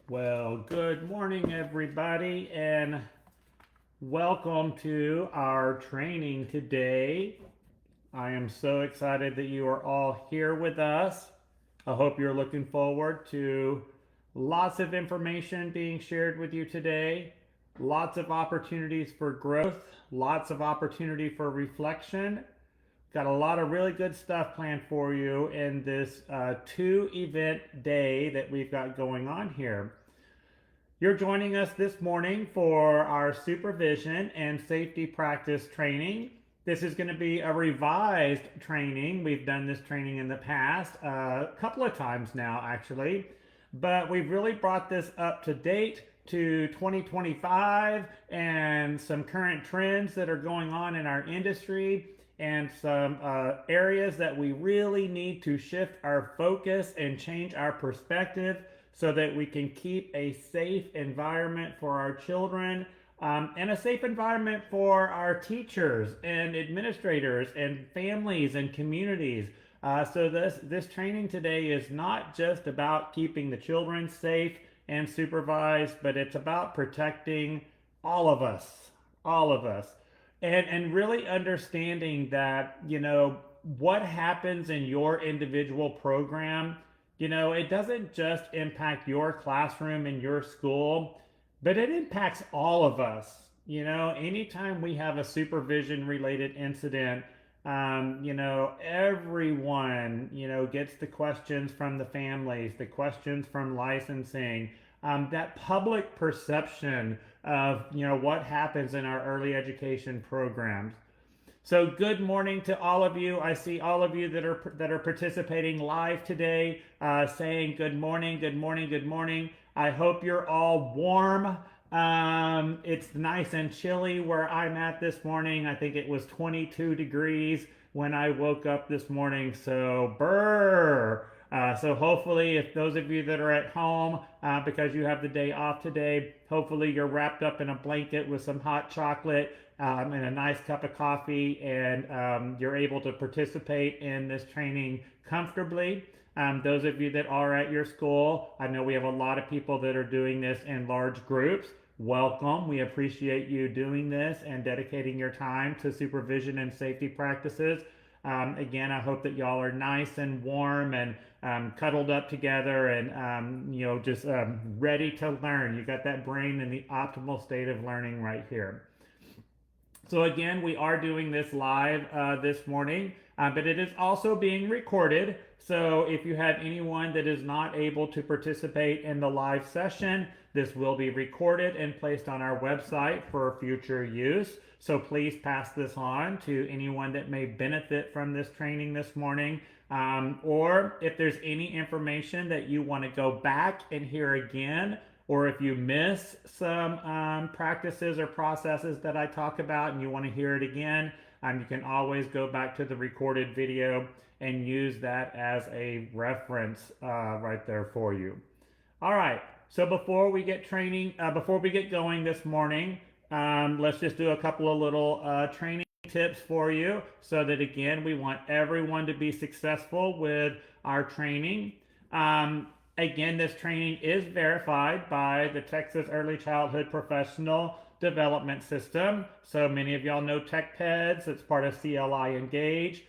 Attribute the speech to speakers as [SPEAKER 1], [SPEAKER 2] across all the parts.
[SPEAKER 1] Well, good morning, everybody, and welcome to our training today. I am so excited that you are all here with us. I hope you're looking forward to lots of information being shared with you today, lots of opportunities for growth, lots of opportunity for reflection. Got a lot of really good stuff planned for you in this two event day that we've got going on here. You're joining us this morning for our supervision and safety practice training. This is going to be a revised training. We've done this training in the past, a couple of times now, actually, but we've really brought this up to date to 2025 and some current trends that are going on in our industry and some areas that we really need to shift our focus and change our perspective so that we can keep a safe environment for our children and a safe environment for our teachers and administrators and families and communities. So this training today is not just about keeping the children safe and supervised, but it's about protecting all of us, and really understanding that what happens in your individual program. It doesn't just impact your classroom and your school, but it impacts all of us. Anytime we have a supervision related incident, everyone, gets the questions from the families, the questions from licensing, that public perception of, what happens in our early education programs. So good morning to all of you. I see all of you that are participating live today, saying good morning, good morning, good morning. I hope you're all warm. It's nice and chilly where I'm at this morning. I think it was 22 degrees when I woke up this morning. So brr. So hopefully, if those of you that are at home because you have the day off today, hopefully you're wrapped up in a blanket with some hot chocolate and a nice cup of coffee, and you're able to participate in this training comfortably. Those of you that are at your school, I know we have a lot of people that are doing this in large groups. Welcome. We appreciate you doing this and dedicating your time to supervision and safety practices. Again, I hope that y'all are nice and warm and cuddled up together and just ready to learn. You got that brain in the optimal state of learning right here. So again, we are doing this live this morning, but it is also being recorded. So if you have anyone that is not able to participate in the live session, this will be recorded and placed on our website for future use. So please pass this on to anyone that may benefit from this training this morning. Or if there's any information that you want to go back and hear again, or if you miss some practices or processes that I talk about and you want to hear it again, you can always go back to the recorded video and use that as a reference right there for you. All right, so before we get going this morning, let's just do a couple of little training tips for you so that, again, we want everyone to be successful with our training. Again, this training is verified by the Texas Early Childhood Professional Development System. So many of y'all know TechPeds. It's part of CLI Engage.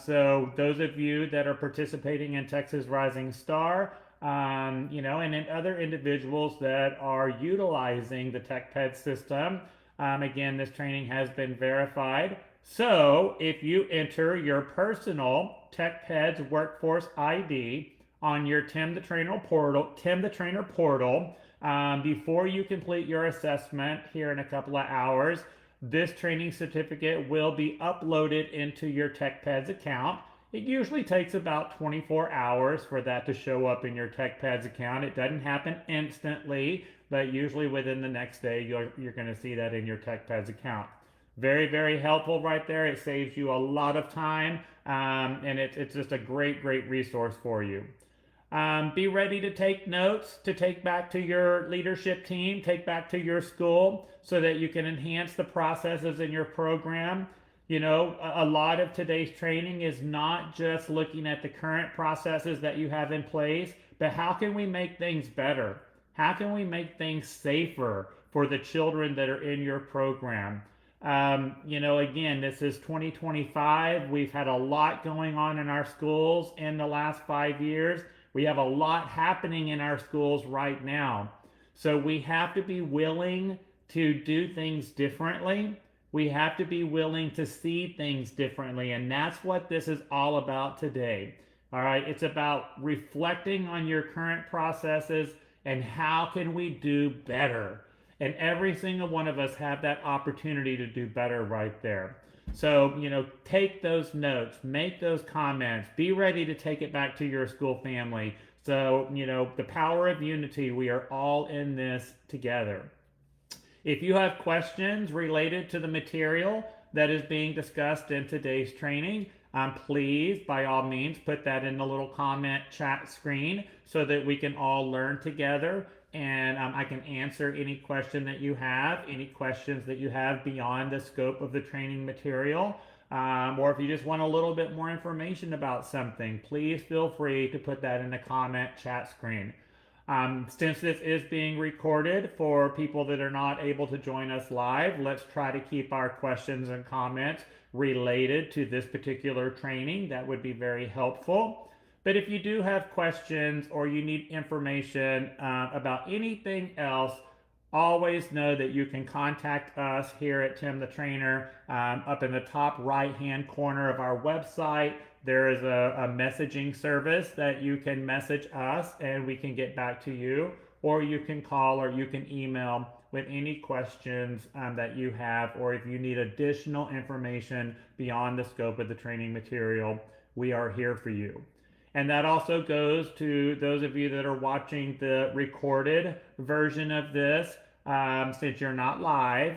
[SPEAKER 1] So those of you that are participating in Texas Rising Star, and in other individuals that are utilizing the TechPed system, again, this training has been verified. So if you enter your personal TechPeds Workforce ID on your Tim the Trainer portal, before you complete your assessment here in a couple of hours, this training certificate will be uploaded into your TechPeds account. It usually takes about 24 hours for that to show up in your TechPeds account. It doesn't happen instantly, but usually within the next day, you're going to see that in your TechPeds account. Very, very helpful right there. It saves you a lot of time, and it's just a great, great resource for you. Be ready to take notes to take back to your leadership team, take back to your school so that you can enhance the processes in your program. A lot of today's training is not just looking at the current processes that you have in place, but how can we make things better? How can we make things safer for the children that are in your program? Again, this is 2025. We've had a lot going on in our schools in the last 5 years. We have a lot happening in our schools right now. So we have to be willing to do things differently. We have to be willing to see things differently. And that's what this is all about today. All right. It's about reflecting on your current processes and how can we do better. And every single one of us have that opportunity to do better right there. So, take those notes, make those comments, be ready to take it back to your school family. So, the power of unity, we are all in this together. If you have questions related to the material that is being discussed in today's training, please, by all means, put that in the little comment chat screen so that we can all learn together. And I can answer any question that you have, any questions that you have beyond the scope of the training material. Or if you just want a little bit more information about something, please feel free to put that in the comment chat screen. Since this is being recorded for people that are not able to join us live, let's try to keep our questions and comments related to this particular training. That would be very helpful. But if you do have questions or you need information about anything else, always know that you can contact us here at Tim the Trainer. Up in the top right-hand corner of our website, there is a messaging service that you can message us and we can get back to you. Or you can call or you can email with any questions that you have, or if you need additional information beyond the scope of the training material, we are here for you. And that also goes to those of you that are watching the recorded version of this. Since you're not live,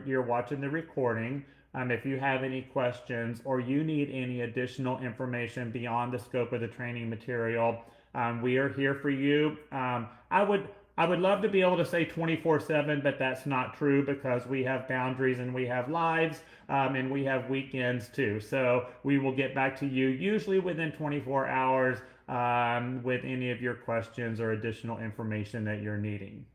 [SPEAKER 1] you're watching the recording. If you have any questions or you need any additional information beyond the scope of the training material, we are here for you. I would love to be able to say 24/7, but that's not true because we have boundaries and we have lives and we have weekends too. So we will get back to you usually within 24 hours with any of your questions or additional information that you're needing.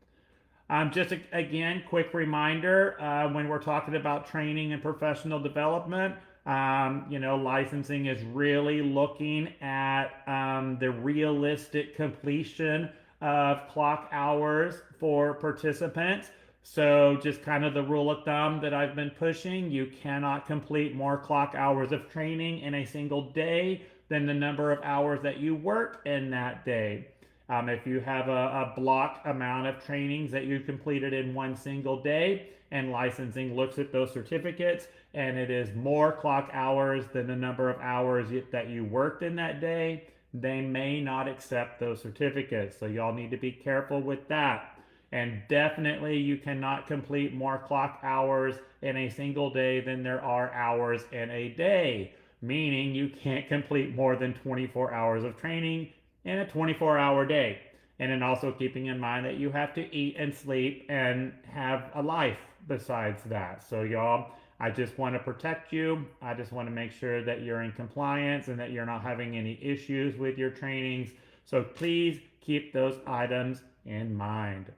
[SPEAKER 1] Again, quick reminder, when we're talking about training and professional development, licensing is really looking at the realistic completion of clock hours for participants. So just kind of the rule of thumb that I've been pushing, you cannot complete more clock hours of training in a single day than the number of hours that you work in that day. If you have a block amount of trainings that you completed in one single day and licensing looks at those certificates and it is more clock hours than the number of hours that you worked in that day, they may not accept those certificates. So y'all need to be careful with that. And definitely you cannot complete more clock hours in a single day than there are hours in a day, meaning you can't complete more than 24 hours of training in a 24-hour day. And then also keeping in mind that you have to eat and sleep and have a life besides that. So y'all, I just want to protect you. I just want to make sure that you're in compliance and that you're not having any issues with your trainings. So please keep those items in mind.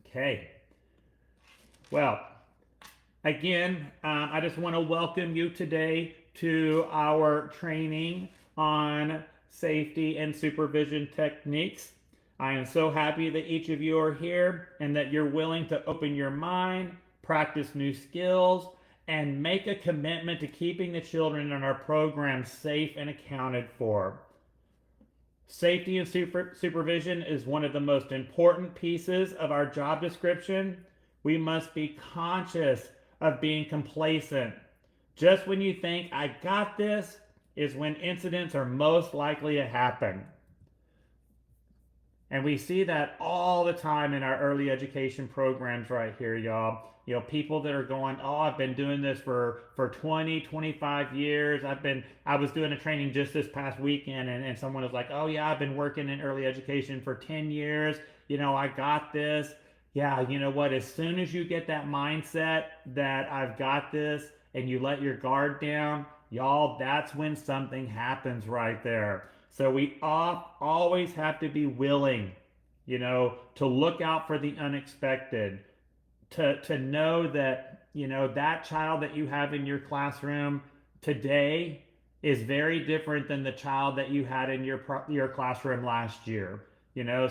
[SPEAKER 1] Okay. Well, again, I just want to welcome you today to our training on safety and supervision techniques. I am so happy that each of you are here and that you're willing to open your mind, practice new skills, and make a commitment to keeping the children in our program safe and accounted for. Safety and supervision is one of the most important pieces of our job description. We must be conscious of being complacent. Just when you think, I got this, is when incidents are most likely to happen. And we see that all the time in our early education programs right here, y'all. People that are going, oh, I've been doing this for 20, 25 years. I was doing a training just this past weekend and someone was like, oh yeah, I've been working in early education for 10 years. I got this. Yeah, you know what? As soon as you get that mindset that I've got this and you let your guard down, y'all, that's when something happens right there. So we always have to be willing to look out for the unexpected, to know that, that child that you have in your classroom today is very different than the child that you had in your classroom last year.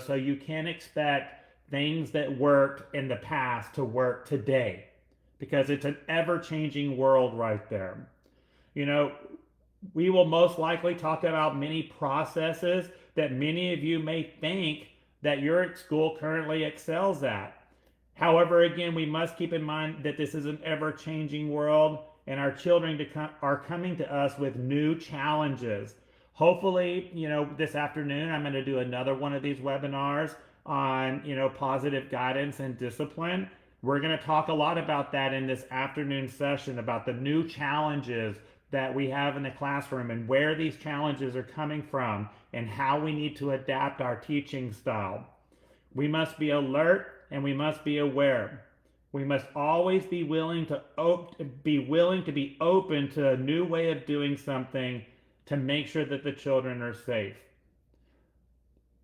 [SPEAKER 1] So you can't expect things that worked in the past to work today because it's an ever-changing world right there. You know, we will most likely talk about many processes that many of you may think that your school currently excels at. However, again, we must keep in mind that this is an ever-changing world and our children are coming to us with new challenges. Hopefully, this afternoon I'm going to do another one of these webinars on, positive guidance and discipline. We're going to talk a lot about that in this afternoon session, about the new challenges that we have in the classroom and where these challenges are coming from and how we need to adapt our teaching style. We must be alert and we must be aware. We must always be willing to be open to a new way of doing something to make sure that the children are safe.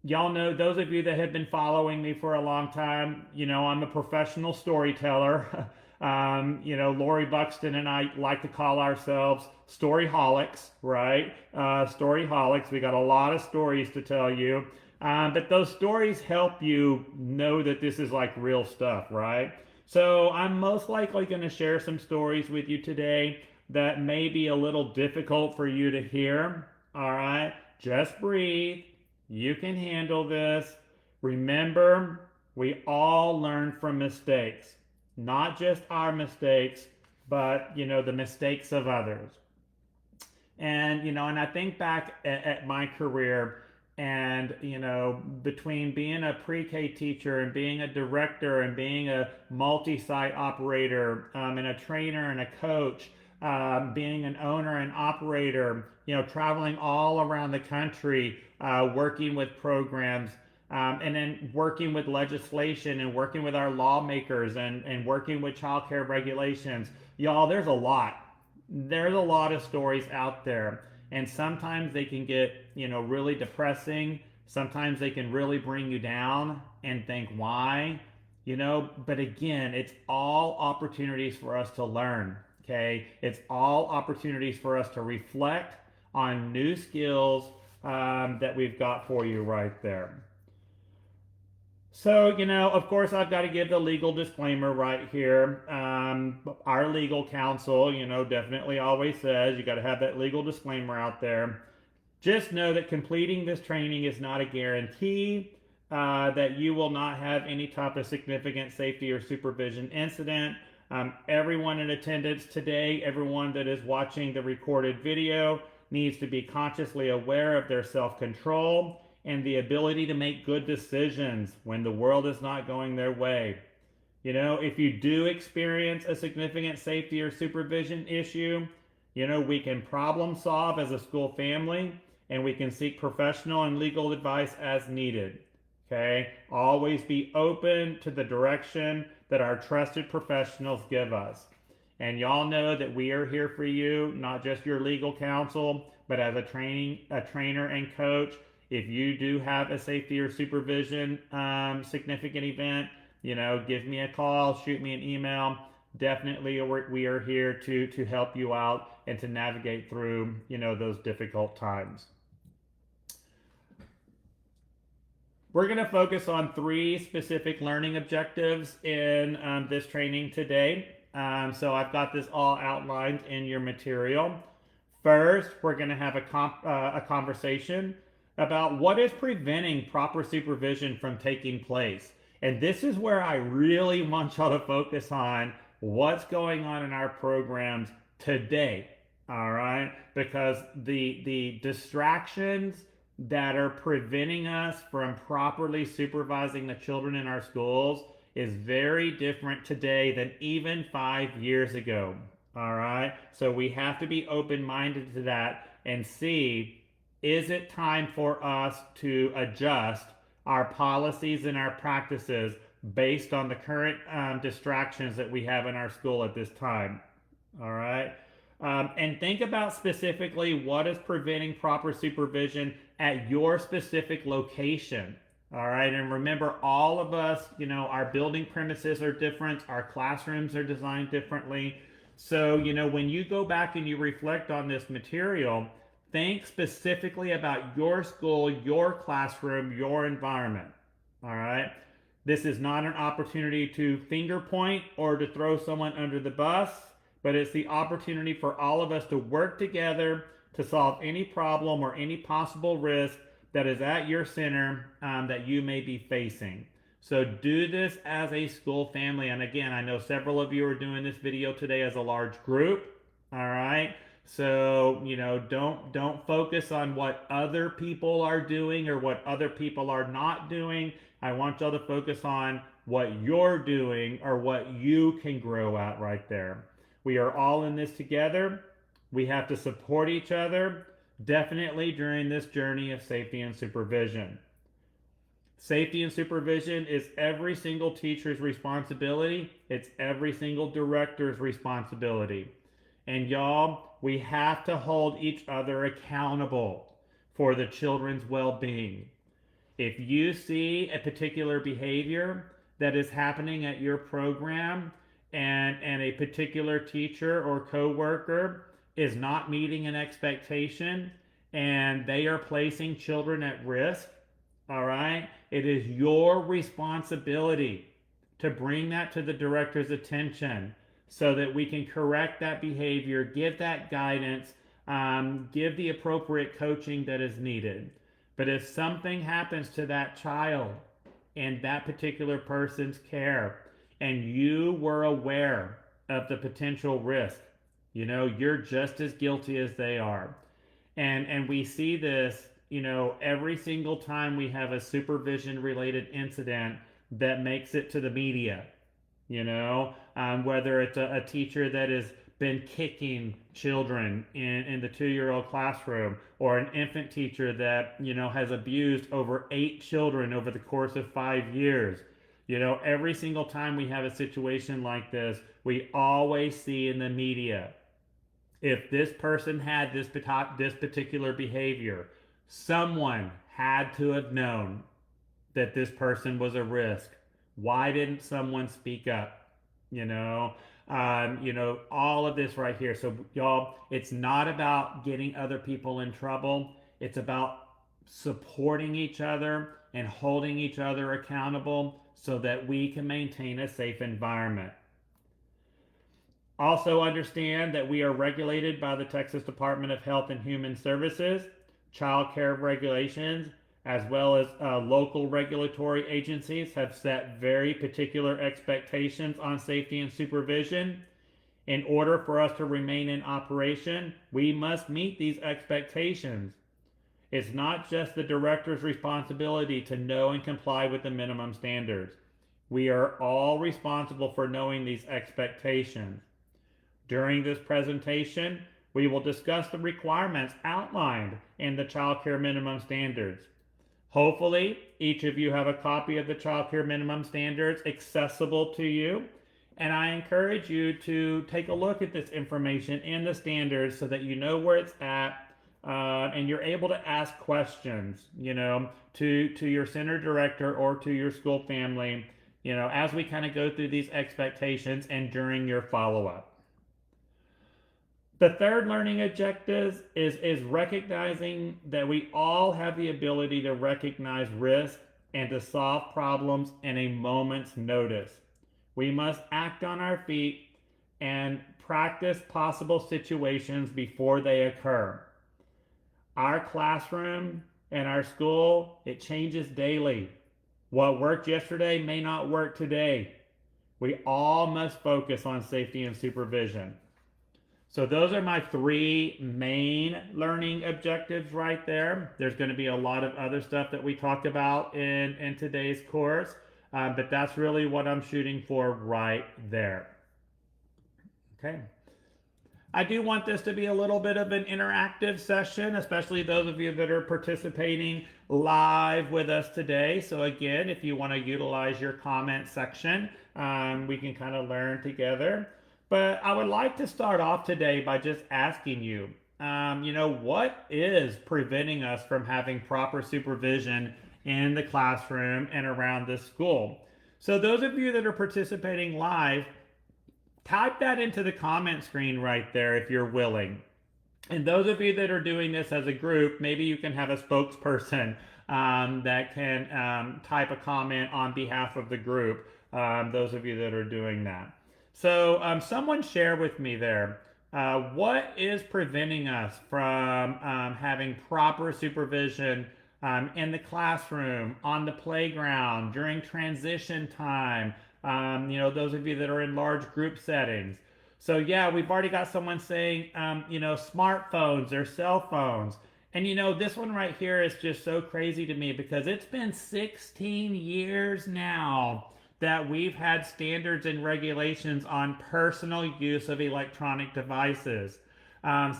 [SPEAKER 1] Y'all know, those of you that have been following me for a long time, I'm a professional storyteller. Lori Buxton and I like to call ourselves storyholics, right? Storyholics. We got a lot of stories to tell you. But those stories help you know that this is like real stuff, right? So I'm most likely going to share some stories with you today that may be a little difficult for you to hear. All right, just breathe. You can handle this. Remember, we all learn from mistakes, not just our mistakes, but the mistakes of others. And I think back at my career, and between being a pre-K teacher and being a director and being a multi-site operator, and a trainer and a coach, being an owner and operator, traveling all around the country, working with programs, and then working with legislation and working with our lawmakers and working with child care regulations. Y'all, there's a lot. There's a lot of stories out there. And sometimes they can get, really depressing. Sometimes they can really bring you down and think, why? But again, it's all opportunities for us to learn, okay? It's all opportunities for us to reflect on new skills that we've got for you right there. So, of course, I've got to give the legal disclaimer right here. Our legal counsel, definitely always says you got to have that legal disclaimer out there. Just know that completing this training is not a guarantee that you will not have any type of significant safety or supervision incident. Everyone in attendance today, everyone that is watching the recorded video, needs to be consciously aware of their self-control and the ability to make good decisions when the world is not going their way. If you do experience a significant safety or supervision issue, we can problem solve as a school family and we can seek professional and legal advice as needed. Okay? Always be open to the direction that our trusted professionals give us. And y'all know that we are here for you, not just your legal counsel, but as a trainer and coach. If you do have a safety or supervision significant event, give me a call, shoot me an email. Definitely, we are here to help you out and to navigate through, those difficult times. We're going to focus on 3 specific learning objectives in this training today. So I've got this all outlined in your material. First, we're going to have a conversation about what is preventing proper supervision from taking place. And this is where I really want y'all to focus on what's going on in our programs today, all right? Because the distractions that are preventing us from properly supervising the children in our schools is very different today than even 5 years ago, all right? So we have to be open-minded to that and see, is it time for us to adjust our policies and our practices based on the current distractions that we have in our school at this time? All right. And think about specifically what is preventing proper supervision at your specific location. All right. And remember, all of us, our building premises are different, our classrooms are designed differently. So, when you go back and you reflect on this material, think specifically about your school, your classroom, your environment. All right. This is not an opportunity to finger point or to throw someone under the bus, but it's the opportunity for all of us to work together to solve any problem or any possible risk that is at your center that you may be facing. So do this as a school family. And again, I know several of you are doing this video today as a large group. All right. So, don't focus on what other people are doing or what other people are not doing. I want y'all to focus on what you're doing or what you can grow at right there. We are all in this together. We have to support each other, definitely during this journey of safety and supervision. Safety and supervision is every single teacher's responsibility. It's every single director's responsibility. And y'all, we have to hold each other accountable for the children's well-being. If you see a particular behavior that is happening at your program and a particular teacher or coworker is not meeting an expectation and they are placing children at risk, all right, it is your responsibility to bring that to the director's attention so that we can correct that behavior, give that guidance, give the appropriate coaching that is needed. But if something happens to that child in that particular person's care and you were aware of the potential risk, you're just as guilty as they are. And we see this, every single time we have a supervision related incident that makes it to the media, whether it's a teacher that has been kicking children in the 2-year-old classroom, or an infant teacher that has abused over 8 children over the course of 5 years. Every single time we have a situation like this, we always see in the media, if this person had this particular behavior, someone had to have known that this person was a risk. Why didn't someone speak up? All of this right here. So y'all, it's not about getting other people in trouble. It's about supporting each other and holding each other accountable so that we can maintain a safe environment. Also understand that we are regulated by the Texas Department of Health and Human Services, child care regulations, as well as local regulatory agencies have set very particular expectations on safety and supervision. In order for us to remain in operation, we must meet these expectations. It's not just the director's responsibility to know and comply with the minimum standards. We are all responsible for knowing these expectations. During this presentation, we will discuss the requirements outlined in the child care minimum standards. Hopefully, each of you have a copy of the child care minimum standards accessible to you. And I encourage you to take a look at this information in the standards so that you know where it's at, and you're able to ask questions, to your center director or to your school family, as we kind of go through these expectations and during your follow-up. The third learning objective is recognizing that we all have the ability to recognize risk and to solve problems in a moment's notice. We must act on our feet and practice possible situations before they occur. Our classroom and our school, it changes daily. What worked yesterday may not work today. We all must focus on safety and supervision. So those are my 3 main learning objectives right there. There's going to be a lot of other stuff that we talked about in today's course, but that's really what I'm shooting for right there. Okay. I do want this to be a little bit of an interactive session, especially those of you that are participating live with us today. So again, if you want to utilize your comment section, we can kind of learn together. But I would like to start off today by just asking you, what is preventing us from having proper supervision in the classroom and around the school. So those of you that are participating live, type that into the comment screen right there if you're willing. And those of you that are doing this as a group, maybe you can have a spokesperson that can type a comment on behalf of the group, those of you that are doing that. So someone share with me there, what is preventing us from having proper supervision in the classroom, on the playground, during transition time, those of you that are in large group settings. So yeah, we've already got someone saying, smartphones or cell phones. And this one right here is just so crazy to me because it's been 16 years now that we've had standards and regulations on personal use of electronic devices.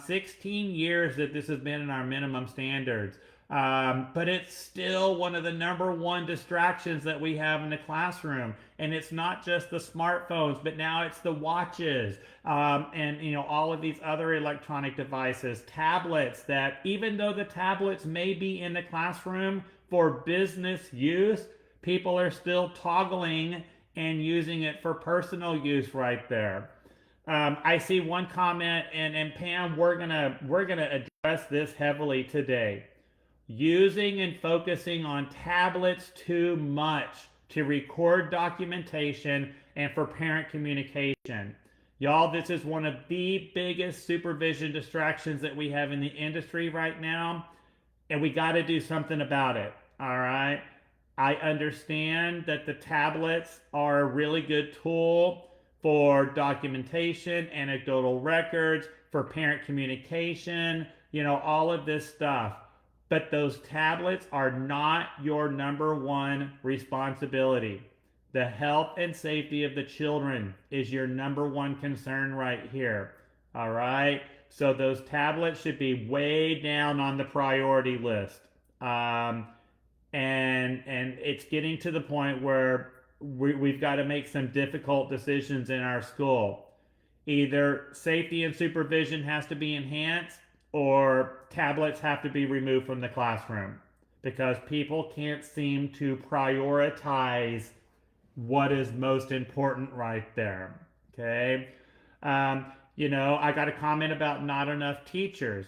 [SPEAKER 1] 16 years that this has been in our minimum standards. But it's still one of the number one distractions that we have in the classroom. And it's not just the smartphones, but now it's the watches, and all of these other electronic devices, tablets, that even though the tablets may be in the classroom for business use, people are still toggling and using it for personal use right there. I see one comment, and Pam, we're gonna address this heavily today. Using and focusing on tablets too much to record documentation and for parent communication. Y'all, this is one of the biggest supervision distractions that we have in the industry right now, and we got to do something about it. All right. I understand that the tablets are a really good tool for documentation, anecdotal records, for parent communication, all of this stuff. But those tablets are not your number one responsibility. The health and safety of the children is your number one concern right here. All right. So those tablets should be way down on the priority list. And it's getting to the point where we've got to make some difficult decisions in our school. Either safety and supervision has to be enhanced, or tablets have to be removed from the classroom because people can't seem to prioritize what is most important right there. Okay. I got a comment about not enough teachers.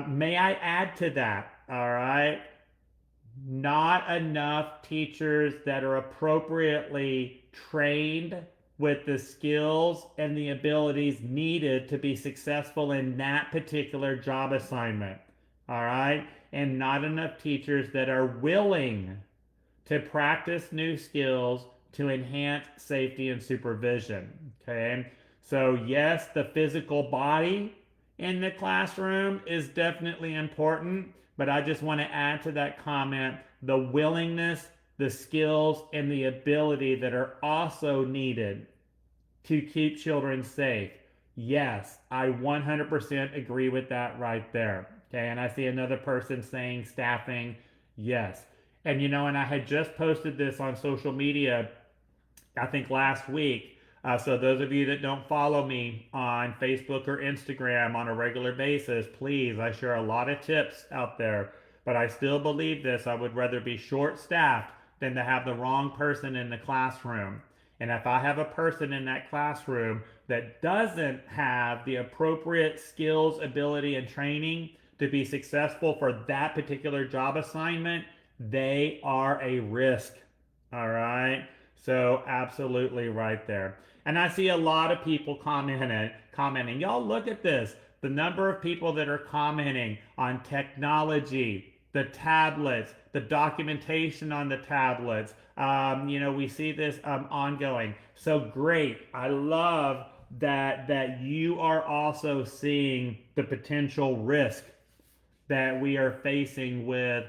[SPEAKER 1] May I add to that? All right. Not enough teachers that are appropriately trained with the skills and the abilities needed to be successful in that particular job assignment. All right. And not enough teachers that are willing to practice new skills to enhance safety and supervision. Okay. So, yes, the physical body in the classroom is definitely important, but I just want to add to that comment the willingness, the skills, and the ability that are also needed to keep children safe. Yes, I 100% agree with that right there. Okay, and I see another person saying staffing. Yes. And I had just posted this on social media, I think last week. So those of you that don't follow me on Facebook or Instagram on a regular basis, please, I share a lot of tips out there. But I still believe this. I would rather be short staffed than to have the wrong person in the classroom. And if I have a person in that classroom that doesn't have the appropriate skills, ability, and training to be successful for that particular job assignment, they are a risk. All right. So absolutely right there. And I see a lot of people commenting. Y'all look at this. The number of people that are commenting on technology, the tablets, the documentation on the tablets. We see this ongoing. So great. I love that you are also seeing the potential risk that we are facing with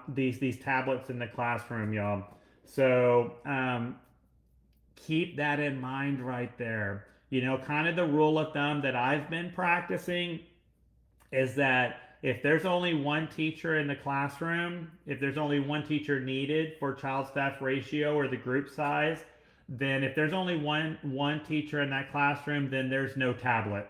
[SPEAKER 1] these tablets in the classroom, y'all. So keep that in mind right there. Kind of the rule of thumb that I've been practicing is that if there's only one teacher in the classroom, if there's only one teacher needed for child staff ratio or the group size, then if there's only one teacher in that classroom, then there's no tablet.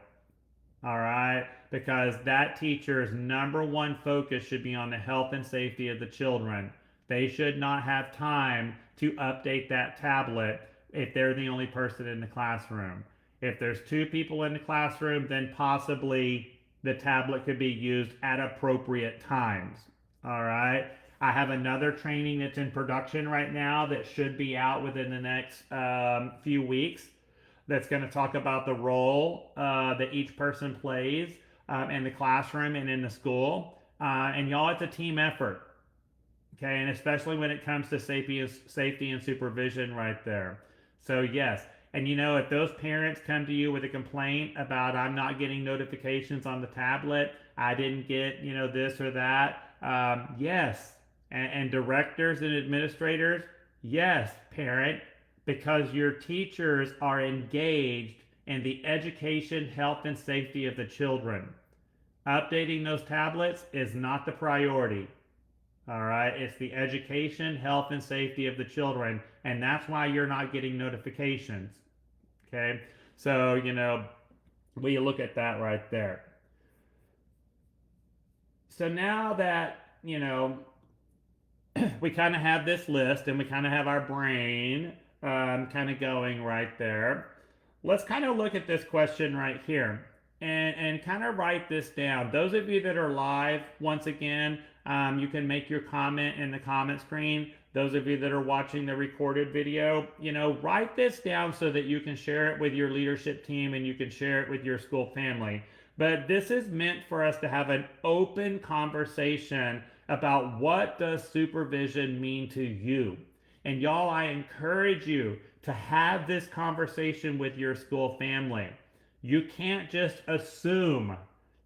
[SPEAKER 1] All right, because that teacher's number one focus should be on the health and safety of the children. They should not have time to update that tablet if they're the only person in the classroom. If there's two people in the classroom, then possibly the tablet could be used at appropriate times. All right. I have another training that's in production right now that should be out within the next few weeks that's going to talk about the role that each person plays in the classroom and in the school. And y'all, it's a team effort. Okay, and especially when it comes to safety and supervision right there. So yes, and if those parents come to you with a complaint about I'm not getting notifications on the tablet, I didn't get this or that, yes, and directors and administrators, yes, parent, because your teachers are engaged in the education, health, and safety of the children. Updating those tablets is not the priority. All right, it's the education, health, and safety of the children, and that's why you're not getting notifications. Okay, so we look at that right there. So now that we kind of have this list and we kind of have our brain kind of going right there, let's kind of look at this question right here and kind of write this down. Those of you that are live, once again, you can make your comment in the comment screen. Those of you that are watching the recorded video, write this down so that you can share it with your leadership team and you can share it with your school family. But this is meant for us to have an open conversation about what does supervision mean to you. And y'all, I encourage you to have this conversation with your school family. You can't just assume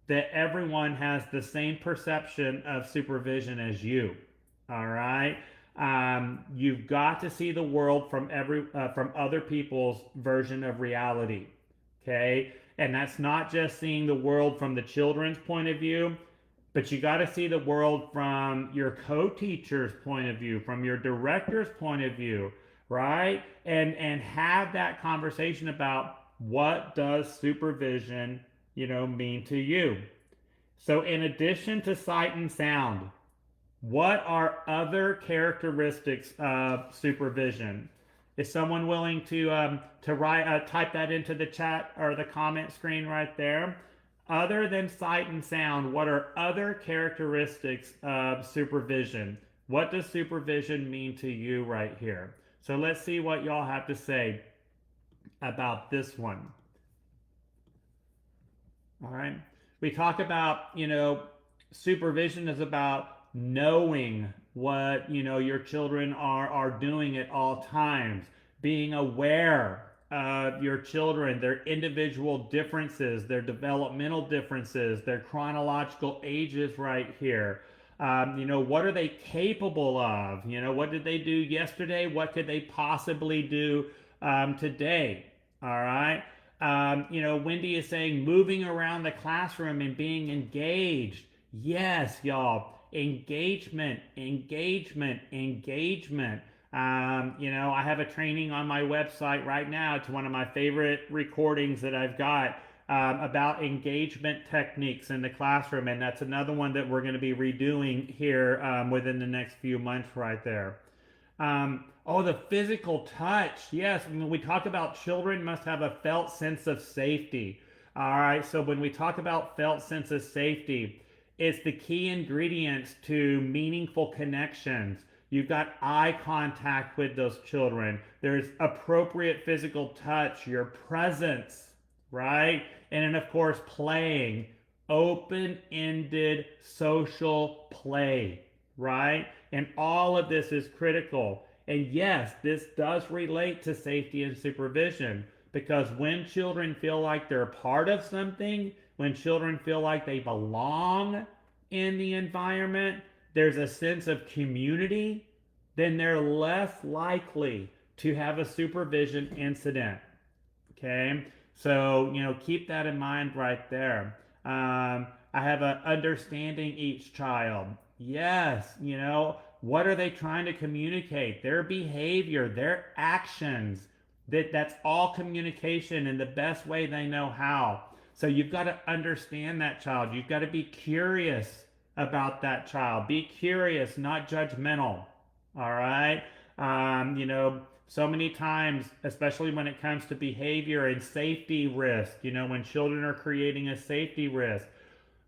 [SPEAKER 1] that everyone has the same perception of supervision as you. All right. You've got to see the world from other people's version of reality. Okay. And that's not just seeing the world from the children's point of view, but you got to see the world from your co-teacher's point of view, from your director's point of view, right? And have that conversation about what does supervision, mean to you. So in addition to sight and sound, what are other characteristics of supervision? Is someone willing to type that into the chat or the comment screen right there? Other than sight and sound, what are other characteristics of supervision? What does supervision mean to you right here? So let's see what y'all have to say about this one. All right. We talk about, supervision is about knowing what, your children are doing at all times, being aware of your children, their individual differences, their developmental differences, their chronological ages right here. What are they capable of? What did they do yesterday? What could they possibly do today? All right. Wendy is saying moving around the classroom and being engaged. Yes, y'all. Engagement, engagement, engagement. I have a training on my website right now. It's one of my favorite recordings that I've got about engagement techniques in the classroom. And that's another one that we're going to be redoing here within the next few months right there. The physical touch. Yes, when we talk about children must have a felt sense of safety. All right, so when we talk about felt sense of safety, it's the key ingredients to meaningful connections. You've got eye contact with those children. There's appropriate physical touch, your presence, right? And then, of course, playing, open-ended social play, right? And all of this is critical. And yes, this does relate to safety and supervision, because when children feel like they're part of something, when children feel like they belong in the environment, there's a sense of community, then they're less likely to have a supervision incident. Okay, so keep that in mind right there. I have a understanding each child. Yes, what are they trying to communicate? Their behavior, their actions. That's all communication in the best way they know how. So you've got to understand that child. You've got to be curious about that child. Be curious, not judgmental. All right. So many times, especially when it comes to behavior and safety risk, when children are creating a safety risk,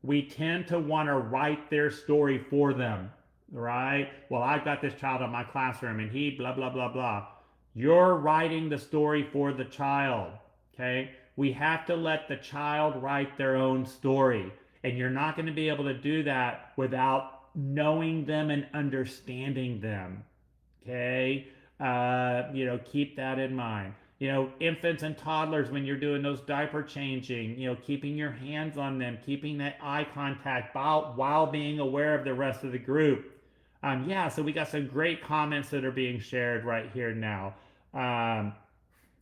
[SPEAKER 1] we tend to want to write their story for them, right? Well, I've got this child in my classroom and he blah, blah, blah, blah. You're writing the story for the child, okay? We have to let the child write their own story. And you're not going to be able to do that without knowing them and understanding them, okay? Keep that in mind. Infants and toddlers, when you're doing those diaper changing, keeping your hands on them, keeping that eye contact while being aware of the rest of the group. Yeah, so we got some great comments that are being shared right here now. Um,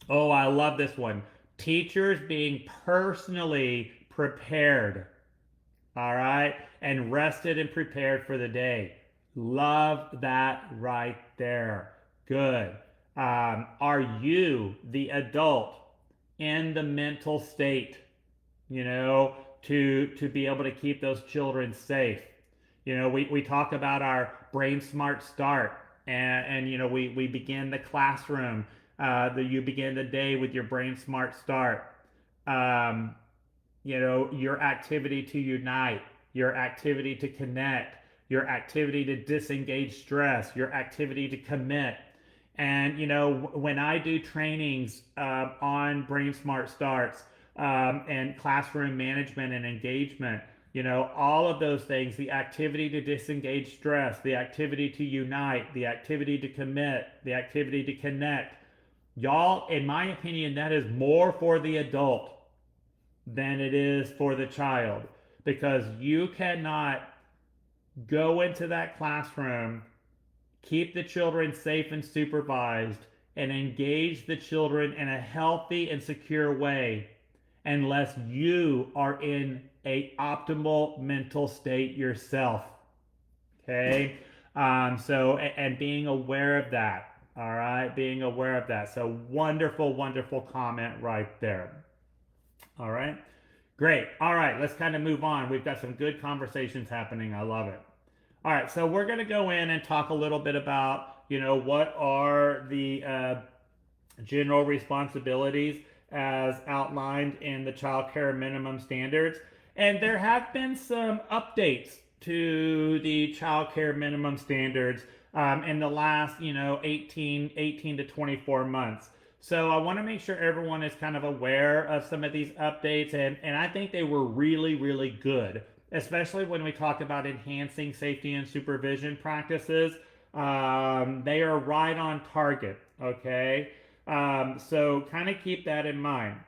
[SPEAKER 1] oh, I love this one. Teachers being personally prepared, all right, and rested and prepared for the day. Love that right there. Good. Are you, the adult, in the mental state, to be able to keep those children safe? We talk about our brain smart start, and we begin the classroom. You begin the day with your brain smart start. Um, your activity to unite, your activity to connect, your activity to disengage stress, your activity to commit. And when I do trainings on Brain Smart Starts and classroom management and engagement, all of those things, the activity to disengage stress, the activity to unite, the activity to commit, the activity to connect, y'all, in my opinion, that is more for the adult than it is for the child, because you cannot go into that classroom, keep the children safe and supervised, and engage the children in a healthy and secure way unless you are in a optimal mental state yourself. Okay. And being aware of that. All right, being aware of that. So wonderful comment right there. All right, great. All right, let's kind of move on. We've got some good conversations happening. I love it. All right, so we're going to go in and talk a little bit about, what are the general responsibilities as outlined in the child care minimum standards. And there have been some updates to the child care minimum standards in the last, 18 to 24 months. So I want to make sure everyone is kind of aware of some of these updates, and I think they were really good, especially when we talk about enhancing safety and supervision practices. They are right on target, okay? So kind of keep that in mind.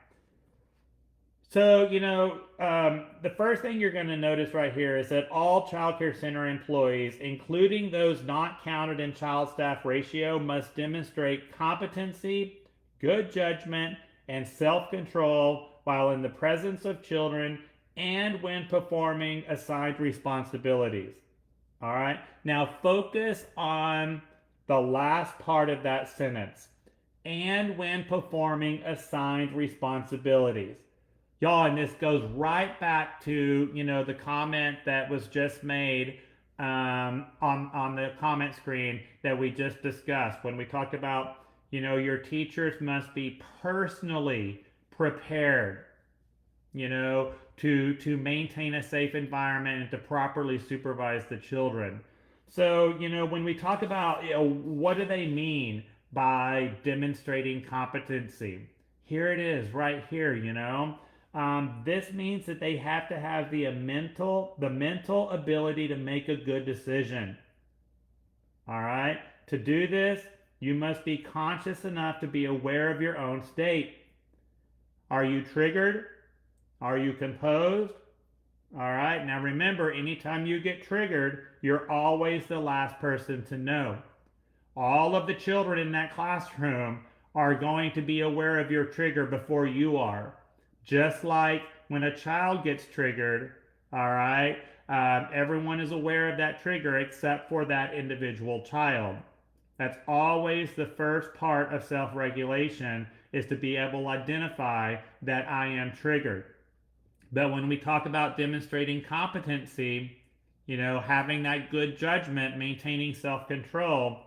[SPEAKER 1] So, the first thing you're going to notice right here is that all child care center employees, including those not counted in child staff ratio, must demonstrate competency, good judgment, and self-control while in the presence of children and when performing assigned responsibilities. All right. Now focus on the last part of that sentence. And when performing assigned responsibilities. Y'all, and this goes right back to, the comment that was just made on the comment screen that we just discussed when we talked about, your teachers must be personally prepared, to maintain a safe environment and to properly supervise the children. So, when we talk about, what do they mean by demonstrating competency? Here it is right here, this means that they have to have the mental ability to make a good decision. All right. To do this, you must be conscious enough to be aware of your own state. Are you triggered? Are you composed? All right. Now remember, anytime you get triggered, you're always the last person to know. All of the children in that classroom are going to be aware of your trigger before you are. Just like when a child gets triggered, all right, everyone is aware of that trigger except for that individual child. That's always the first part of self-regulation, is to be able to identify that I am triggered. But when we talk about demonstrating competency, having that good judgment, maintaining self-control,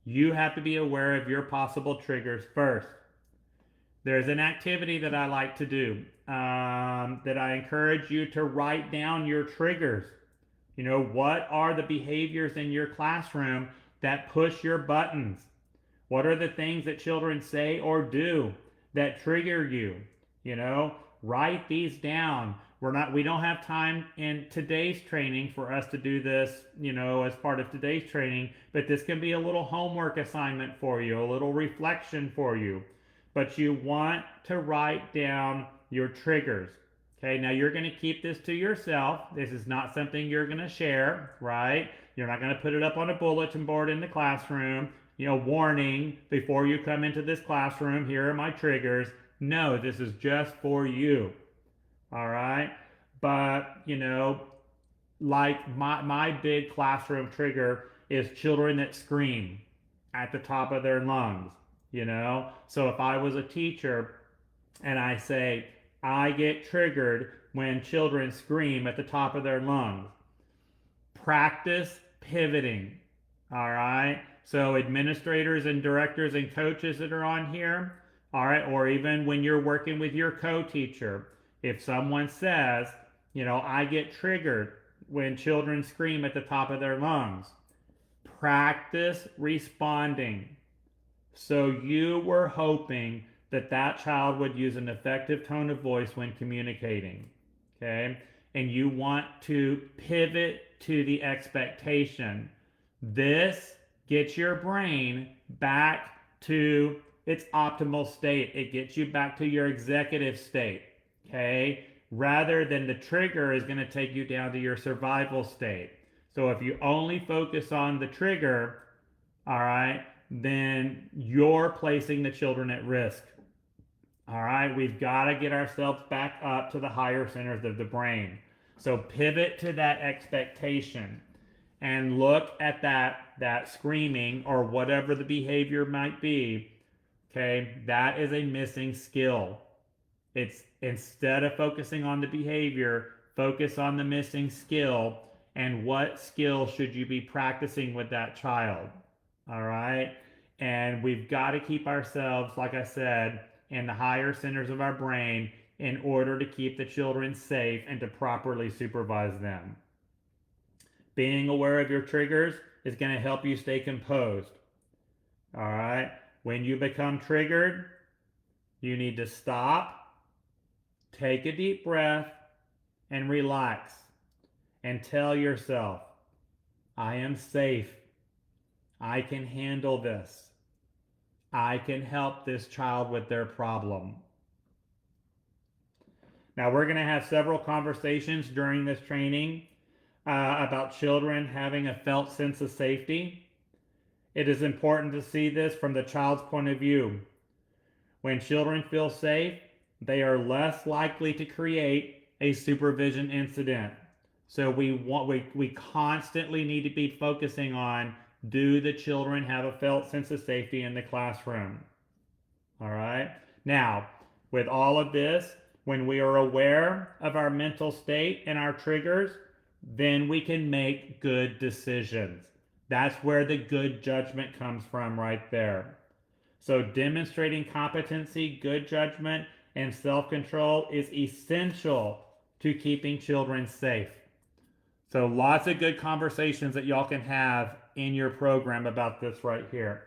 [SPEAKER 1] You have to be aware of your possible triggers first. There's an activity that I like to do that I encourage you to write down your triggers. You know, what are the behaviors in your classroom that push your buttons? What are the things that children say or do that trigger you? You know, write these down. We don't have time in today's training for us to do this, you know, as part of today's training, but this can be a little homework assignment for you, a little reflection for you. But you want to write down your triggers. Okay, now you're going to keep this to yourself. This is not something you're going to share, right? You're not going to put it up on a bulletin board in the classroom. You know, warning, before you come into this classroom, here are my triggers. No, this is just for you. All right? But, you know, like my big classroom trigger is children that scream at the top of their lungs, you know? So if I was a teacher and I say, I get triggered when children scream at the top of their lungs, practice pivoting. All right? So administrators and directors and coaches that are on here, all right, or even when you're working with your co-teacher, if someone says, you know, I get triggered when children scream at the top of their lungs, practice responding. So you were hoping that that child would use an effective tone of voice when communicating, okay? And you want to pivot to the expectation. This gets your brain back to its optimal state. It gets you back to your executive state, okay? Rather than the trigger is going to take you down to your survival state. So if you only focus on the trigger, all right, then you're placing the children at risk. All right, we've got to get ourselves back up to the higher centers of the brain. So pivot to that expectation and look at that screaming or whatever the behavior might be. Okay, that is a missing skill. It's instead of focusing on the behavior, focus on the missing skill and what skill should you be practicing with that child. All right, and we've got to keep ourselves, like I said, in the higher centers of our brain in order to keep the children safe and to properly supervise them. Being aware of your triggers is going to help you stay composed. All right. When you become triggered, you need to stop, take a deep breath, and relax. And tell yourself, I am safe. I can handle this. I can help this child with their problem. Now, we're going to have several conversations during this training about children having a felt sense of safety. It is important to see this from the child's point of view. When children feel safe, they are less likely to create a supervision incident. So we constantly need to be focusing on, do the children have a felt sense of safety in the classroom? All right. Now, with all of this, when we are aware of our mental state and our triggers, then we can make good decisions. That's where the good judgment comes from right there. So demonstrating competency, good judgment, and self-control is essential to keeping children safe. So lots of good conversations that y'all can have in your program about this right here.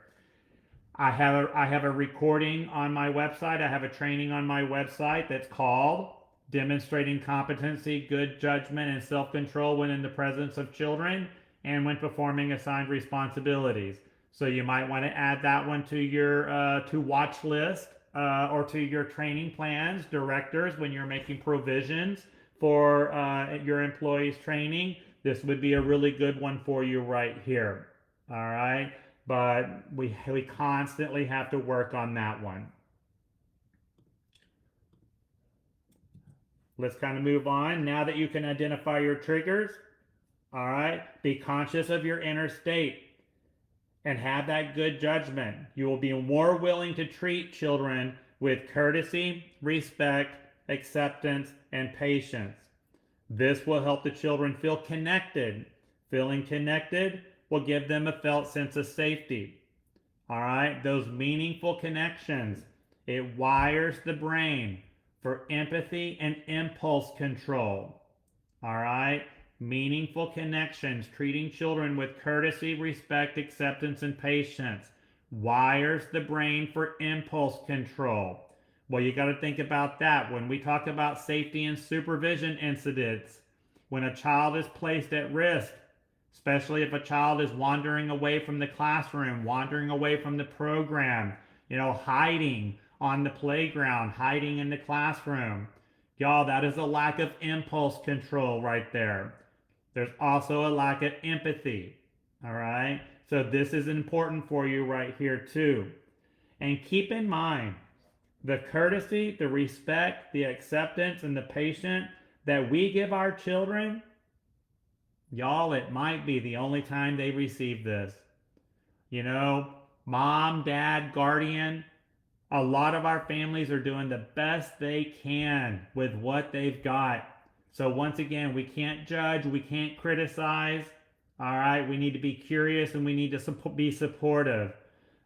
[SPEAKER 1] I have a recording on my website. I have a training on my website that's called Demonstrating Competency, Good Judgment, and Self-Control when in the Presence of Children and when performing assigned responsibilities. So you might want to add that one to your to watch list or to your training plans, directors, when you're making provisions for your employees' training. This would be a really good one for you right here. All right. But we constantly have to work on that one. Let's kind of move on. Now that you can identify your triggers, all right, be conscious of your inner state and have that good judgment. You will be more willing to treat children with courtesy, respect, acceptance, and patience. This will help the children feel connected. Feeling connected will give them a felt sense of safety. All right, those meaningful connections. It wires the brain for empathy and impulse control. All right, meaningful connections, treating children with courtesy, respect, acceptance, and patience wires the brain for impulse control. Well, you got to think about that when we talk about safety and supervision incidents. When a child is placed at risk, especially if a child is wandering away from the classroom, wandering away from the program, hiding on the playground, hiding in the classroom. Y'all, that is a lack of impulse control right there. There's also a lack of empathy. All right? So this is important for you right here too. And keep in mind, the courtesy, the respect, the acceptance, and the patience that we give our children, y'all, it might be the only time they receive this. Mom, dad, guardian, a lot of our families are doing the best they can with what they've got. So once again, we can't judge, we can't criticize. All right, we need to be curious and we need to be supportive.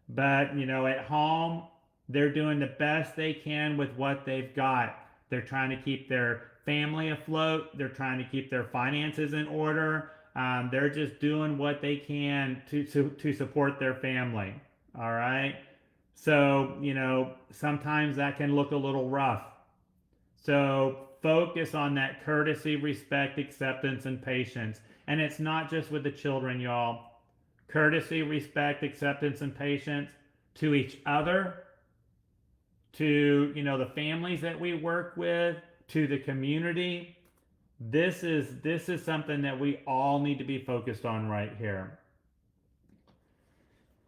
[SPEAKER 1] But, at home, they're doing the best they can with what they've got. They're trying to keep their family afloat. They're trying to keep their finances in order. They're just doing what they can to support their family. All right. So, sometimes that can look a little rough. So focus on that courtesy, respect, acceptance, and patience. And it's not just with the children, y'all. Courtesy, respect, acceptance, and patience to each other, to, the families that we work with, to the community. This is something that we all need to be focused on right here.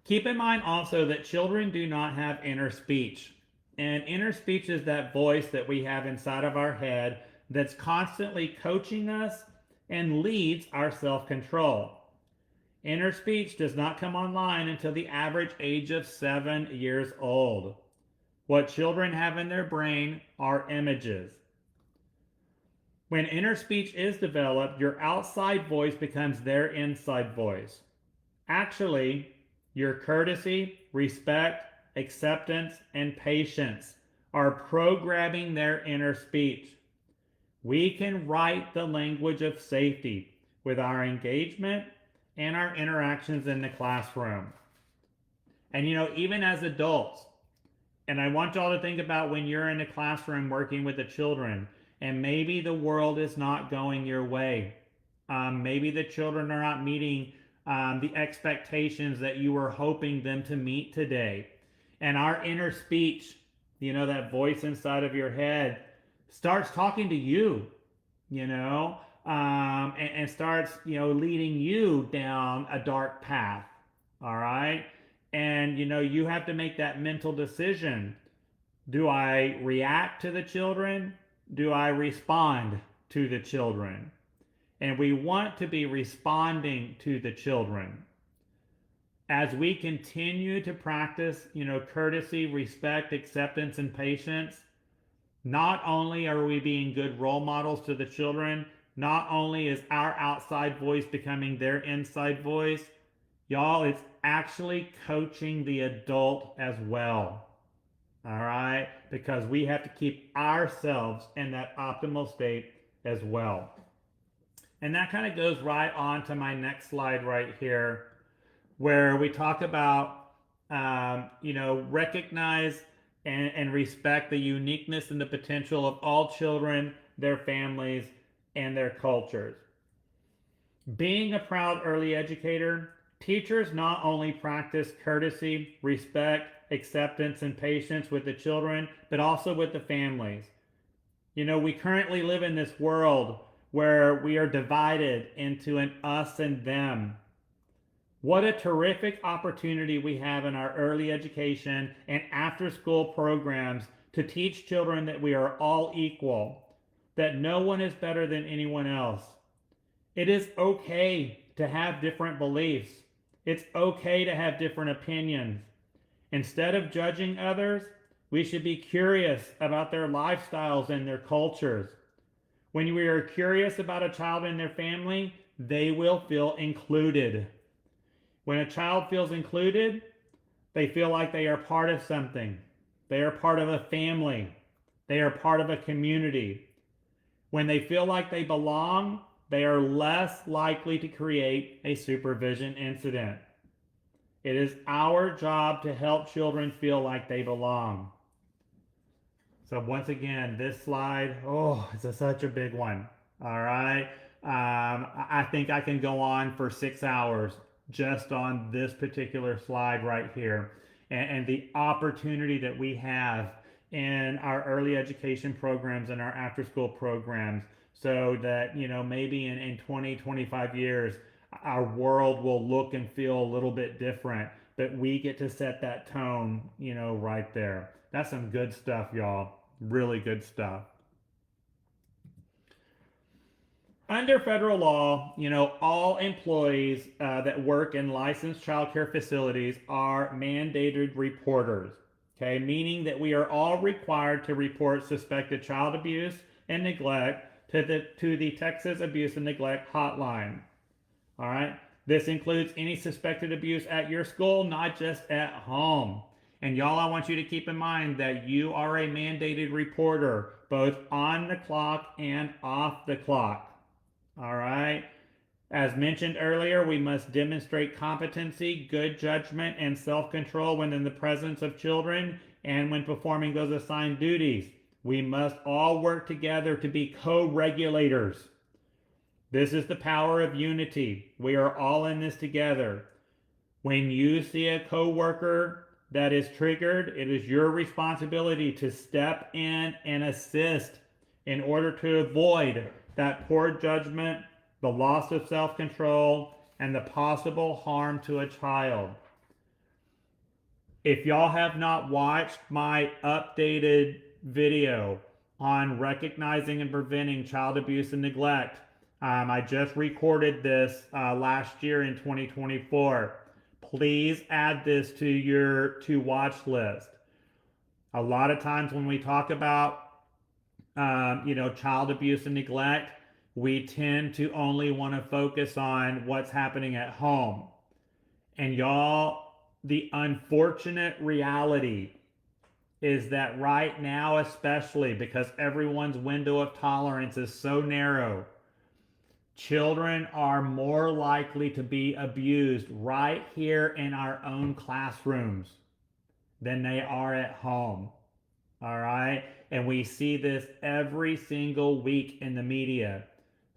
[SPEAKER 1] Keep in mind also that children do not have inner speech. And inner speech is that voice that we have inside of our head that's constantly coaching us and leads our self-control. Inner speech does not come online until the average age of 7 years old. What children have in their brain are images. When inner speech is developed, your outside voice becomes their inside voice. Actually, your courtesy, respect, acceptance, and patience are programming their inner speech. We can write the language of safety with our engagement and our interactions in the classroom. And even as adults, and I want y'all to think about when you're in the classroom working with the children, and maybe the world is not going your way. Maybe the children are not meeting the expectations that you were hoping them to meet today. And our inner speech, that voice inside of your head, starts talking to you, and starts, leading you down a dark path. All right. And, you have to make that mental decision. Do I react to the children? Do I respond to the children? And we want to be responding to the children. As we continue to practice, courtesy, respect, acceptance, and patience, not only are we being good role models to the children, not only is our outside voice becoming their inside voice, y'all, it's actually coaching the adult as well. All right? Because we have to keep ourselves in that optimal state as well. And that kind of goes right on to my next slide right here, where we talk about, recognize and respect the uniqueness and the potential of all children, their families, and their cultures. Being a proud early educator, teachers not only practice courtesy, respect, acceptance, and patience with the children, but also with the families. We currently live in this world where we are divided into an us and them. What a terrific opportunity we have in our early education and after school programs to teach children that we are all equal, that no one is better than anyone else. It is okay to have different beliefs. It's okay to have different opinions. Instead of judging others, we should be curious about their lifestyles and their cultures. When we are curious about a child and their family, they will feel included. When a child feels included, They feel like they are part of something. They are part of a family. They are part of a community. When they feel like they belong, they are less likely to create a supervision incident. It is our job to help children feel like they belong. So once again, this slide, oh, it's such a big one. All right. I think I can go on for 6 hours just on this particular slide right here. And the opportunity that we have in our early education programs and our after school programs, so that, maybe in 20, 25 years, our world will look and feel a little bit different. But we get to set that tone, right there. That's some good stuff, y'all. Really good stuff. Under federal law, all employees that work in licensed child care facilities are mandated reporters. Okay, meaning that we are all required to report suspected child abuse and neglect to the Texas Abuse and Neglect Hotline. All right, this includes any suspected abuse at your school, not just at home. And y'all, I want you to keep in mind that you are a mandated reporter, both on the clock and off the clock. All right. As mentioned earlier, we must demonstrate competency, good judgment, and self-control when in the presence of children and when performing those assigned duties. We must all work together to be co-regulators. This is the power of unity. We are all in this together. When you see a coworker that is triggered, it is your responsibility to step in and assist in order to avoid that poor judgment, the loss of self-control, and the possible harm to a child. If y'all have not watched my updated video on recognizing and preventing child abuse and neglect, I just recorded this last year in 2024. Please add this to your to-watch list. A lot of times when we talk about child abuse and neglect, we tend to only want to focus on what's happening at home. And y'all, the unfortunate reality is that right now, especially because everyone's window of tolerance is so narrow, children are more likely to be abused right here in our own classrooms than they are at home. All right? And we see this every single week in the media.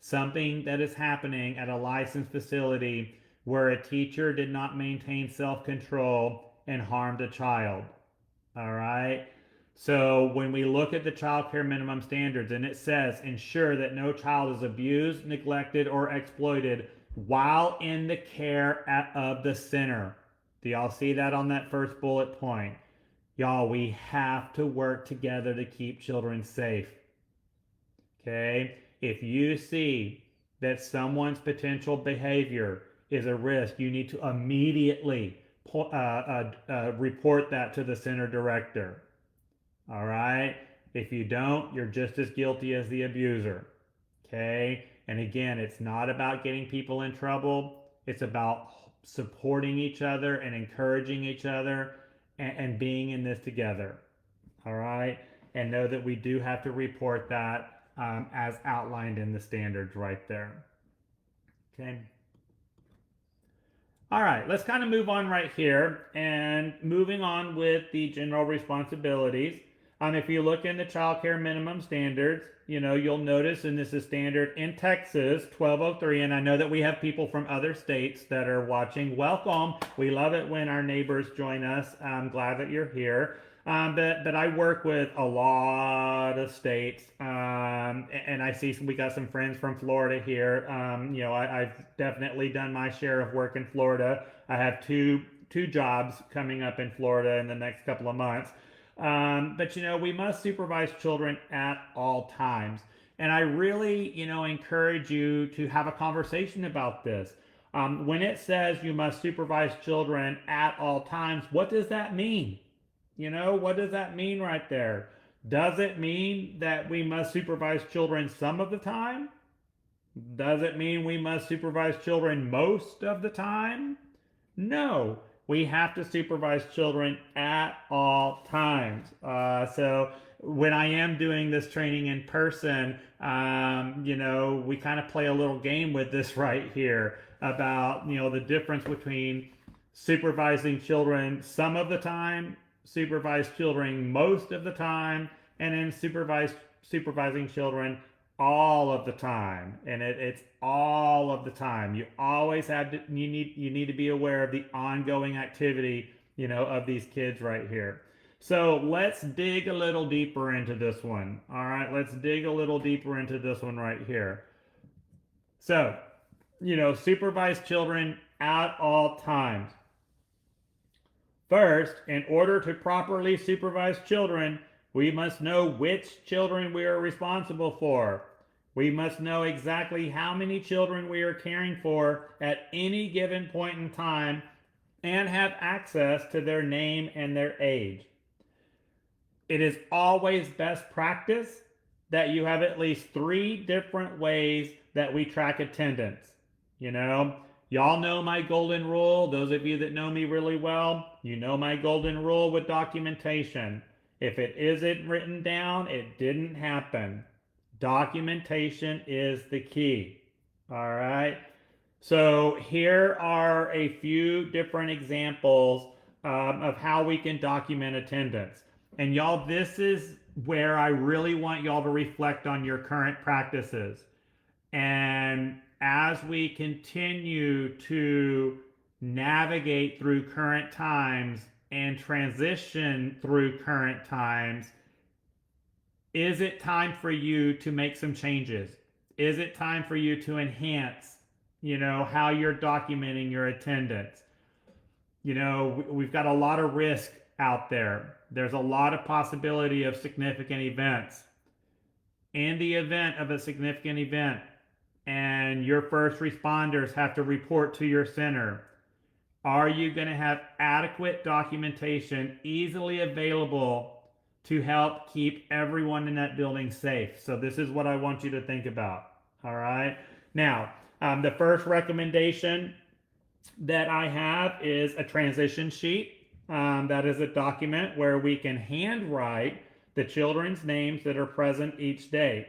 [SPEAKER 1] Something that is happening at a licensed facility where a teacher did not maintain self-control and harmed a child. All right? So when we look at the child care minimum standards, and it says ensure that no child is abused, neglected, or exploited while in the care of the center. Do y'all see that on that first bullet point? Y'all, we have to work together to keep children safe. Okay? If you see that someone's potential behavior is a risk, you need to immediately report that to the center director. All right? If you don't, you're just as guilty as the abuser. Okay? And again, it's not about getting people in trouble. It's about supporting each other and encouraging each other and being in this together. All right? And know that we do have to report that as outlined in the standards right there. Okay? All right, let's kind of move on right here and moving on with the general responsibilities. If you look in the child care minimum standards, you'll notice, and this is standard in Texas, 1203, and I know that we have people from other states that are watching. Welcome. We love it when our neighbors join us. I'm glad that you're here. But I work with a lot of states, and I see we got some friends from Florida here. I've definitely done my share of work in Florida. I have two jobs coming up in Florida in the next couple of months. But we must supervise children at all times. And I really, encourage you to have a conversation about this. When it says you must supervise children at all times, what does that mean? What does that mean right there? Does it mean that we must supervise children some of the time? Does it mean we must supervise children most of the time? No. We have to supervise children at all times. So when I am doing this training in person, we kind of play a little game with this right here about, the difference between supervising children some of the time, supervise children most of the time, and then supervising children all of the time. And it's all of the time. You always have to, you need to be aware of the ongoing activity, of these kids right here. So let's dig a little deeper into this one. All right, let's dig a little deeper into this one right here. So, supervise children at all times. First, in order to properly supervise children, we must know which children we are responsible for. We must know exactly how many children we are caring for at any given point in time and have access to their name and their age. It is always best practice that you have at least 3 different ways that we track attendance. Y'all know my golden rule. Those of you that know me really well, you know my golden rule with documentation. If it isn't written down, it didn't happen. Documentation is the key. All right. So here are a few different examples of how we can document attendance. And y'all, this is where I really want y'all to reflect on your current practices. And as we continue to navigate through current times and transition through current times, is it time for you to make some changes? Is it time for you to enhance, how you're documenting your attendance? We've got a lot of risk out there. There's a lot of possibility of significant events. In the event of a significant event, and your first responders have to report to your center, are you going to have adequate documentation easily available to help keep everyone in that building safe? So this is what I want you to think about. All right. Now, the first recommendation that I have is a transition sheet. That is a document where we can handwrite the children's names that are present each day.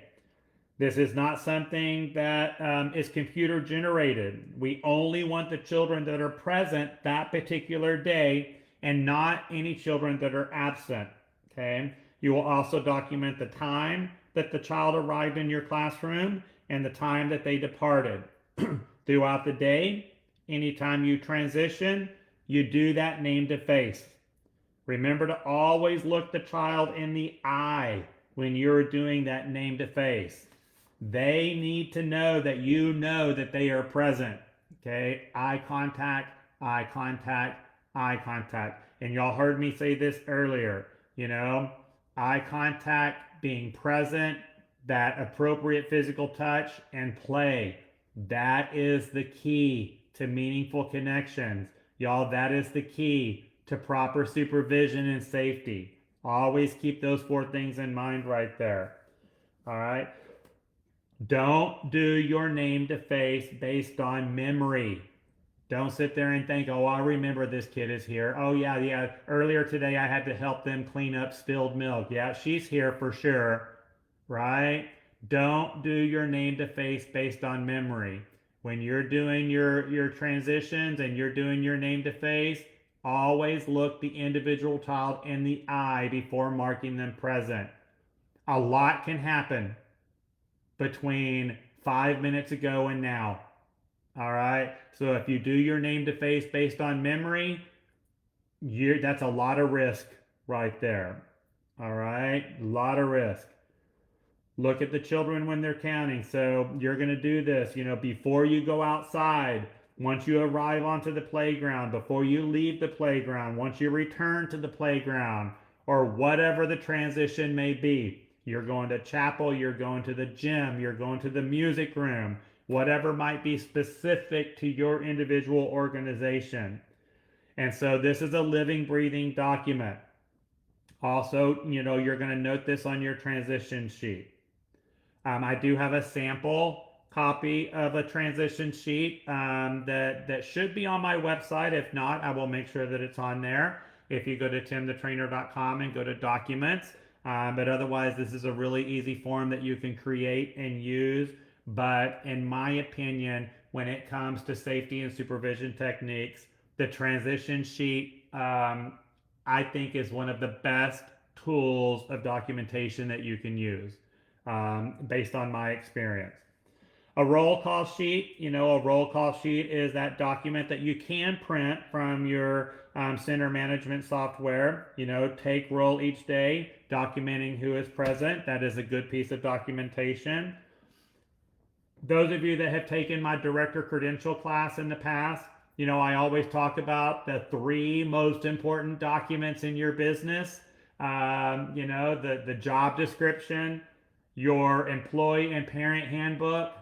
[SPEAKER 1] This is not something that is computer generated. We only want the children that are present that particular day and not any children that are absent. Okay. You will also document the time that the child arrived in your classroom and the time that they departed. Throughout the day, anytime you transition, you do that name to face. Remember to always look the child in the eye when you're doing that name to face. They need to know that you know that they are present. Okay? Eye contact, eye contact, eye contact. And y'all heard me say this earlier, eye contact, being present, that appropriate physical touch, and play. That is the key to meaningful connections. Y'all, that is the key to proper supervision and safety. Always keep those 4 things in mind right there. All right? Don't do your name to face based on memory. Don't sit there and think, oh, I remember this kid is here. Oh, yeah. Earlier today, I had to help them clean up spilled milk. Yeah, she's here for sure, right? Don't do your name to face based on memory. When you're doing your transitions and you're doing your name to face, always look the individual child in the eye before marking them present. A lot can happen between 5 minutes ago and now. All right. So if you do your name to face based on memory, that's a lot of risk right there. All right. A lot of risk. Look at the children when they're counting. So you're going to do this, before you go outside, once you arrive onto the playground, before you leave the playground, once you return to the playground, or whatever the transition may be. You're going to chapel, you're going to the gym, you're going to the music room, whatever might be specific to your individual organization. And so this is a living, breathing document. Also, you're going to note this on your transition sheet. I do have a sample copy of a transition sheet that should be on my website. If not, I will make sure that it's on there. If you go to timthetrainer.com and go to documents, but otherwise, this is a really easy form that you can create and use. But in my opinion, when it comes to safety and supervision techniques, the transition sheet, I think, is one of the best tools of documentation that you can use based on my experience. A roll call sheet, a roll call sheet is that document that you can print from your center management software. Take roll each day, documenting who is present. That is a good piece of documentation. Those of you that have taken my director credential class in the past, I always talk about the 3 most important documents in your business. The job description, your employee and parent handbook,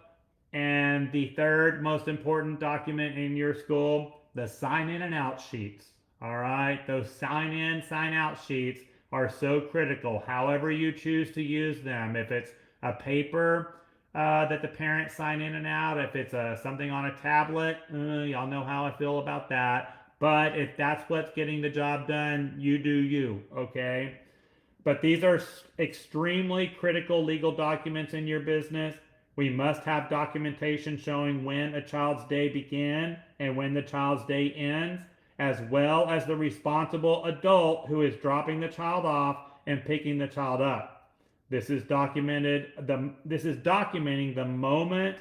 [SPEAKER 1] and the 3rd most important document in your school, the sign in and out sheets. All right, those sign in, sign out sheets are so critical. However you choose to use them, if it's a paper that the parents sign in and out, if it's something on a tablet, y'all know how I feel about that. But if that's what's getting the job done, you do you, okay? But these are extremely critical legal documents in your business. We must have documentation showing when a child's day began and when the child's day ends, as well as the responsible adult who is dropping the child off and picking the child up. This is documenting the moment,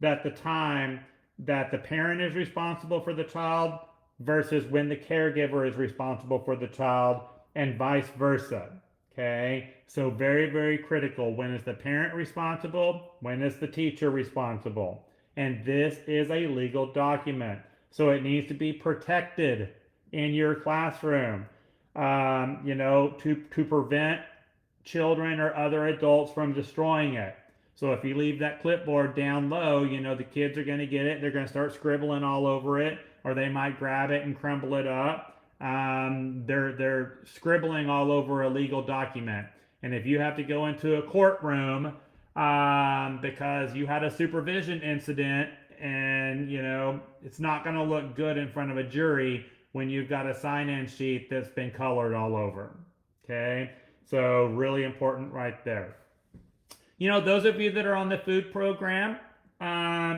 [SPEAKER 1] that the time that the parent is responsible for the child versus when the caregiver is responsible for the child, and vice versa. Okay, so very, very critical. When is the parent responsible? When is the teacher responsible? And this is a legal document, so it needs to be protected in your classroom, to prevent children or other adults from destroying it. So if you leave that clipboard down low, the kids are going to get it. They're going to start scribbling all over it, or they might grab it and crumble it up. They're scribbling all over a legal document. And if you have to go into a courtroom because you had a supervision incident, and it's not going to look good in front of a jury when you've got a sign-in sheet that's been colored all over. Okay, so really important right there. Those of you that are on the food program,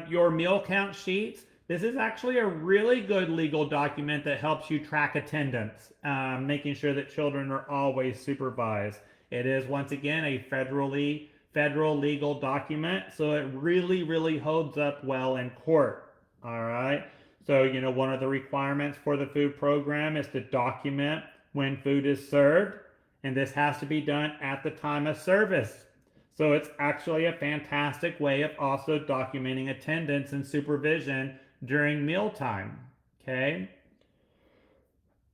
[SPEAKER 1] your meal count sheets, this is actually a really good legal document that helps you track attendance, making sure that children are always supervised. It is, once again, a federal legal document, so it really, really holds up well in court. All right. So, one of the requirements for the food program is to document when food is served, and this has to be done at the time of service. So it's actually a fantastic way of also documenting attendance and supervision during mealtime. Okay.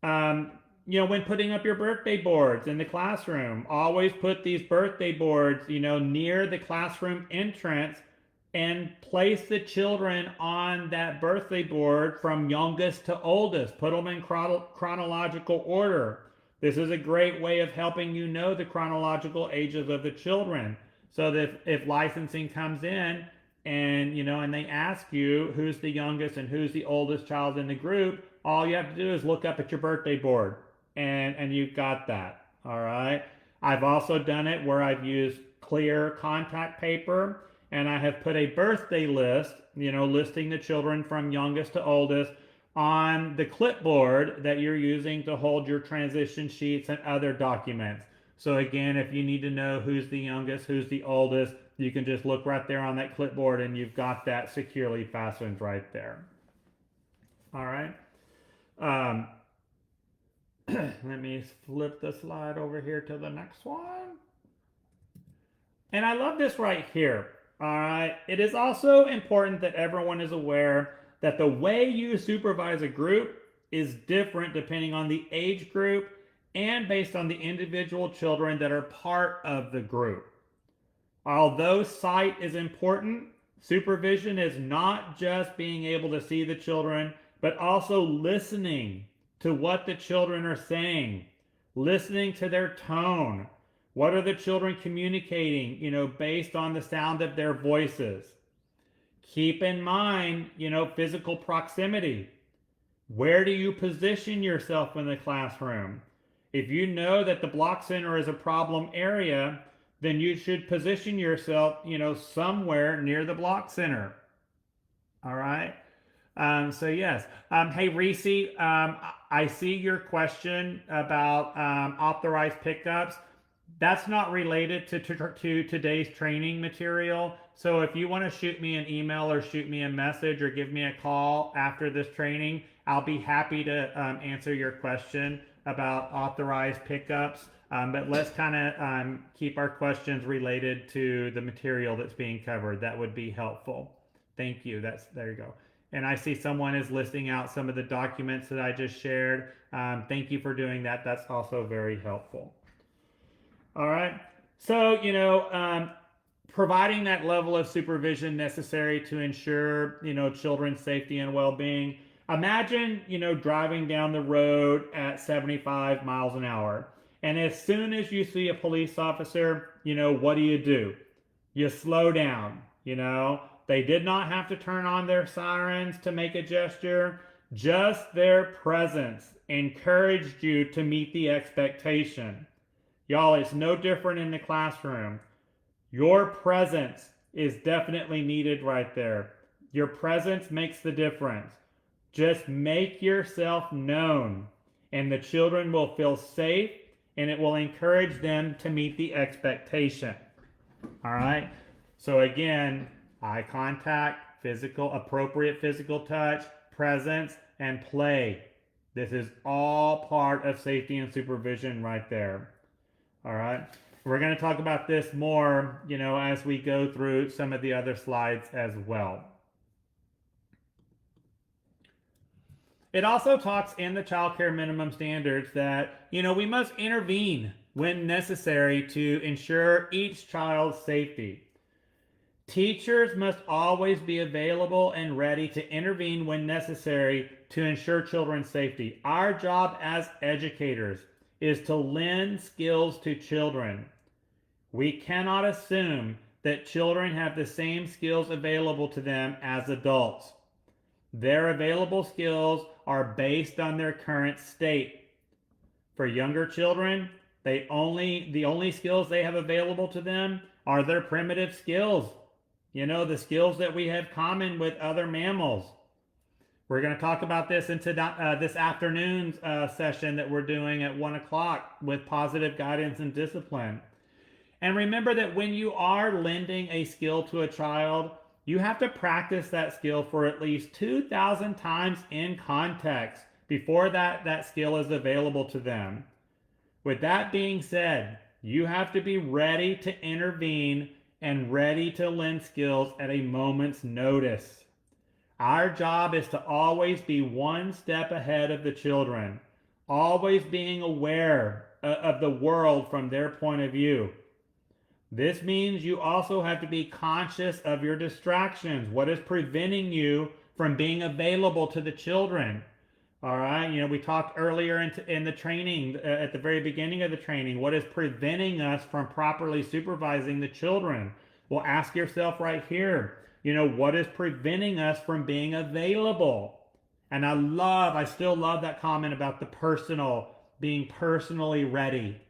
[SPEAKER 1] When putting up your birthday boards in the classroom, always put these birthday boards, near the classroom entrance, and place the children on that birthday board from youngest to oldest. Put them in chronological order. This is a great way of helping the chronological ages of the children, so that if licensing comes in and and they ask you who's the youngest and who's the oldest child in the group, all you have to do is look up at your birthday board, and you've got that. All right. I've also done it where I've used clear contact paper, and I have put a birthday list, listing the children from youngest to oldest on the clipboard that you're using to hold your transition sheets and other documents. So again, if you need to know who's the youngest, who's the oldest, you can just look right there on that clipboard, and you've got that securely fastened right there. All right. Let me flip the slide over here to the next one. And I love this right here. All right. It is also important that everyone is aware that the way you supervise a group is different depending on the age group and based on the individual children that are part of the group. Although sight is important, supervision is not just being able to see the children, but also listening to what the children are saying, listening to their tone. What are the children communicating, based on the sound of their voices? Keep in mind, physical proximity. Where do you position yourself in the classroom? If you know that the block center is a problem area, then you should position yourself, somewhere near the block center. All right. So yes. Hey, Reese, I see your question about authorized pickups. That's not related to today's training material. So if you want to shoot me an email or shoot me a message or give me a call after this training, I'll be happy to answer your question about authorized pickups. But let's kind of keep our questions related to the material that's being covered. That would be helpful. Thank you. There you go. And I see someone is listing out some of the documents that I just shared. Thank you for doing that. That's also very helpful. All right. So, providing that level of supervision necessary to ensure, children's safety and well-being. Imagine, driving down the road at 75 miles an hour. And as soon as you see a police officer, what do? You slow down, They did not have to turn on their sirens to make a gesture. Just their presence encouraged you to meet the expectation. Y'all, it's no different in the classroom. Your presence is definitely needed right there. Your presence makes the difference. Just make yourself known, and the children will feel safe, and it will encourage them to meet the expectation. All right? So again, eye contact, appropriate physical touch, presence, and play. This is all part of safety and supervision right there. All right. We're going to talk about this more, as we go through some of the other slides as well. It also talks in the child care minimum standards that, we must intervene when necessary to ensure each child's safety. Teachers must always be available and ready to intervene when necessary to ensure children's safety. Our job as educators is to lend skills to children. We cannot assume that children have the same skills available to them as adults. Their available skills are based on their current state. For younger children, the only skills they have available to them are their primitive skills. The skills that we have common with other mammals. We're going to talk about this into this afternoon's session that we're doing at 1 o'clock with positive guidance and discipline. And remember that when you are lending a skill to a child, you have to practice that skill for at least 2,000 times in context before that skill is available to them. With that being said, you have to be ready to intervene and ready to lend skills at a moment's notice. Our job is to always be one step ahead of the children, always being aware of the world from their point of view. This means you also have to be conscious of your distractions. What is preventing you from being available to the children? All right, we talked earlier in the training, at the very beginning of the training, what is preventing us from properly supervising the children? Well, ask yourself right here, what is preventing us from being available? And I still love that comment about being personally ready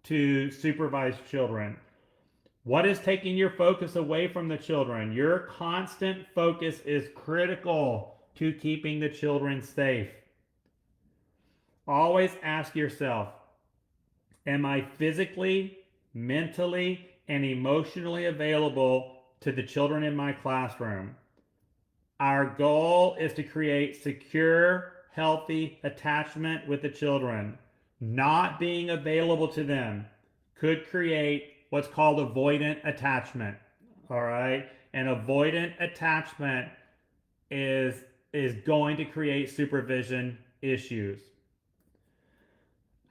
[SPEAKER 1] to supervise children. What is taking your focus away from the children? Your constant focus is critical to keeping the children safe. Always ask yourself, am I physically, mentally, and emotionally available to the children in my classroom? Our goal is to create secure, healthy attachment with the children. Not being available to them could create what's called avoidant attachment. All right? And avoidant attachment is going to create supervision issues.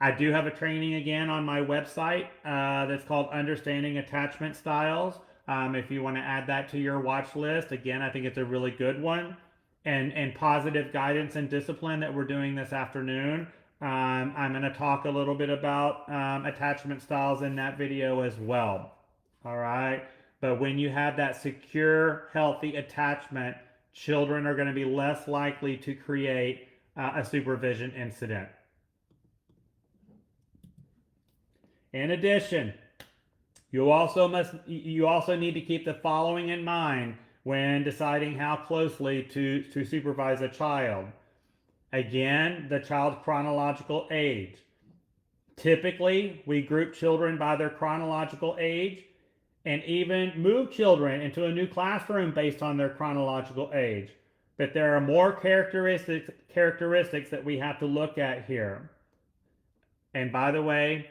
[SPEAKER 1] I do have a training again on my website that's called Understanding Attachment Styles. If you want to add that to your watch list, again, I think it's a really good one. And positive guidance and discipline that we're doing this afternoon. I'm going to talk a little bit about attachment styles in that video as well. All right. But when you have that secure, healthy attachment, children are going to be less likely to create a supervision incident. In addition, you also need to keep the following in mind when deciding how closely to supervise a child. Again, the child's chronological age. Typically, we group children by their chronological age and even move children into a new classroom based on their chronological age. But there are more characteristics that we have to look at here. And by the way,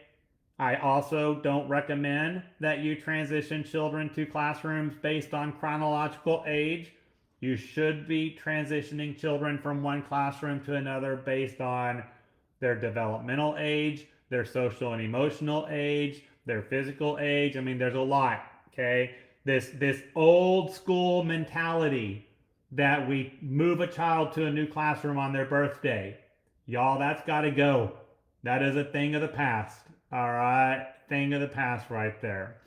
[SPEAKER 1] I also don't recommend that you transition children to classrooms based on chronological age. You should be transitioning children from one classroom to another based on their developmental age, their social and emotional age, their physical age. I mean, there's a lot, okay? This old school mentality that we move a child to a new classroom on their birthday. Y'all, that's got to go. That is a thing of the past. All right, thing of the past right there.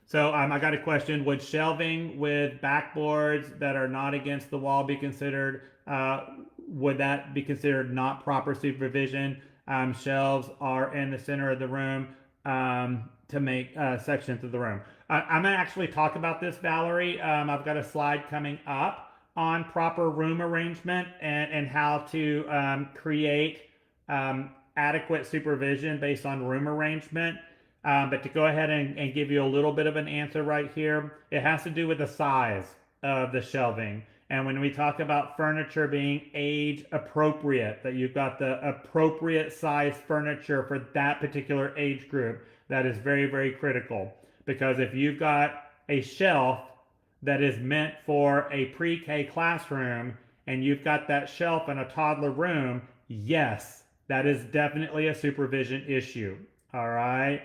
[SPEAKER 1] So I got a question. Would shelving with backboards that are not against the wall be considered, would that be considered not proper supervision? Shelves are in the center of the room to make sections of the room. I'm going to actually talk about this, Valerie. I've got a slide coming up on proper room arrangement and how to create adequate supervision based on room arrangement. But to go ahead and give you a little bit of an answer right here, it has to do with the size of the shelving. And when we talk about furniture being age appropriate, that you've got the appropriate size furniture for that particular age group, that is very, very critical. Because if you've got a shelf that is meant for a pre-K classroom and you've got that shelf in a toddler room, yes, that is definitely a supervision issue. All right.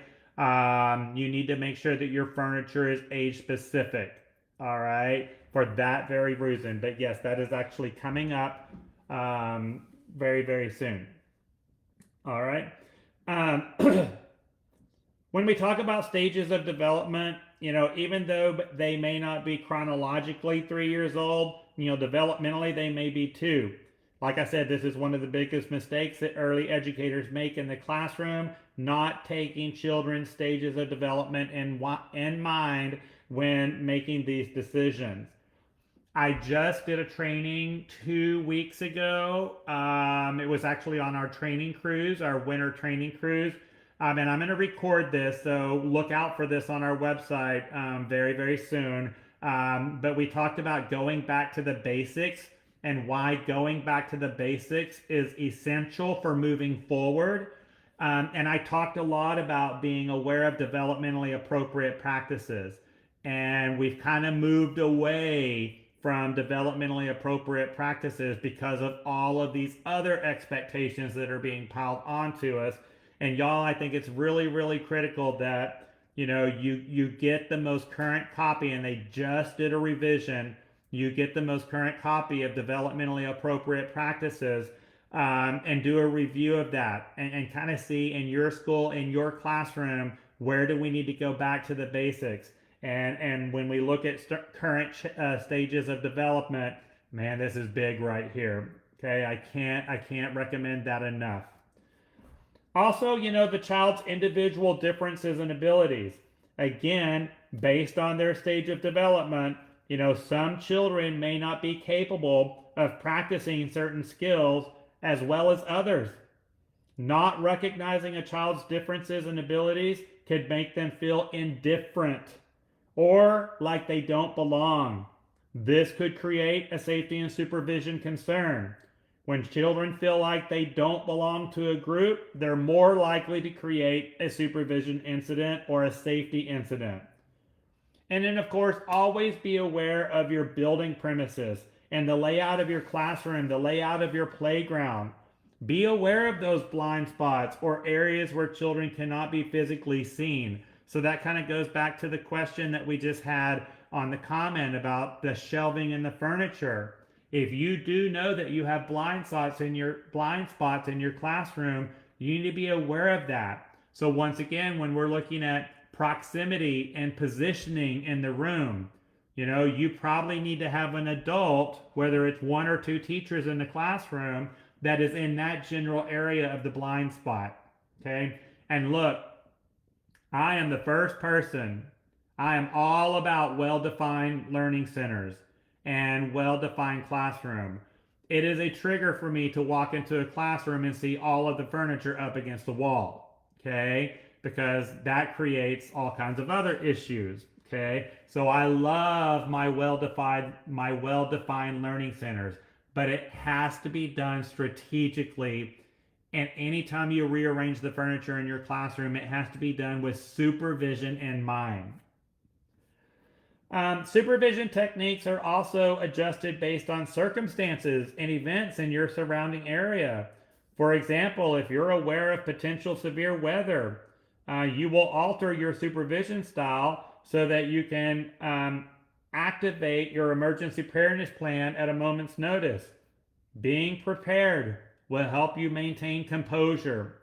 [SPEAKER 1] You need to make sure that your furniture is age specific. All right. For that very reason. But yes, that is actually coming up very, very soon. All right. When we talk about stages of development, even though they may not be chronologically 3 years old, developmentally they may be 2. Like I said, this is one of the biggest mistakes that early educators make in the classroom, not taking children's stages of development in mind when making these decisions. I just did a training 2 weeks ago. It was actually on our training cruise, our winter training cruise. And I'm going to record this, so look out for this on our website very, very soon. But we talked about going back to the basics and why going back to the basics is essential for moving forward. And I talked a lot about being aware of developmentally appropriate practices. And we've kind of moved away from developmentally appropriate practices because of all of these other expectations that are being piled onto us. And y'all, I think it's really, really critical that you get the most current copy, and they just did a revision. You get the most current copy of developmentally appropriate practices and do a review of that and kind of see in your school, in your classroom, where do we need to go back to the basics. And when we look at current stages of development, man, this is big right here. Okay, I can't recommend that enough. Also, the child's individual differences and abilities. Again, based on their stage of development, some children may not be capable of practicing certain skills as well as others. Not recognizing a child's differences and abilities could make them feel indifferent or like they don't belong. This could create a safety and supervision concern. When children feel like they don't belong to a group, they're more likely to create a supervision incident or a safety incident. And then, of course, always be aware of your building premises and the layout of your classroom, the layout of your playground. Be aware of those blind spots or areas where children cannot be physically seen. So that kind of goes back to the question that we just had on the comment about the shelving and the furniture. If you do know that you have blind spots in your classroom, you need to be aware of that. So once again, when we're looking at proximity and positioning in the room, you probably need to have an adult, whether it's one or two teachers in the classroom, that is in that general area of the blind spot. Okay. And look, I am the first person. I am all about well-defined learning centers and well-defined classroom. It is a trigger for me to walk into a classroom and see all of the furniture up against the wall, okay? Because that creates all kinds of other issues, okay? So I love my well-defined learning centers, but it has to be done strategically, and anytime you rearrange the furniture in your classroom, it has to be done with supervision in mind. Supervision techniques are also adjusted based on circumstances and events in your surrounding area. For example, if you're aware of potential severe weather, you will alter your supervision style so that you can activate your emergency preparedness plan at a moment's notice. Being prepared will help you maintain composure.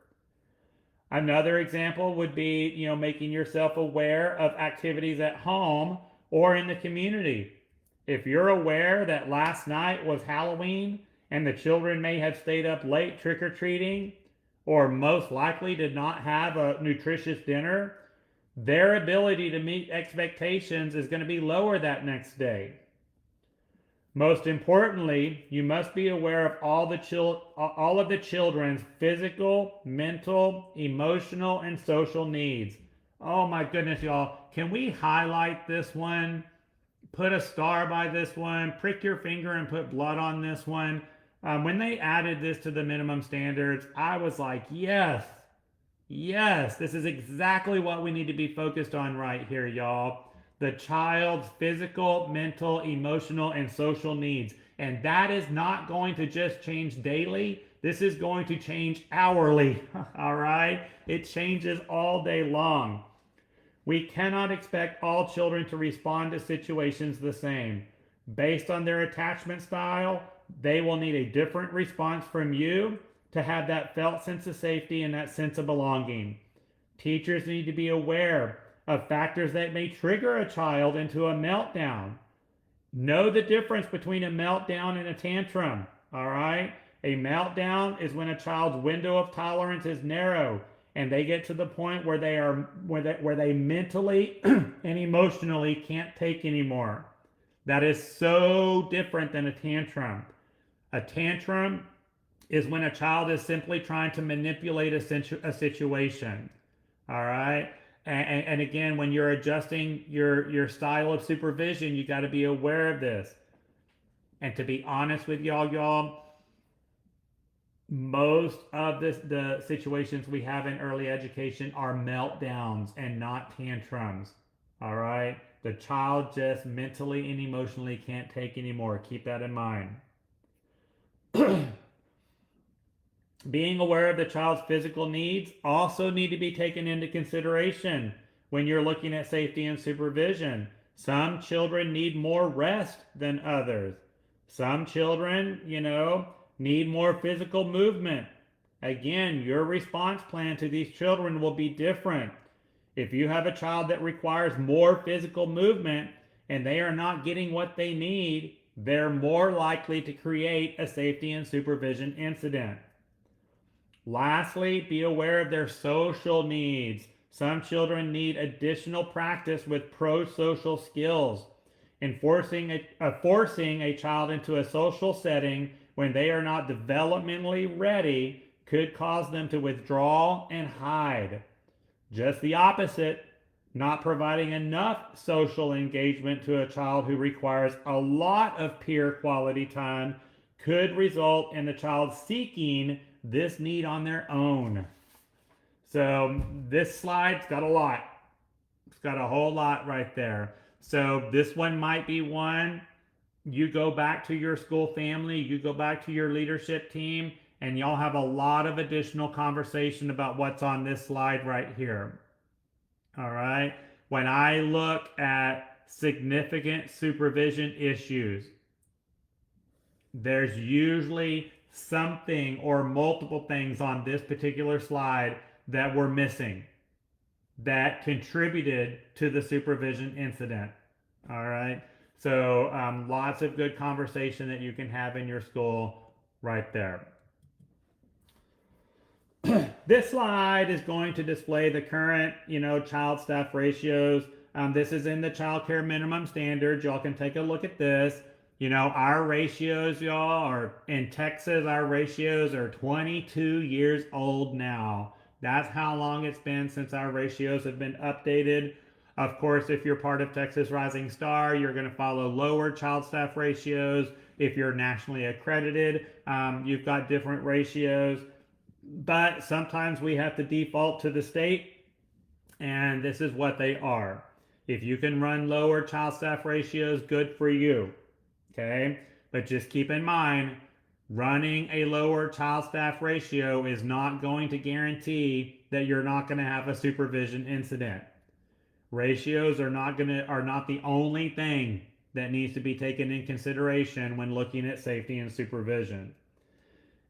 [SPEAKER 1] Another example would be, making yourself aware of activities at home or in the community. If you're aware that last night was Halloween and the children may have stayed up late trick-or-treating, or most likely did not have a nutritious dinner, their ability to meet expectations is going to be lower that next day. Most importantly, you must be aware of all of the children's physical, mental, emotional, and social needs. Oh my goodness, y'all. Can we highlight this one? Put a star by this one, prick your finger and put blood on this one. When they added this to the minimum standards, I was like, yes, yes, this is exactly what we need to be focused on right here, y'all. The child's physical, mental, emotional, and social needs. And that is not going to just change daily. This is going to change hourly. All right? It changes all day long. We cannot expect all children to respond to situations the same. Based on their attachment style, they will need a different response from you to have that felt sense of safety and that sense of belonging. Teachers need to be aware of factors that may trigger a child into a meltdown. Know the difference between a meltdown and a tantrum, all right? A meltdown is when a child's window of tolerance is narrow and they get to the point where they mentally and emotionally can't take anymore. That is so different than a tantrum. A tantrum is when a child is simply trying to manipulate a situation, all right? And again, when you're adjusting your style of supervision, you got to be aware of this. And to be honest with y'all, most of the situations we have in early education are meltdowns and not tantrums. All right? The child just mentally and emotionally can't take anymore. Keep that in mind. Being aware of the child's physical needs also need to be taken into consideration when you're looking at safety and supervision. Some children need more rest than others. Some children, need more physical movement. Again, your response plan to these children will be different. If you have a child that requires more physical movement and they are not getting what they need, they're more likely to create a safety and supervision incident. Lastly, be aware of their social needs. Some children need additional practice with pro-social skills. And forcing a child into a social setting when they are not developmentally ready could cause them to withdraw and hide. Just the opposite, not providing enough social engagement to a child who requires a lot of peer quality time could result in the child seeking this need on their own. So this slide's got a lot. It's got a whole lot right there. So this one might be one. You go back to your school family, you go back to your leadership team, and y'all have a lot of additional conversation about what's on this slide right here. All right. When I look at significant supervision issues, there's usually something or multiple things on this particular slide that we're missing that contributed to the supervision incident. All right. So lots of good conversation that you can have in your school right there. This slide is going to display the current, child staff ratios. This is in the child care minimum standards. Y'all can take a look at this. Our ratios, y'all, are in Texas, our ratios are 22 years old now. That's how long it's been since our ratios have been updated. Of course, if you're part of Texas Rising Star, you're going to follow lower child staff ratios. If you're nationally accredited, you've got different ratios. But sometimes we have to default to the state, and this is what they are. If you can run lower child staff ratios, good for you. Okay? But just keep in mind, running a lower child staff ratio is not going to guarantee that you're not going to have a supervision incident. Ratios are not the only thing that needs to be taken in consideration when looking at safety and supervision.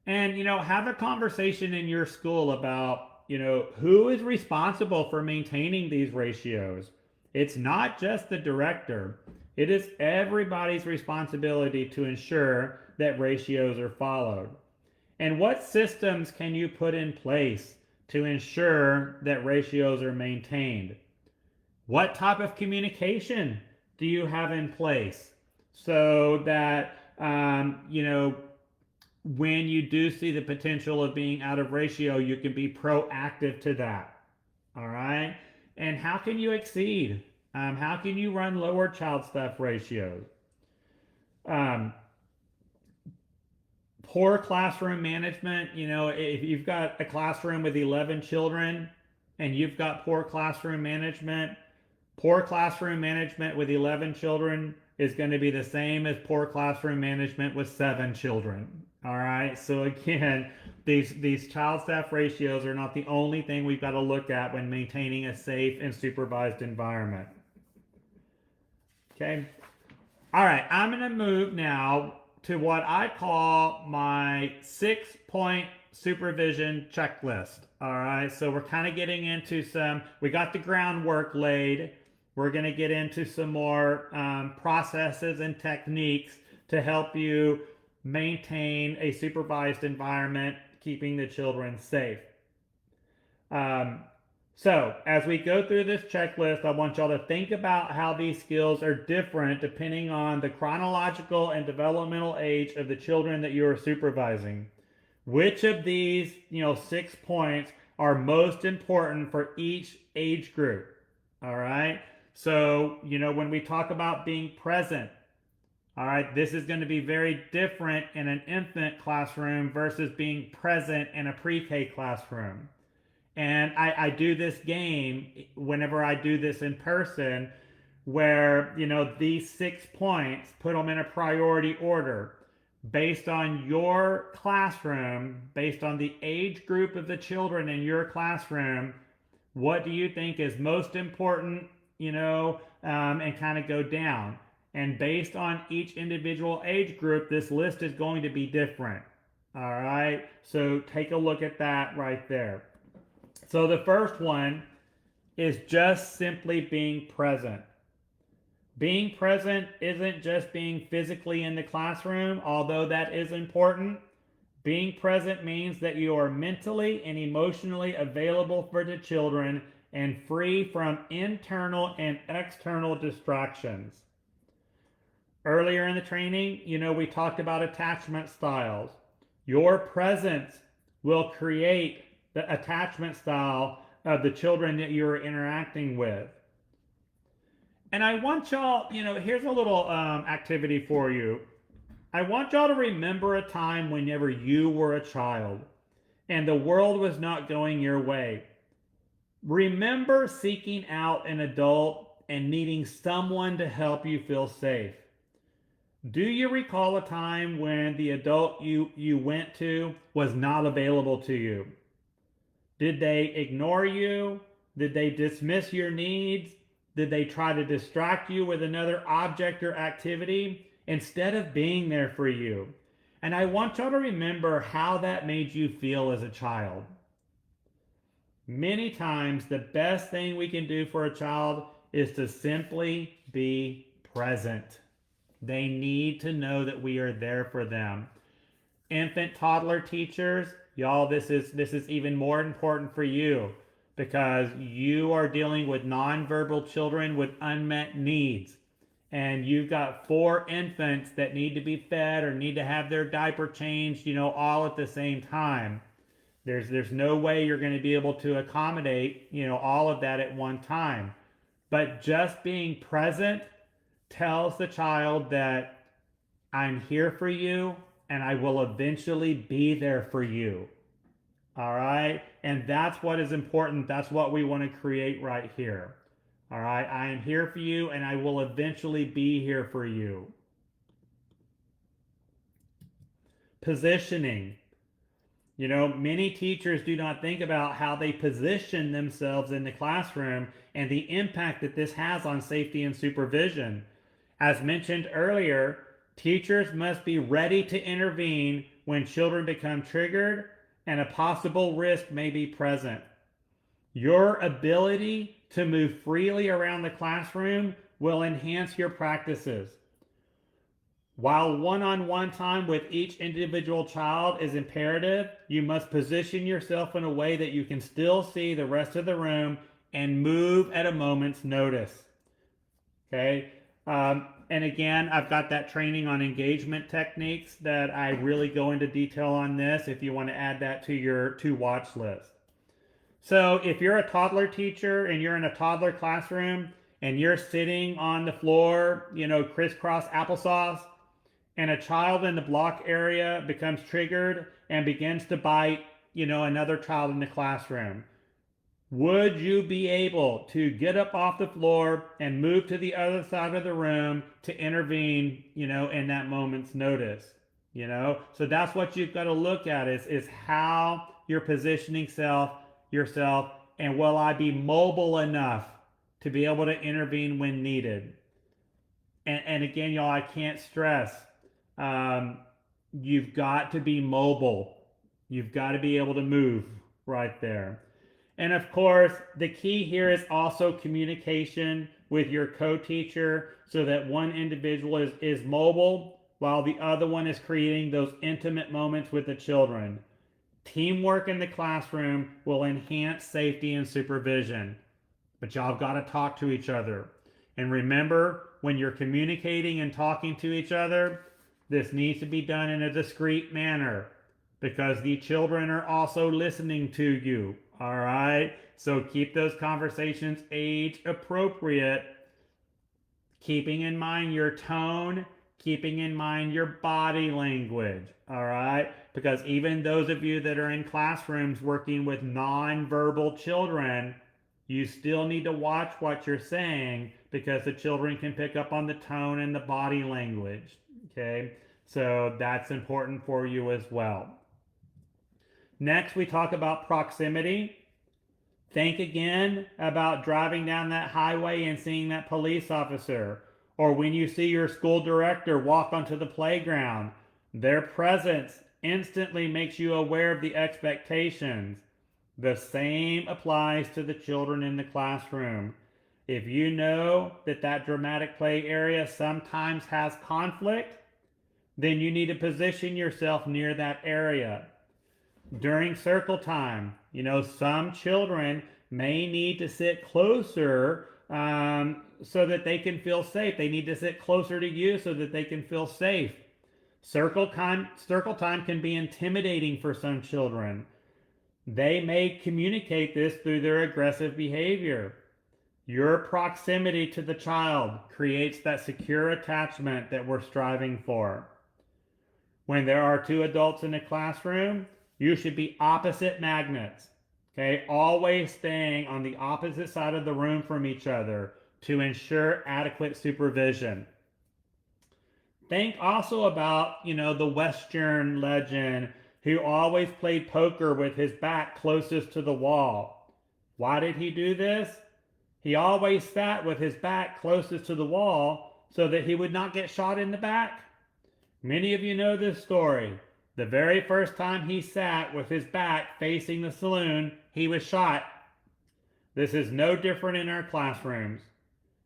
[SPEAKER 1] And have a conversation in your school about who is responsible for maintaining these ratios. It's not just the director. It is everybody's responsibility to ensure that ratios are followed. And what systems can you put in place to ensure that ratios are maintained? What type of communication do you have in place so that, when you do see the potential of being out of ratio, you can be proactive to that? All right. And how can you exceed? How can you run lower child staff ratios? Poor classroom management. If you've got a classroom with 11 children and you've got poor classroom management with 11 children is going to be the same as poor classroom management with 7 children. All right. So again, these child staff ratios are not the only thing we've got to look at when maintaining a safe and supervised environment. Okay. All right. I'm going to move now to what I call my 6-point supervision checklist. All right. So we're kind of getting into we got the groundwork laid. We're going to get into some more processes and techniques to help you maintain a supervised environment, keeping the children safe. So as we go through this checklist, I want y'all to think about how these skills are different depending on the chronological and developmental age of the children that you are supervising. Which of these, 6 points are most important for each age group? All right. So, when we talk about being present, all right, this is going to be very different in an infant classroom versus being present in a pre-K classroom. And I do this game whenever I do this in person where, these 6 points, put them in a priority order based on your classroom, based on the age group of the children in your classroom. What do you think is most important, and kind of go down. And based on each individual age group, this list is going to be different. All right. So take a look at that right there. So the first one is just simply being present. Being present isn't just being physically in the classroom, although that is important. Being present means that you are mentally and emotionally available for the children and free from internal and external distractions. Earlier in the training, we talked about attachment styles. Your presence will create the attachment style of the children that you're interacting with. And I want y'all, here's a little activity for you. I want y'all to remember a time whenever you were a child and the world was not going your way. Remember seeking out an adult and needing someone to help you feel safe. Do you recall a time when the adult you went to was not available to you? Did they ignore you? Did they dismiss your needs? Did they try to distract you with another object or activity instead of being there for you? And I want y'all to remember how that made you feel as a child. Many times, the best thing we can do for a child is to simply be present. They need to know that we are there for them. Infant toddler teachers, y'all, this is even more important for you because you are dealing with nonverbal children with unmet needs. And you've got 4 infants that need to be fed or need to have their diaper changed, all at the same time. There's no way you're going to be able to accommodate, all of that at one time. But just being present tells the child that I'm here for you and I will eventually be there for you. All right? And that's what is important. That's what we want to create right here. All right? I am here for you and I will eventually be here for you. Positioning. Many teachers do not think about how they position themselves in the classroom and the impact that this has on safety and supervision. As mentioned earlier, teachers must be ready to intervene when children become triggered and a possible risk may be present. Your ability to move freely around the classroom will enhance your practices. While one-on-one time with each individual child is imperative, you must position yourself in a way that you can still see the rest of the room and move at a moment's notice. Okay? And again, I've got that training on engagement techniques that I really go into detail on this if you want to add that to your to-watch list. So if you're a toddler teacher and you're in a toddler classroom and you're sitting on the floor, crisscross applesauce, and a child in the block area becomes triggered and begins to bite, another child in the classroom, would you be able to get up off the floor and move to the other side of the room to intervene, in that moment's notice? So that's what you've got to look at is how you're positioning yourself, and will I be mobile enough to be able to intervene when needed? And again, y'all, I can't stress, you've got to be mobile. You've got to be able to move right there. And of course, the key here is also communication with your co-teacher so that one individual is mobile while the other one is creating those intimate moments with the children. Teamwork in the classroom will enhance safety and supervision, but y'all have got to talk to each other. And remember, when you're communicating and talking to each other, this needs to be done in a discreet manner because the children are also listening to you. All right? So keep those conversations age appropriate, keeping in mind your tone, keeping in mind your body language. All right? Because even those of you that are in classrooms working with nonverbal children, you still need to watch what you're saying because the children can pick up on the tone and the body language. Okay? So that's important for you as well. Next, we talk about proximity. Think again about driving down that highway and seeing that police officer, or when you see your school director walk onto the playground. Their presence instantly makes you aware of the expectations. The same applies to the children in the classroom. If you know that dramatic play area sometimes has conflict, then you need to position yourself near that area. During circle time, some children may need to sit closer so that they can feel safe. They need to sit closer to you so that they can feel safe. Circle time can be intimidating for some children. They may communicate this through their aggressive behavior. Your proximity to the child creates that secure attachment that we're striving for. When there are 2 adults in a classroom, you should be opposite magnets. Okay, always staying on the opposite side of the room from each other to ensure adequate supervision. Think also about, the Western legend who always played poker with his back closest to the wall. Why did he do this? He always sat with his back closest to the wall so that he would not get shot in the back. Many of you know this story. The very first time he sat with his back facing the saloon, he was shot. This is no different in our classrooms.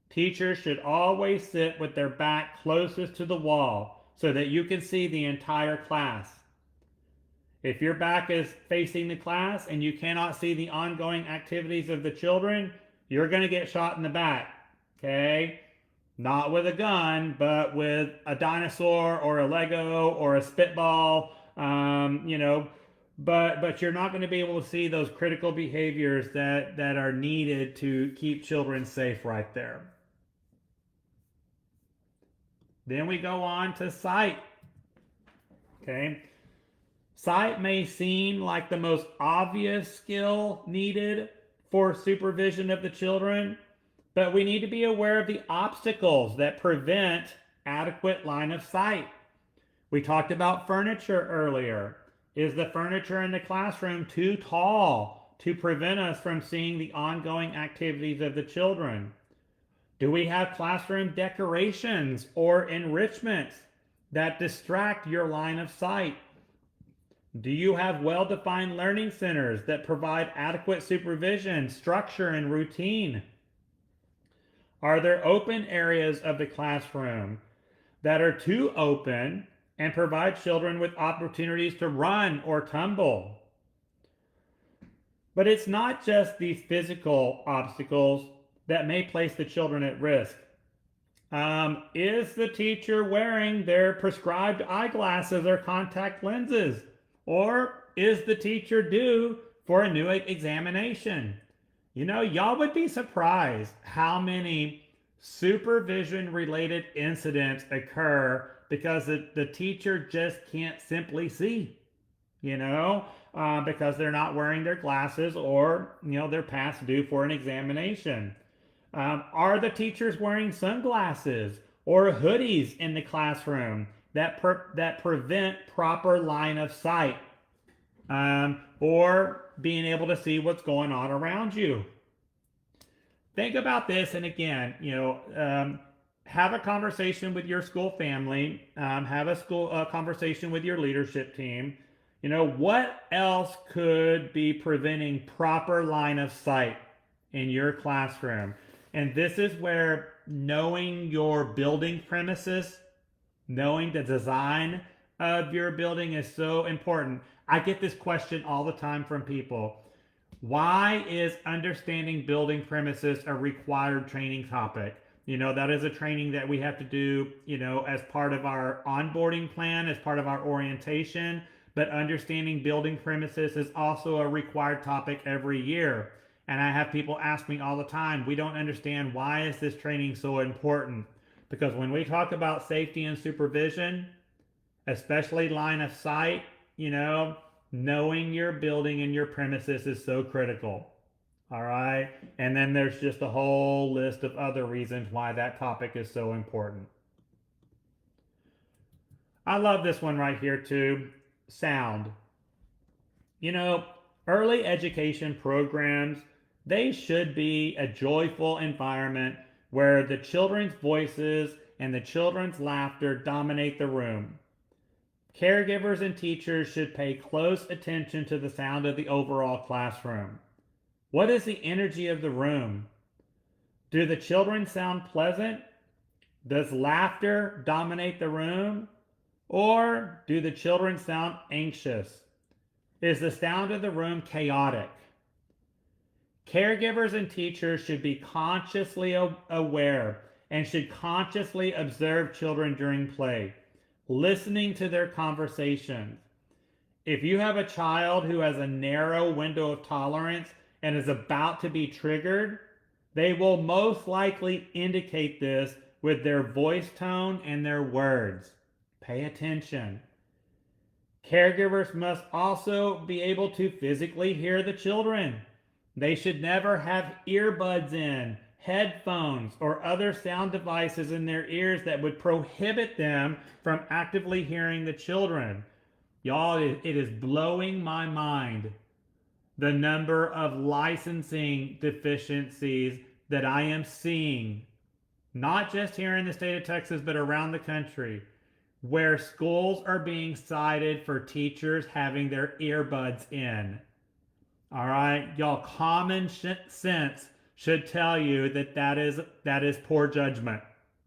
[SPEAKER 1] Teachers should always sit with their back closest to the wall so that you can see the entire class. If your back is facing the class and you cannot see the ongoing activities of the children, you're going to get shot in the back. Okay? Not with a gun, but with a dinosaur or a Lego or a spitball, but you're not going to be able to see those critical behaviors that are needed to keep children safe right there. Then we go on to sight. Okay? Sight may seem like the most obvious skill needed for supervision of the children, but we need to be aware of the obstacles that prevent adequate line of sight. We talked about furniture earlier. Is the furniture in the classroom too tall to prevent us from seeing the ongoing activities of the children? Do we have classroom decorations or enrichments that distract your line of sight? Do you have well-defined learning centers that provide adequate supervision, structure, and routine? Are there open areas of the classroom that are too open and provide children with opportunities to run or tumble? But it's not just these physical obstacles that may place the children at risk. Is the teacher wearing their prescribed eyeglasses or contact lenses? Or is the teacher due for a new examination? You know, y'all would be surprised how many supervision related incidents occur because the teacher just can't simply see, because they're not wearing their glasses or, they're past due for an examination. Are the teachers wearing sunglasses or hoodies in the classroom that prevent proper line of sight, or being able to see what's going on around you? Think about this, and again, have a conversation with your school family, have a conversation with your leadership team. What else could be preventing proper line of sight in your classroom? And this is where knowing your building premises, knowing the design of your building is so important. I get this question all the time from people. Why is understanding building premises a required training topic? That is a training that we have to do, as part of our onboarding plan, as part of our orientation. But understanding building premises is also a required topic every year. And I have people ask me all the time, we don't understand, why is this training so important? Because when we talk about safety and supervision, especially line of sight, knowing your building and your premises is so critical. All right. And then there's just a whole list of other reasons why that topic is so important. I love this one right here too. Sound. Early education programs, they should be a joyful environment where the children's voices and the children's laughter dominate the room. Caregivers and teachers should pay close attention to the sound of the overall classroom. What is the energy of the room? Do the children sound pleasant? Does laughter dominate the room? Or do the children sound anxious? Is the sound of the room chaotic? Caregivers and teachers should be consciously aware and should consciously observe children during play, listening to their conversations. If you have a child who has a narrow window of tolerance and is about to be triggered, they will most likely indicate this with their voice tone and their words. Pay attention. Caregivers must also be able to physically hear the children. They should never have earbuds in, headphones, or other sound devices in their ears that would prohibit them from actively hearing the children. Y'all, it is blowing my mind the number of licensing deficiencies that I am seeing, not just here in the state of Texas, but around the country, where schools are being cited for teachers having their earbuds in. All right, y'all, common sense should tell you that that is poor judgment.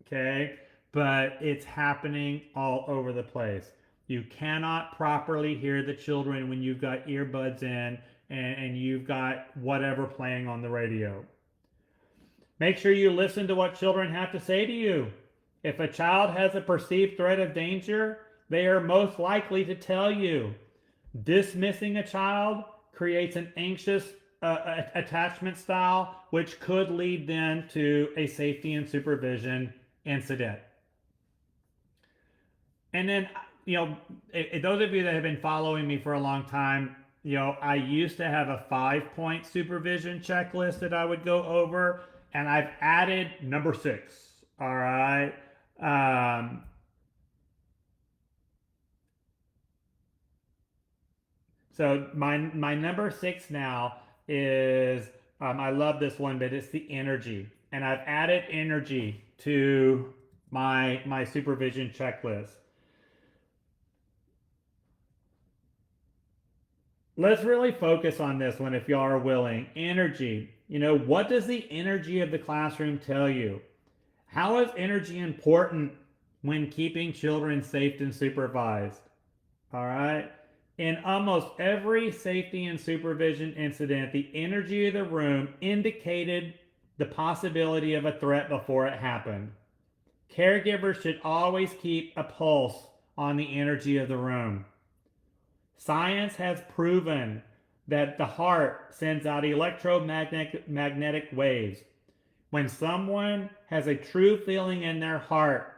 [SPEAKER 1] Okay, but it's happening all over the place. You cannot properly hear the children when you've got earbuds in and you've got whatever playing on the radio. Make sure you listen to what children have to say to you. If a child has a perceived threat of danger, they are most likely to tell you. Dismissing a child creates an anxious attachment style, which could lead then to a safety and supervision incident. And then, those of you that have been following me for a long time, I used to have a 5-point supervision checklist that I would go over, and I've added number 6. All right. So my number 6 now is I love this one, but it's the energy, and I've added energy to my supervision checklist. Let's really focus on this one if y'all are willing. Energy. What does the energy of the classroom tell you? How is energy important when keeping children safe and supervised? All right. In almost every safety and supervision incident, the energy of the room indicated the possibility of a threat before it happened. Caregivers should always keep a pulse on the energy of the room. Science has proven that the heart sends out electromagnetic waves. When someone has a true feeling in their heart,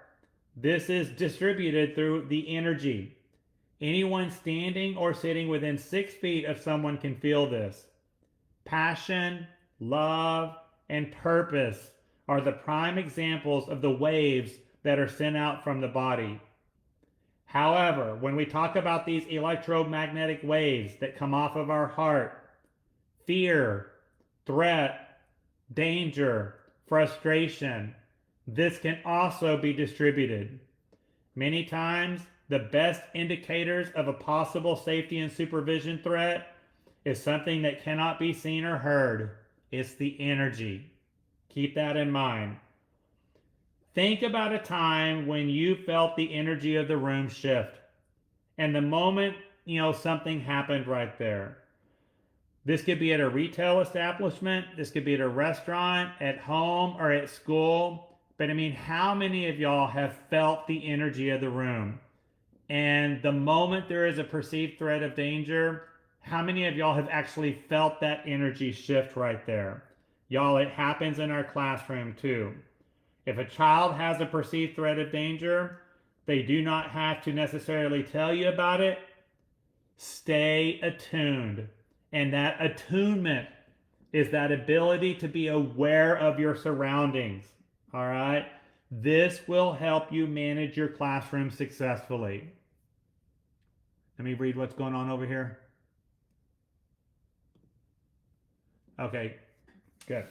[SPEAKER 1] this is distributed through the energy. Anyone standing or sitting within 6 feet of someone can feel this. Passion, love, and purpose are the prime examples of the waves that are sent out from the body. However, when we talk about these electromagnetic waves that come off of our heart, fear, threat, danger, frustration, this can also be distributed. Many times, the best indicators of a possible safety and supervision threat is something that cannot be seen or heard. It's the energy. Keep that in mind. Think about a time when you felt the energy of the room shift, and the moment, something happened right there. This could be at a retail establishment, this could be at a restaurant, at home, or at school. But how many of y'all have felt the energy of the room? And the moment there is a perceived threat of danger, how many of y'all have actually felt that energy shift right there? Y'all, it happens in our classroom too. If a child has a perceived threat of danger, they do not have to necessarily tell you about it. Stay attuned. And that attunement is that ability to be aware of your surroundings. All right? This will help you manage your classroom successfully. Let me read what's going on over here. Okay, good.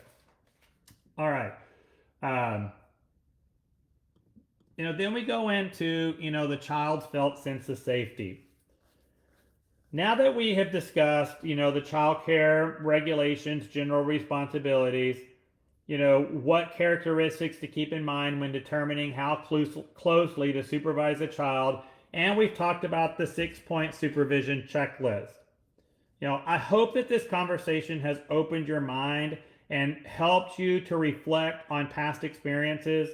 [SPEAKER 1] All right. Then we go into, the child's felt sense of safety. Now that we have discussed, the child care regulations, general responsibilities, what characteristics to keep in mind when determining how closely to supervise a child, and we've talked about the 6-point supervision checklist. I hope that this conversation has opened your mind and helped you to reflect on past experiences.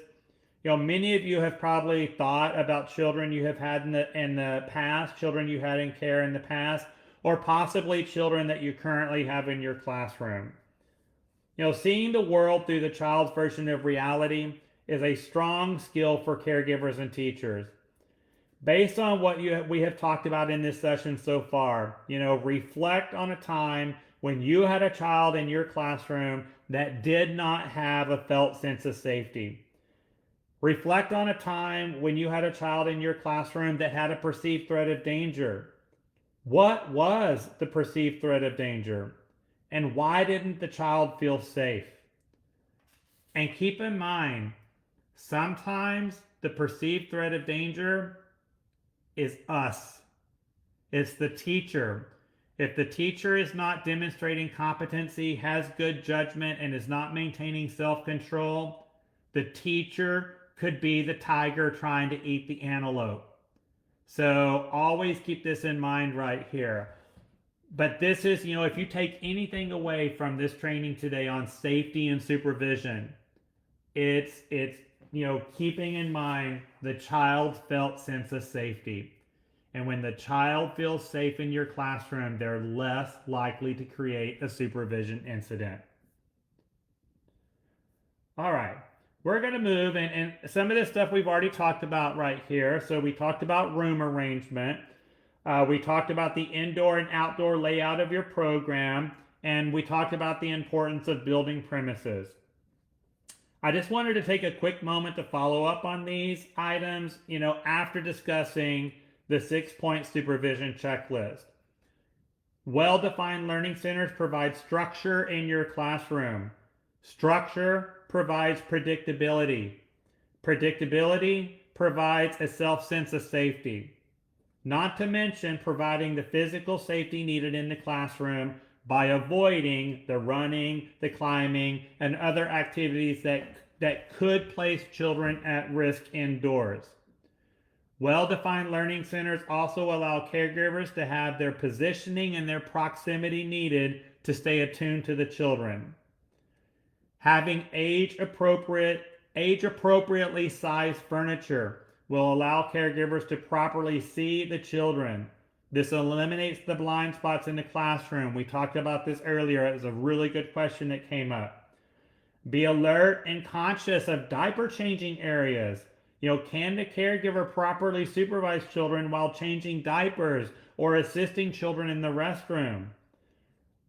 [SPEAKER 1] Many of you have probably thought about children you have had in the past, children you had in care in the past, or possibly children that you currently have in your classroom. Seeing the world through the child's version of reality is a strong skill for caregivers and teachers. Based on what we have talked about in this session so far, reflect on a time when you had a child in your classroom that did not have a felt sense of safety. Reflect on a time when you had a child in your classroom that had a perceived threat of danger. What was the perceived threat of danger? And why didn't the child feel safe? And keep in mind, sometimes the perceived threat of danger is us. It's the teacher. If the teacher is not demonstrating competency, has good judgment, and is not maintaining self-control, the teacher could be the tiger trying to eat the antelope. So always keep this in mind right here. But this is, if you take anything away from this training today on safety and supervision, it's keeping in mind the child's felt sense of safety. And when the child feels safe in your classroom, they're less likely to create a supervision incident. All right, we're going to move, and some of this stuff we've already talked about right here. So we talked about room arrangement. We talked about the indoor and outdoor layout of your program, and we talked about the importance of building premises. I just wanted to take a quick moment to follow up on these items, after discussing the 6-point supervision checklist. Well-defined learning centers provide structure in your classroom. Structure provides predictability. Predictability provides a sense of safety. Not to mention providing the physical safety needed in the classroom by avoiding the running, the climbing, and other activities that could place children at risk indoors. Well-defined learning centers also allow caregivers to have their positioning and their proximity needed to stay attuned to the children. Having age-appropriately sized furniture will allow caregivers to properly see the children. This eliminates the blind spots in the classroom. We talked about this earlier. It was a really good question that came up. Be alert and conscious of diaper changing areas. Can the caregiver properly supervise children while changing diapers or assisting children in the restroom?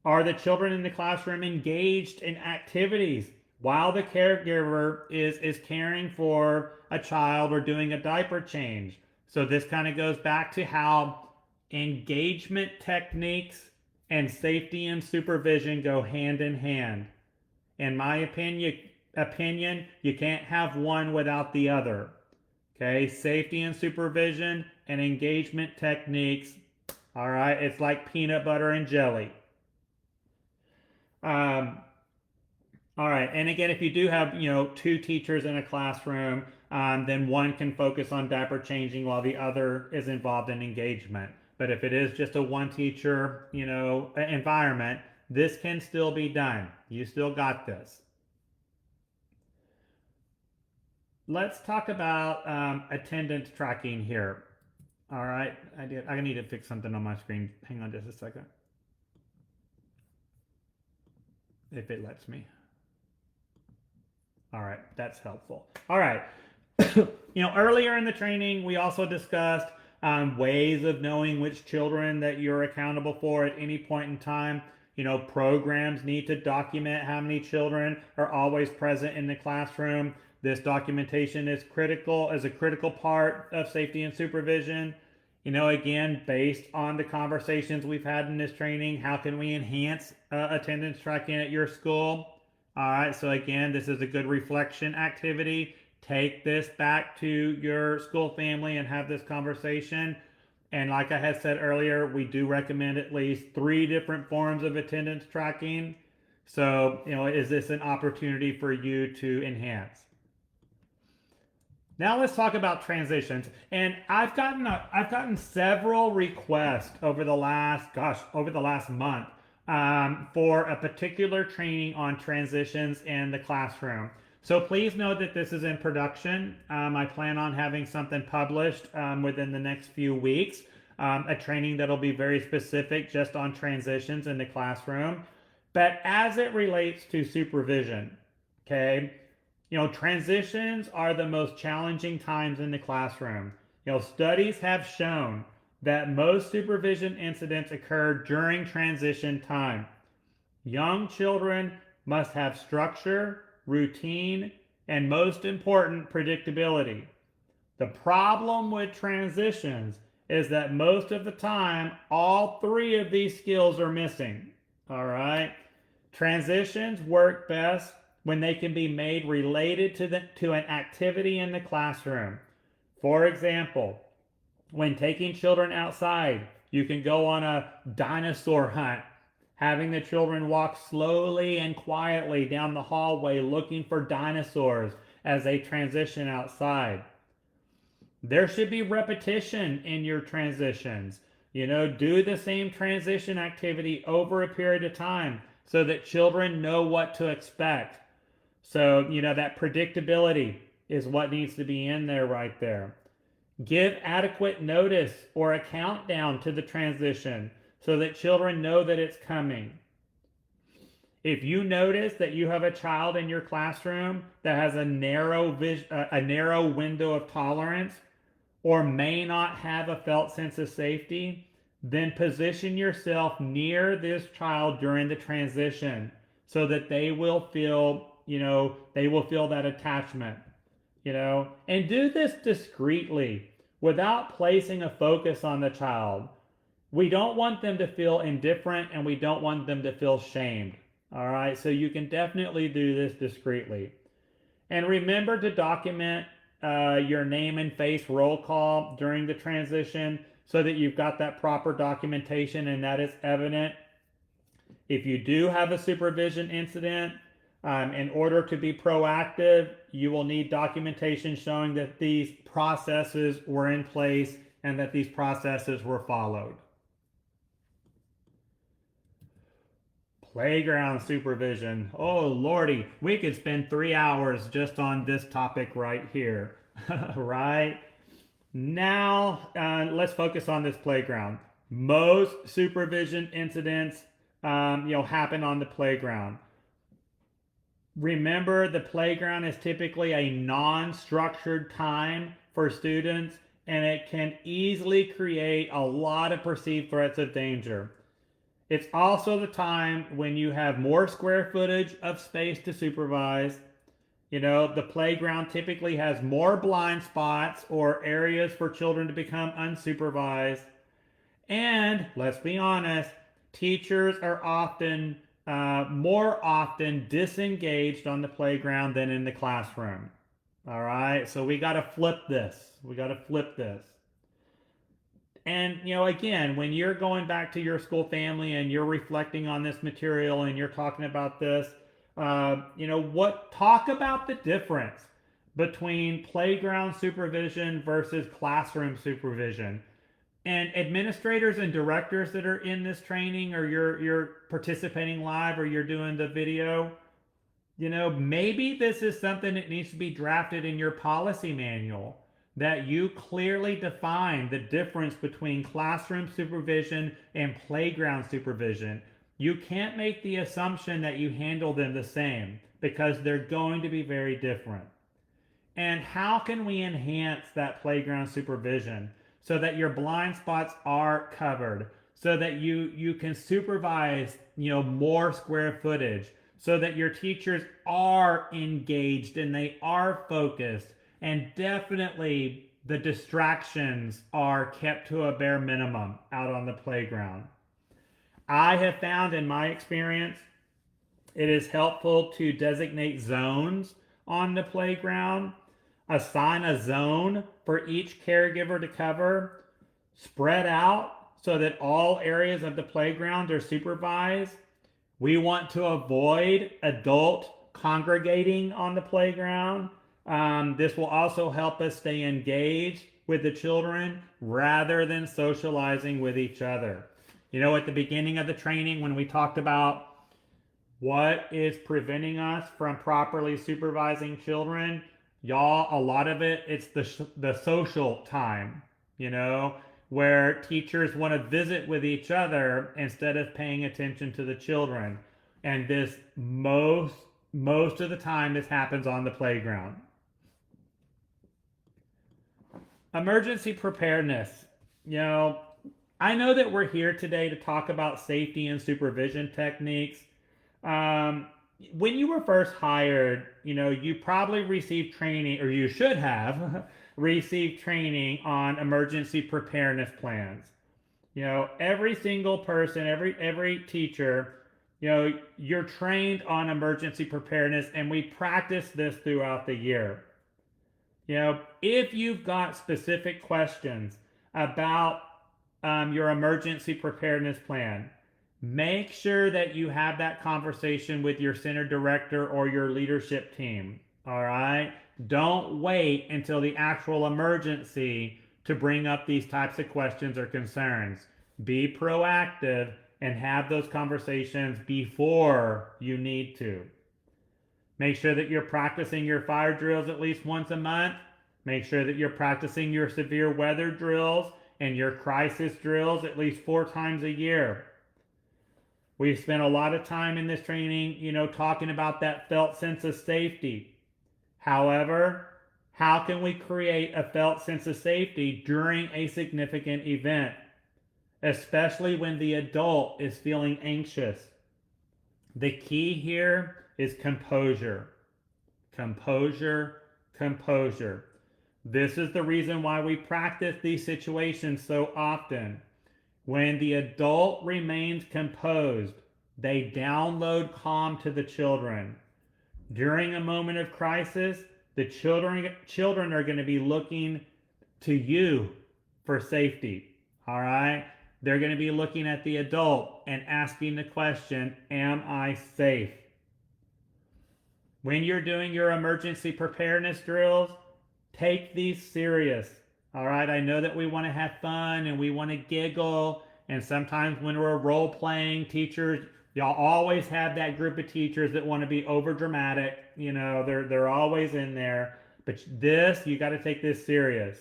[SPEAKER 1] Are the children in the classroom engaged in activities while the caregiver is caring for a child or doing a diaper change? So this kind of goes back to how engagement techniques and safety and supervision go hand in hand. In my opinion, you can't have one without the other. Okay, safety and supervision and engagement techniques. All right, it's like peanut butter and jelly. All right, and again, if you do have 2 teachers in a classroom, then one can focus on diaper changing while the other is involved in engagement. But if it is just a one teacher environment, this can still be done. You still got this. Let's talk about attendance tracking here. All right, I need to fix something on my screen. Hang on just a second. If it lets me. All right, that's helpful. All right. Earlier in the training, we also discussed ways of knowing which children that you're accountable for at any point in time. Programs need to document how many children are always present in the classroom. This documentation is a critical part of safety and supervision. Again, based on the conversations we've had in this training, how can we enhance attendance tracking at your school? All right, so again, this is a good reflection activity. Take this back to your school family and have this conversation. And like I had said earlier, we do recommend at least 3 different forms of attendance tracking. So, is this an opportunity for you to enhance? Now let's talk about transitions. And I've gotten several requests over the last month for a particular training on transitions in the classroom. So please know that this is in production. I plan on having something published within the next few weeks, a training that'll be very specific just on transitions in the classroom. But as it relates to supervision, okay, transitions are the most challenging times in the classroom. Studies have shown that most supervision incidents occur during transition time. Young children must have structure, routine, and most important, predictability. The problem with transitions is that most of the time, all 3 of these skills are missing. All right? Transitions work best when they can be made related to an activity in the classroom. For example, When taking children outside, you can go on a dinosaur hunt, having the children walk slowly and quietly down the hallway looking for dinosaurs as they transition outside. There should be repetition in your transitions. Do the same transition activity over a period of time so that children know what to expect. So, that predictability is what needs to be in there right there. Give adequate notice or a countdown to the transition so that children know that it's coming. If you notice that you have a child in your classroom that has a narrow window of tolerance, or may not have a felt sense of safety, then position yourself near this child during the transition so that they will feel, that attachment, and do this discreetly without placing a focus on the child. We don't want them to feel indifferent and we don't want them to feel shamed. All right, so you can definitely do this discreetly. And remember to document your name and face roll call during the transition so that you've got that proper documentation and that is evident. If you do have a supervision incident, in order to be proactive, you will need documentation showing that these processes were in place and that these processes were followed. Playground supervision. Oh, Lordy, we could spend 3 hours just on this topic right here, right? Now, let's focus on this playground. Most supervision incidents, happen on the playground. Remember, the playground is typically a non-structured time for students, and it can easily create a lot of perceived threats of danger. It's also the time when you have more square footage of space to supervise. The playground typically has more blind spots or areas for children to become unsupervised. And let's be honest, teachers are more often disengaged on the playground than in the classroom. All right, so we got to flip this. And, again, when you're going back to your school family and you're reflecting on this material and you're talking about this, talk about the difference between playground supervision versus classroom supervision. And administrators and directors that are in this training, or you're participating live, or you're doing the video, maybe this is something that needs to be drafted in your policy manual, that you clearly define the difference between classroom supervision and playground supervision. You can't make the assumption that you handle them the same because they're going to be very different. And how can we enhance that playground supervision so that your blind spots are covered, so that you can supervise, more square footage, so that your teachers are engaged and they are focused, and definitely the distractions are kept to a bare minimum out on the playground. I have found in my experience, it is helpful to designate zones on the playground, assign a zone for each caregiver to cover, spread out so that all areas of the playground are supervised. We want to avoid adult congregating on the playground. This will also help us stay engaged with the children rather than socializing with each other. At the beginning of the training, when we talked about what is preventing us from properly supervising children, y'all, a lot of it's the social time, where teachers want to visit with each other instead of paying attention to the children. And this most of the time, this happens on the playground. Emergency preparedness. I know that we're here today to talk about safety and supervision techniques. When you were first hired, you probably received training, or you should have received training on emergency preparedness plans. Every single person, every teacher, you're trained on emergency preparedness, and we practice this throughout the year. If you've got specific questions about your emergency preparedness plan. Make sure that you have that conversation with your center director or your leadership team. All right? Don't wait until the actual emergency to bring up these types of questions or concerns. Be proactive and have those conversations before you need to. Make sure that you're practicing your fire drills at least once a month. Make sure that you're practicing your severe weather drills and your crisis drills at least 4 times a year. We've spent a lot of time in this training, talking about that felt sense of safety. However, how can we create a felt sense of safety during a significant event, especially when the adult is feeling anxious? The key here is composure. Composure, composure. This is the reason why we practice these situations so often. When the adult remains composed, they download calm to the children. During a moment of crisis, the children are going to be looking to you for safety. All right? They're going to be looking at the adult and asking the question, am I safe? When you're doing your emergency preparedness drills, take these serious. All right, I know that we want to have fun and we want to giggle, and sometimes when we're role playing, teachers, y'all always have that group of teachers that want to be over dramatic. They're always in there. But this, you got to take this serious.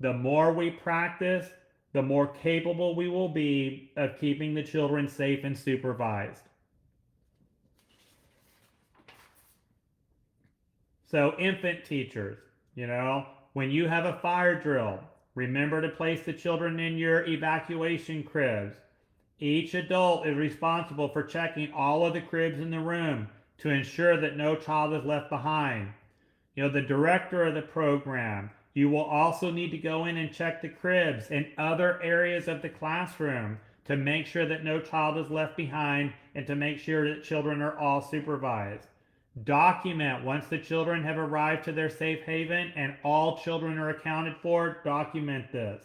[SPEAKER 1] The more we practice, the more capable we will be of keeping the children safe and supervised. So infant teachers, when you have a fire drill, remember to place the children in your evacuation cribs. Each adult is responsible for checking all of the cribs in the room to ensure that no child is left behind. The director of the program, you will also need to go in and check the cribs and other areas of the classroom to make sure that no child is left behind and to make sure that children are all supervised. Document once the children have arrived to their safe haven and all children are accounted for, document this.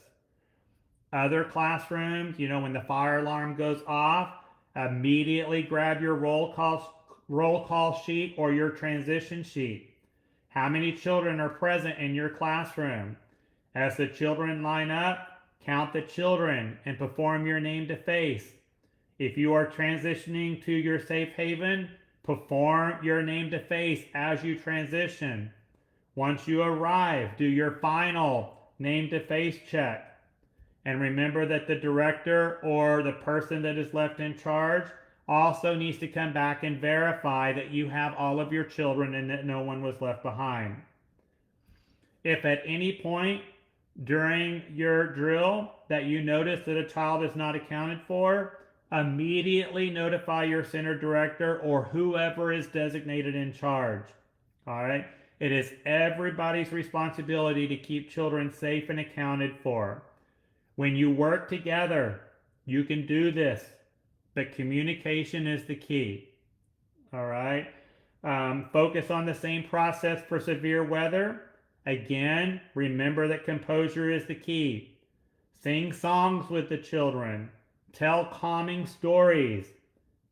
[SPEAKER 1] Other classrooms, when the fire alarm goes off, immediately grab your roll call sheet or your transition sheet. How many children are present in your classroom? As the children line up, count the children and perform your name to face. If you are transitioning to your safe haven, perform your name to face as you transition. Once you arrive, do your final name to face check. And remember that the director or the person that is left in charge also needs to come back and verify that you have all of your children and that no one was left behind. If at any point during your drill that you notice that a child is not accounted for, immediately notify your center director or whoever is designated in charge. All right? It is everybody's responsibility to keep children safe and accounted for. When you work together, you can do this, but communication is the key. All right? Focus on the same process for severe weather. Again, remember that composure is the key. Sing songs with the children. Tell calming stories.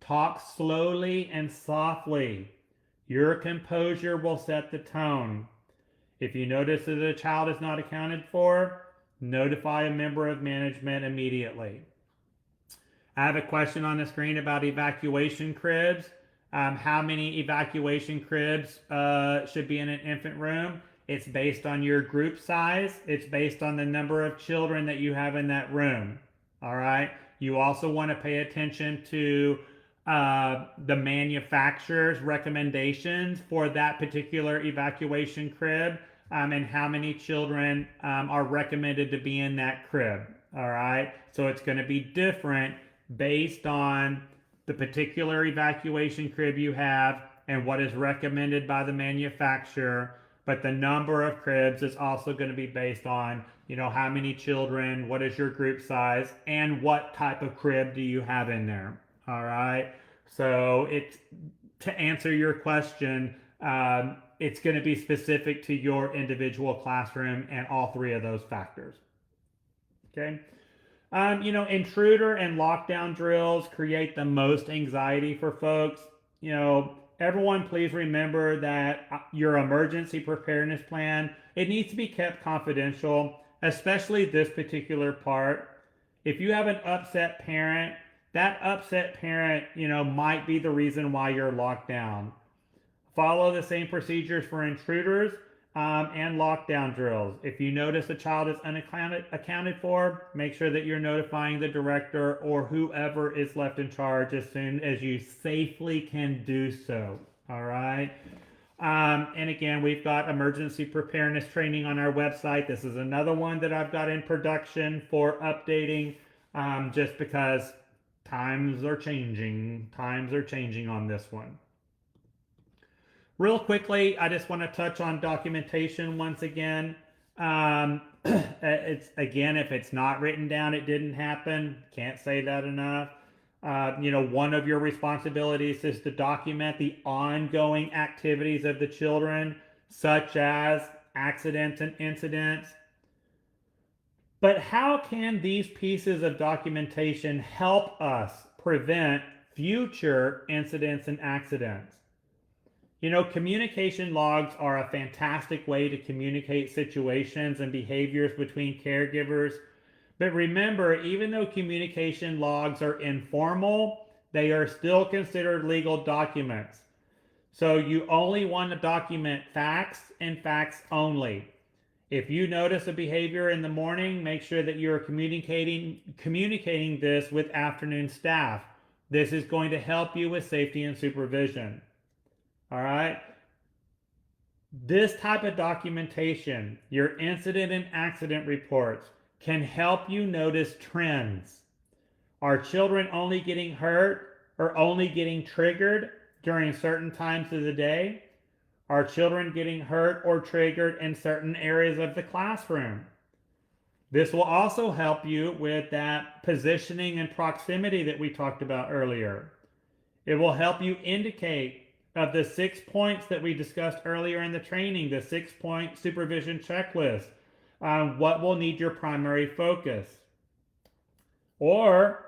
[SPEAKER 1] Talk slowly and softly. Your composure will set the tone. If you notice that a child is not accounted for, notify a member of management immediately. I have a question on the screen about evacuation cribs. How many evacuation cribs should be in an infant room? It's based on your group size. It's based on the number of children that you have in that room. All right. You also want to pay attention to the manufacturer's recommendations for that particular evacuation crib and how many children are recommended to be in that crib. All right. So it's going to be different based on the particular evacuation crib you have and what is recommended by the manufacturer. But the number of cribs is also going to be based on, how many children, what is your group size, and what type of crib do you have in there. All right. So to answer your question, it's going to be specific to your individual classroom and all three of those factors. Okay. Intruder and lockdown drills create the most anxiety for folks. Everyone, please remember that your emergency preparedness plan, it needs to be kept confidential, especially this particular part. If you have an upset parent, that upset parent, might be the reason why you're locked down. Follow the same procedures for intruders and lockdown drills. If you notice a child is unaccounted for, make sure that you're notifying the director or whoever is left in charge as soon as you safely can do so. All right. And again, we've got emergency preparedness training on our website. This is another one that I've got in production for updating, just because times are changing. Times are changing on this one. Real quickly, I just want to touch on documentation once again. If it's not written down, it didn't happen. Can't say that enough. One of your responsibilities is to document the ongoing activities of the children, such as accidents and incidents. But how can these pieces of documentation help us prevent future incidents and accidents? Communication logs are a fantastic way to communicate situations and behaviors between caregivers. But remember, even though communication logs are informal, they are still considered legal documents. So you only want to document facts and facts only. If you notice a behavior in the morning, make sure that you're communicating this with afternoon staff. This is going to help you with safety and supervision. All right. This type of documentation, your incident and accident reports, can help you notice trends. Are children only getting hurt or only getting triggered during certain times of the day? Are children getting hurt or triggered in certain areas of the classroom? This will also help you with that positioning and proximity that we talked about earlier. It will help you indicate of the 6 points that we discussed earlier in the training, the 6-point supervision checklist, what will need your primary focus? Or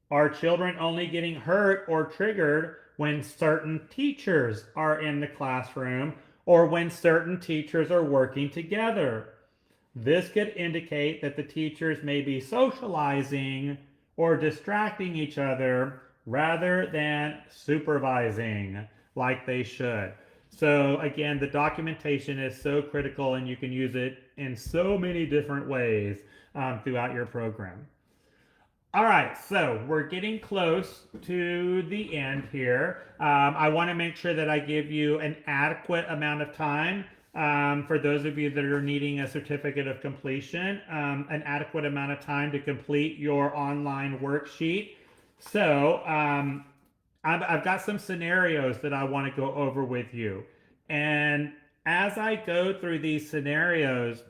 [SPEAKER 1] are children only getting hurt or triggered when certain teachers are in the classroom or when certain teachers are working together? This could indicate that the teachers may be socializing or distracting each other rather than supervising like they should. So again, the documentation is so critical, and you can use it in so many different ways throughout your program. All right, so we're getting close to the end here. I want to make sure that I give you an adequate amount of time for those of you that are needing a certificate of completion, an adequate amount of time to complete your online worksheet. So I've got some scenarios that I want to go over with you. And as I go through these scenarios,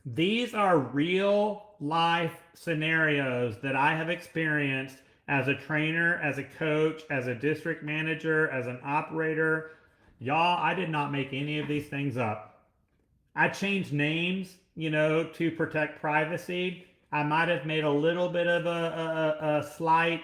[SPEAKER 1] these are real life scenarios that I have experienced as a trainer, as a coach, as a district manager, as an operator. Y'all, I did not make any of these things up. I changed names, to protect privacy. I might have made a little bit of a slight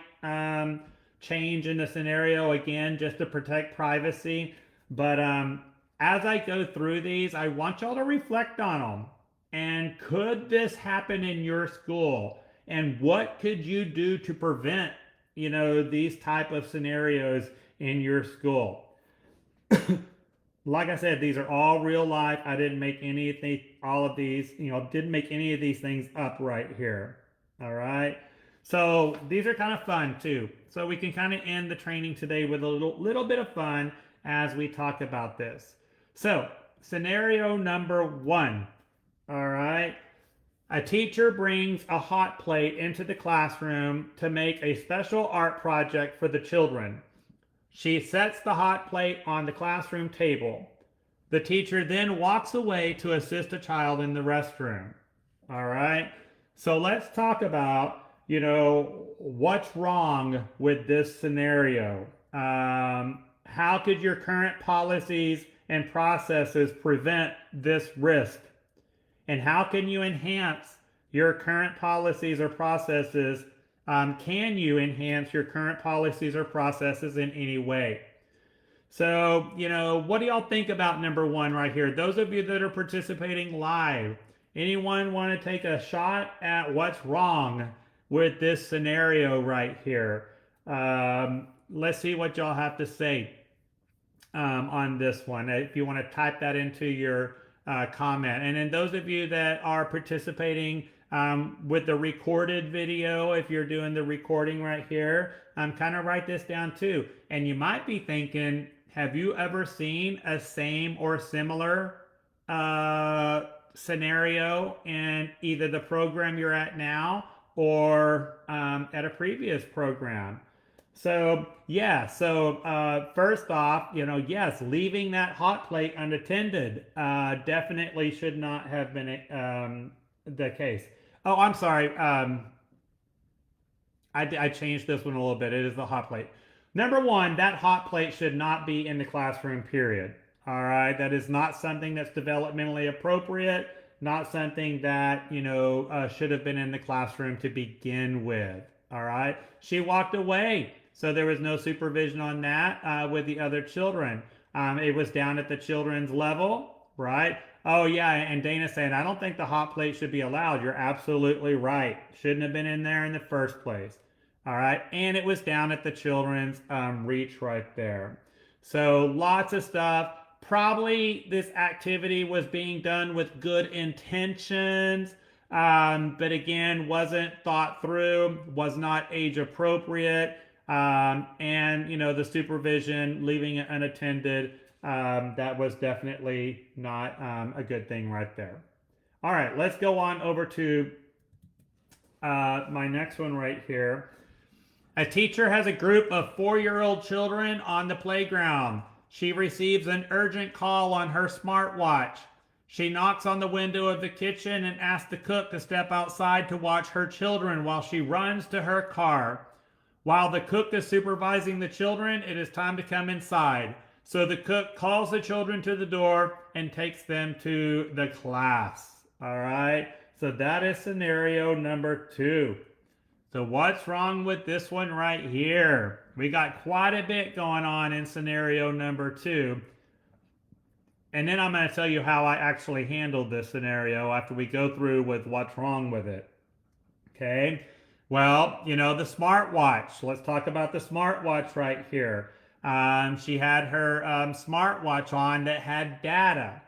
[SPEAKER 1] change in the scenario, again, just to protect privacy. But as I go through these, I want y'all to reflect on them. And could this happen in your school? And what could you do to prevent, these type of scenarios in your school? Like I said, these are all real life. I didn't make any of these things up right here. All right. So these are kind of fun too. So we can kind of end the training today with a little bit of fun as we talk about this. So scenario number 1. All right. A teacher brings a hot plate into the classroom to make a special art project for the children. She sets the hot plate on the classroom table. The teacher then walks away to assist a child in the restroom. All right. So let's talk about, what's wrong with this scenario. How could your current policies and processes prevent this risk? And how can you enhance, your current policies or processes? Can you enhance your current policies or processes in any way? So, what do y'all think about number one right here? Those of you that are participating live, anyone want to take a shot at what's wrong with this scenario right here? Let's see what y'all have to say on this one. If you want to type that into your comment. And then those of you that are participating with the recorded video, if you're doing the recording right here, kind of write this down too. And you might be thinking, have you ever seen a same or similar scenario in either the program you're at now or at a previous program? So yeah, so first off, yes, leaving that hot plate unattended definitely should not have been the case. Oh, I'm sorry. I changed this one a little bit. It is the hot plate. Number one, that hot plate should not be in the classroom, period. All right, that is not something that's developmentally appropriate, not something that, should have been in the classroom to begin with. All right, she walked away. So there was no supervision on that with the other children. It was down at the children's level, right? Oh yeah, and Dana saying, I don't think the hot plate should be allowed. You're absolutely right. Shouldn't have been in there in the first place. All right, and it was down at the children's reach right there. So lots of stuff. Probably this activity was being done with good intentions, but again, wasn't thought through, was not age appropriate. And the supervision, leaving it unattended, that was definitely not a good thing right there. All right, let's go on over to my next one right here. A teacher has a group of 4-year-old children on the playground. She receives an urgent call on her smartwatch. She knocks on the window of the kitchen and asks the cook to step outside to watch her children while she runs to her car. While the cook is supervising the children, it is time to come inside. So the cook calls the children to the door and takes them to the class. All right, so that is scenario number 2. So what's wrong with this one right here? We got quite a bit going on in scenario number 2. And then I'm going to tell you how I actually handled this scenario after we go through with what's wrong with it. Okay, well, the smartwatch. Let's talk about the smartwatch right here. She had her smartwatch on that had data.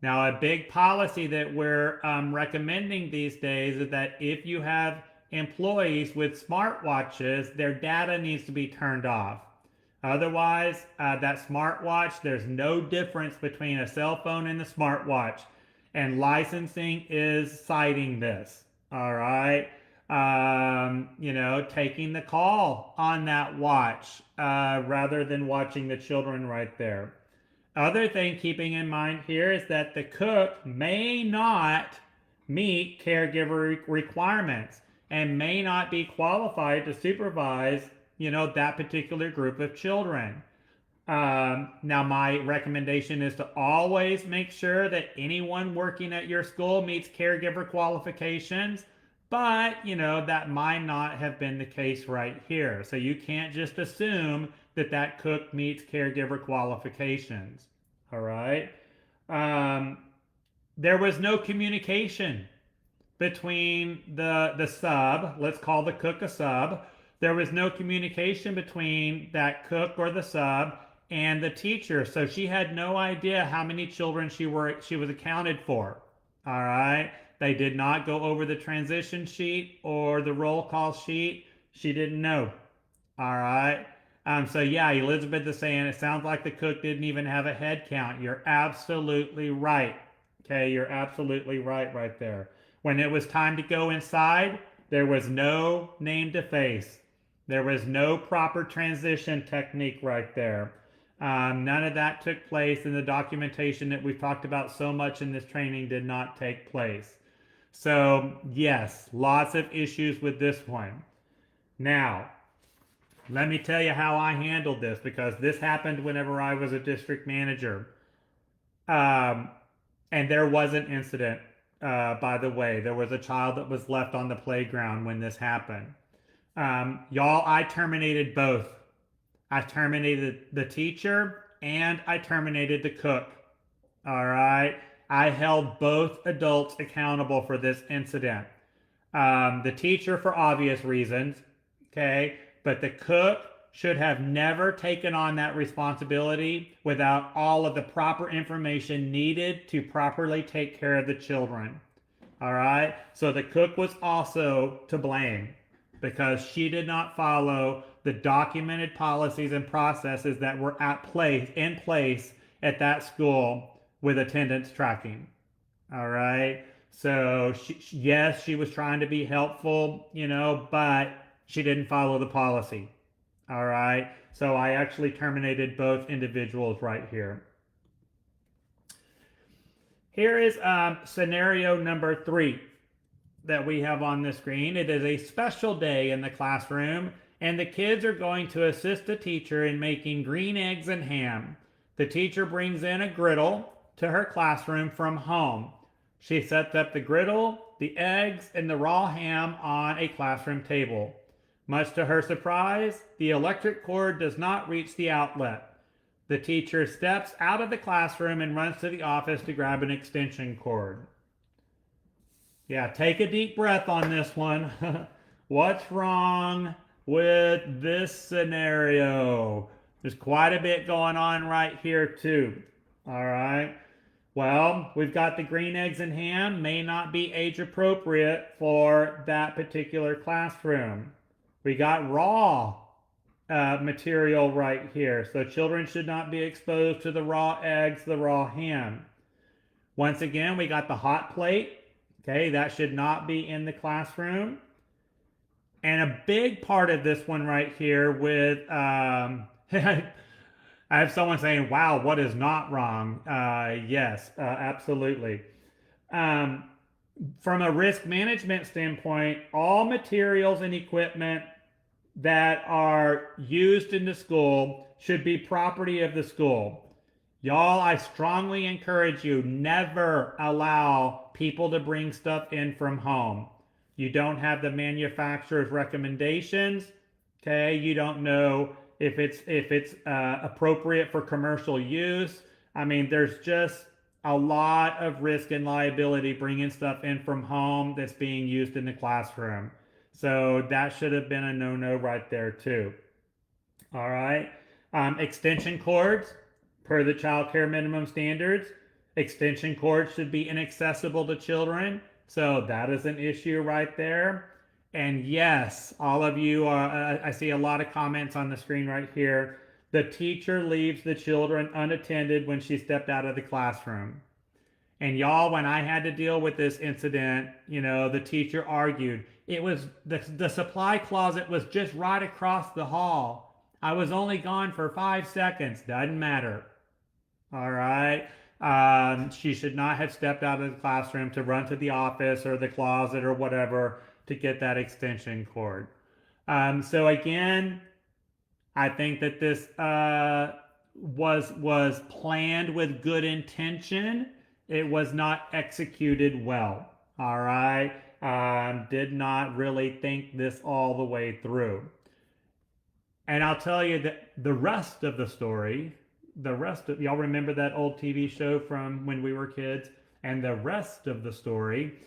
[SPEAKER 1] Now, a big policy that we're recommending these days is that if you have employees with smartwatches, their data needs to be turned off. Otherwise, that smartwatch, there's no difference between a cell phone and the smartwatch. And licensing is citing this. All right. Taking the call on that watch rather than watching the children right there. Other thing keeping in mind here is that the cook may not meet caregiver requirements and may not be qualified to supervise, that particular group of children. Now, my recommendation is to always make sure that anyone working at your school meets caregiver qualifications, but, that might not have been the case right here. So you can't just assume that that cook meets caregiver qualifications. All right. There was no communication between the sub, let's call the cook a sub. There was no communication between that cook or the sub and the teacher. So she had no idea how many children she was accounted for. All right. They did not go over the transition sheet or the roll call sheet. She didn't know. All right. So yeah, Elizabeth is saying it sounds like the cook didn't even have a head count. You're absolutely right. Okay, you're absolutely right there. When it was time to go inside, there was no name to face. There was no proper transition technique right there. None of that took place, and the documentation that we've talked about so much in this training did not take place. So yes, lots of issues with this one. Now, let me tell you how I handled this, because this happened whenever I was a district manager. And there was an incident. by the way. There was a child that was left on the playground when this happened. Y'all, I terminated both. I terminated the teacher and I terminated the cook. All right. I held both adults accountable for this incident. The teacher for obvious reasons, okay, but the cook should have never taken on that responsibility without all of the proper information needed to properly take care of the children. All right, so the cook was also to blame because she did not follow the documented policies and processes that were in place at that school with attendance tracking. All right. So yes, she was trying to be helpful, but she didn't follow the policy. All right. So I actually terminated both individuals right here. Here is scenario number 3 that we have on the screen. It is a special day in the classroom, and the kids are going to assist the teacher in making green eggs and ham. The teacher brings in a griddle to her classroom from home. She sets up the griddle, the eggs, and the raw ham on a classroom table. Much to her surprise, the electric cord does not reach the outlet. The teacher steps out of the classroom and runs to the office to grab an extension cord. Yeah, take a deep breath on this one. What's wrong with this scenario? There's quite a bit going on right here too. All right. Well, we've got the green eggs and ham may not be age appropriate for that particular classroom. We got raw material right here. So children should not be exposed to the raw eggs, the raw ham. Once again, we got the hot plate. Okay, that should not be in the classroom. And a big part of this one right here with, I have someone saying, wow, what is not wrong? Yes, absolutely. From a risk management standpoint, all materials and equipment that are used in the school should be property of the school. Y'all, I strongly encourage you, never allow people to bring stuff in from home. You don't have the manufacturer's recommendations. Okay, you don't know if it's appropriate for commercial use. I mean, there's just a lot of risk and liability bringing stuff in from home that's being used in the classroom. So that should have been a no-no right there too. All right. Extension cords, per the child care minimum standards, extension cords should be inaccessible to children. So that is an issue right there. And yes, all of you, I see a lot of comments on the screen right here. The teacher leaves the children unattended when she stepped out of the classroom. And y'all, when I had to deal with this incident, the teacher argued. It was the supply closet was just right across the hall. I was only gone for 5 seconds. Doesn't matter. All right. She should not have stepped out of the classroom to run to the office or the closet or whatever to get that extension cord. So again, I think that this was planned with good intention. It was not executed well. All right. Did not really think this all the way through. And I'll tell you that the rest of the story, y'all remember that old TV show from when we were kids? And the rest of the story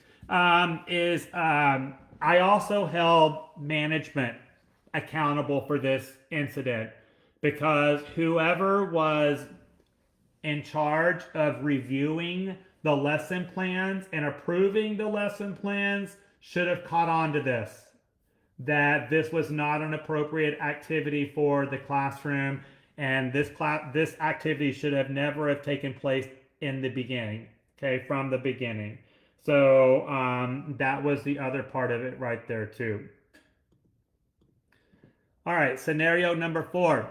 [SPEAKER 1] is I also held management accountable for this incident because whoever was in charge of reviewing the lesson plans and approving the lesson plans should have caught on to this, that this was not an appropriate activity for the classroom, and this activity should have never have taken place in the beginning, okay, from the beginning. So that was the other part of it right there too. All right, scenario number 4.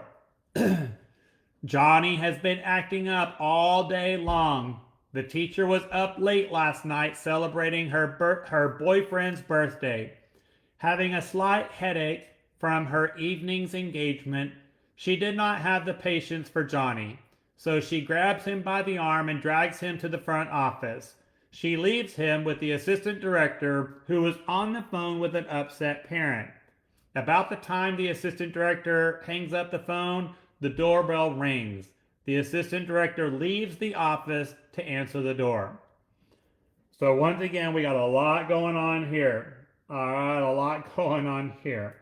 [SPEAKER 1] Johnny has been acting up all day long. The teacher was up late last night celebrating her boyfriend's birthday. Having a slight headache from her evening's engagement, she did not have the patience for Johnny. So she grabs him by the arm and drags him to the front office. She leaves him with the assistant director, who was on the phone with an upset parent. About the time the assistant director hangs up the phone, the doorbell rings. The assistant director leaves the office to answer the door. So once again, we got a lot going on here. All right, a lot going on here.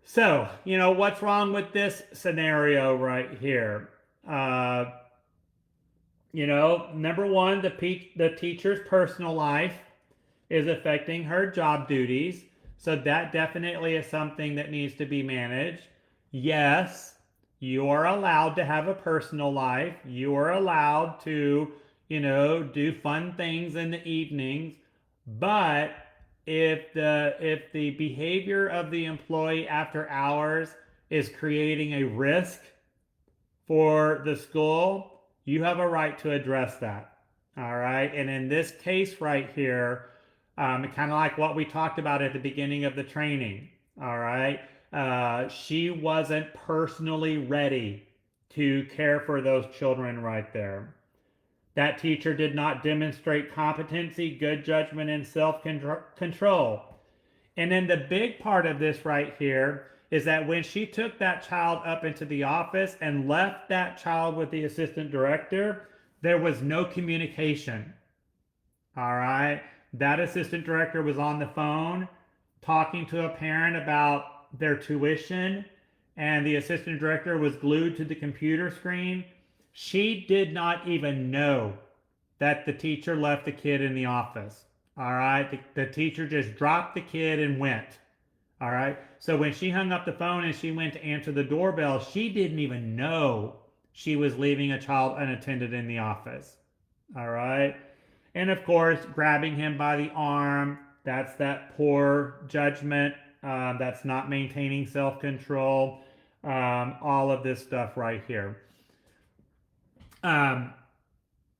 [SPEAKER 1] So, what's wrong with this scenario right here? Uh, Number one, the teacher's personal life is affecting her job duties. So that definitely is something that needs to be managed. Yes, you are allowed to have a personal life. You are allowed to, do fun things in the evenings. But if the behavior of the employee after hours is creating a risk for the school, you have a right to address that. All right. And in this case right here, kind of like what we talked about at the beginning of the training. All right. She wasn't personally ready to care for those children right there. That teacher did not demonstrate competency, good judgment, and self-control. And then the big part of this right here is that when she took that child up into the office and left that child with the assistant director, there was no communication. All right. That assistant director was on the phone talking to a parent about their tuition, and the assistant director was glued to the computer screen. She did not even know that the teacher left the kid in the office. All right. The teacher just dropped the kid and went. All right. So when she hung up the phone and she went to answer the doorbell, she didn't even know she was leaving a child unattended in the office. All right. And of course, grabbing him by the arm, that's that poor judgment. That's not maintaining self-control. All of this stuff right here.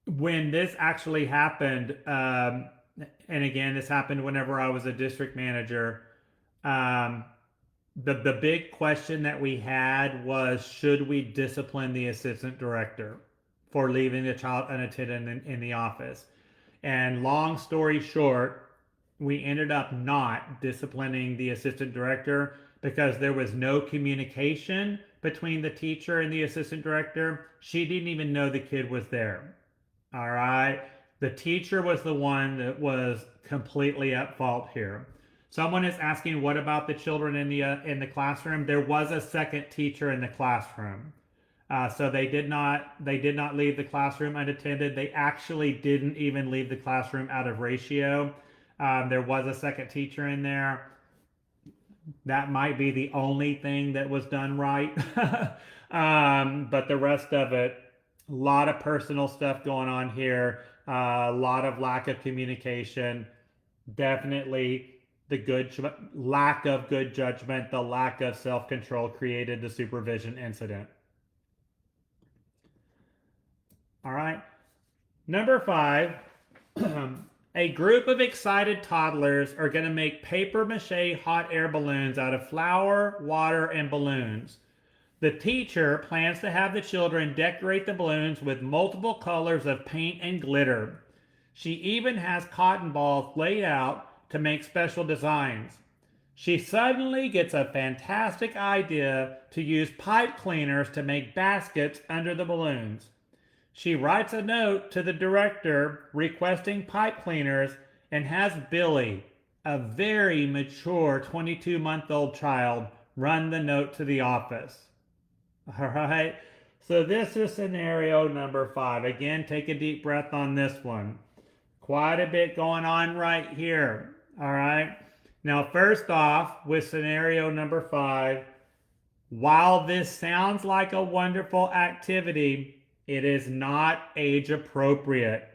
[SPEAKER 1] When this actually happened, and again, this happened whenever I was a district manager, the big question that we had was, should we discipline the assistant director for leaving the child unattended in the office? And long story short, we ended up not disciplining the assistant director because there was no communication between the teacher and the assistant director. She didn't even know the kid was there. All right. The teacher was the one that was completely at fault here. Someone is asking, what about the children in the classroom? There was a second teacher in the classroom. So they did not leave the classroom unattended. They actually didn't even leave the classroom out of ratio. There was a second teacher in there. That might be the only thing that was done right. But the rest of it, a lot of personal stuff going on here. A lot of lack of communication. Definitely the lack of good judgment, the lack of self-control created the supervision incident. All right. Number 5, a group of excited toddlers are going to make paper mache hot air balloons out of flour, water, and balloons. The teacher plans to have the children decorate the balloons with multiple colors of paint and glitter. She even has cotton balls laid out to make special designs. She suddenly gets a fantastic idea to use pipe cleaners to make baskets under the balloons. She writes a note to the director requesting pipe cleaners and has Billy, a very mature 22-month-old child, run the note to the office. All right, so this is scenario number 5. Again, take a deep breath on this one. Quite a bit going on right here. All right, now first off, with scenario number 5, while this sounds like a wonderful activity, it is not age appropriate.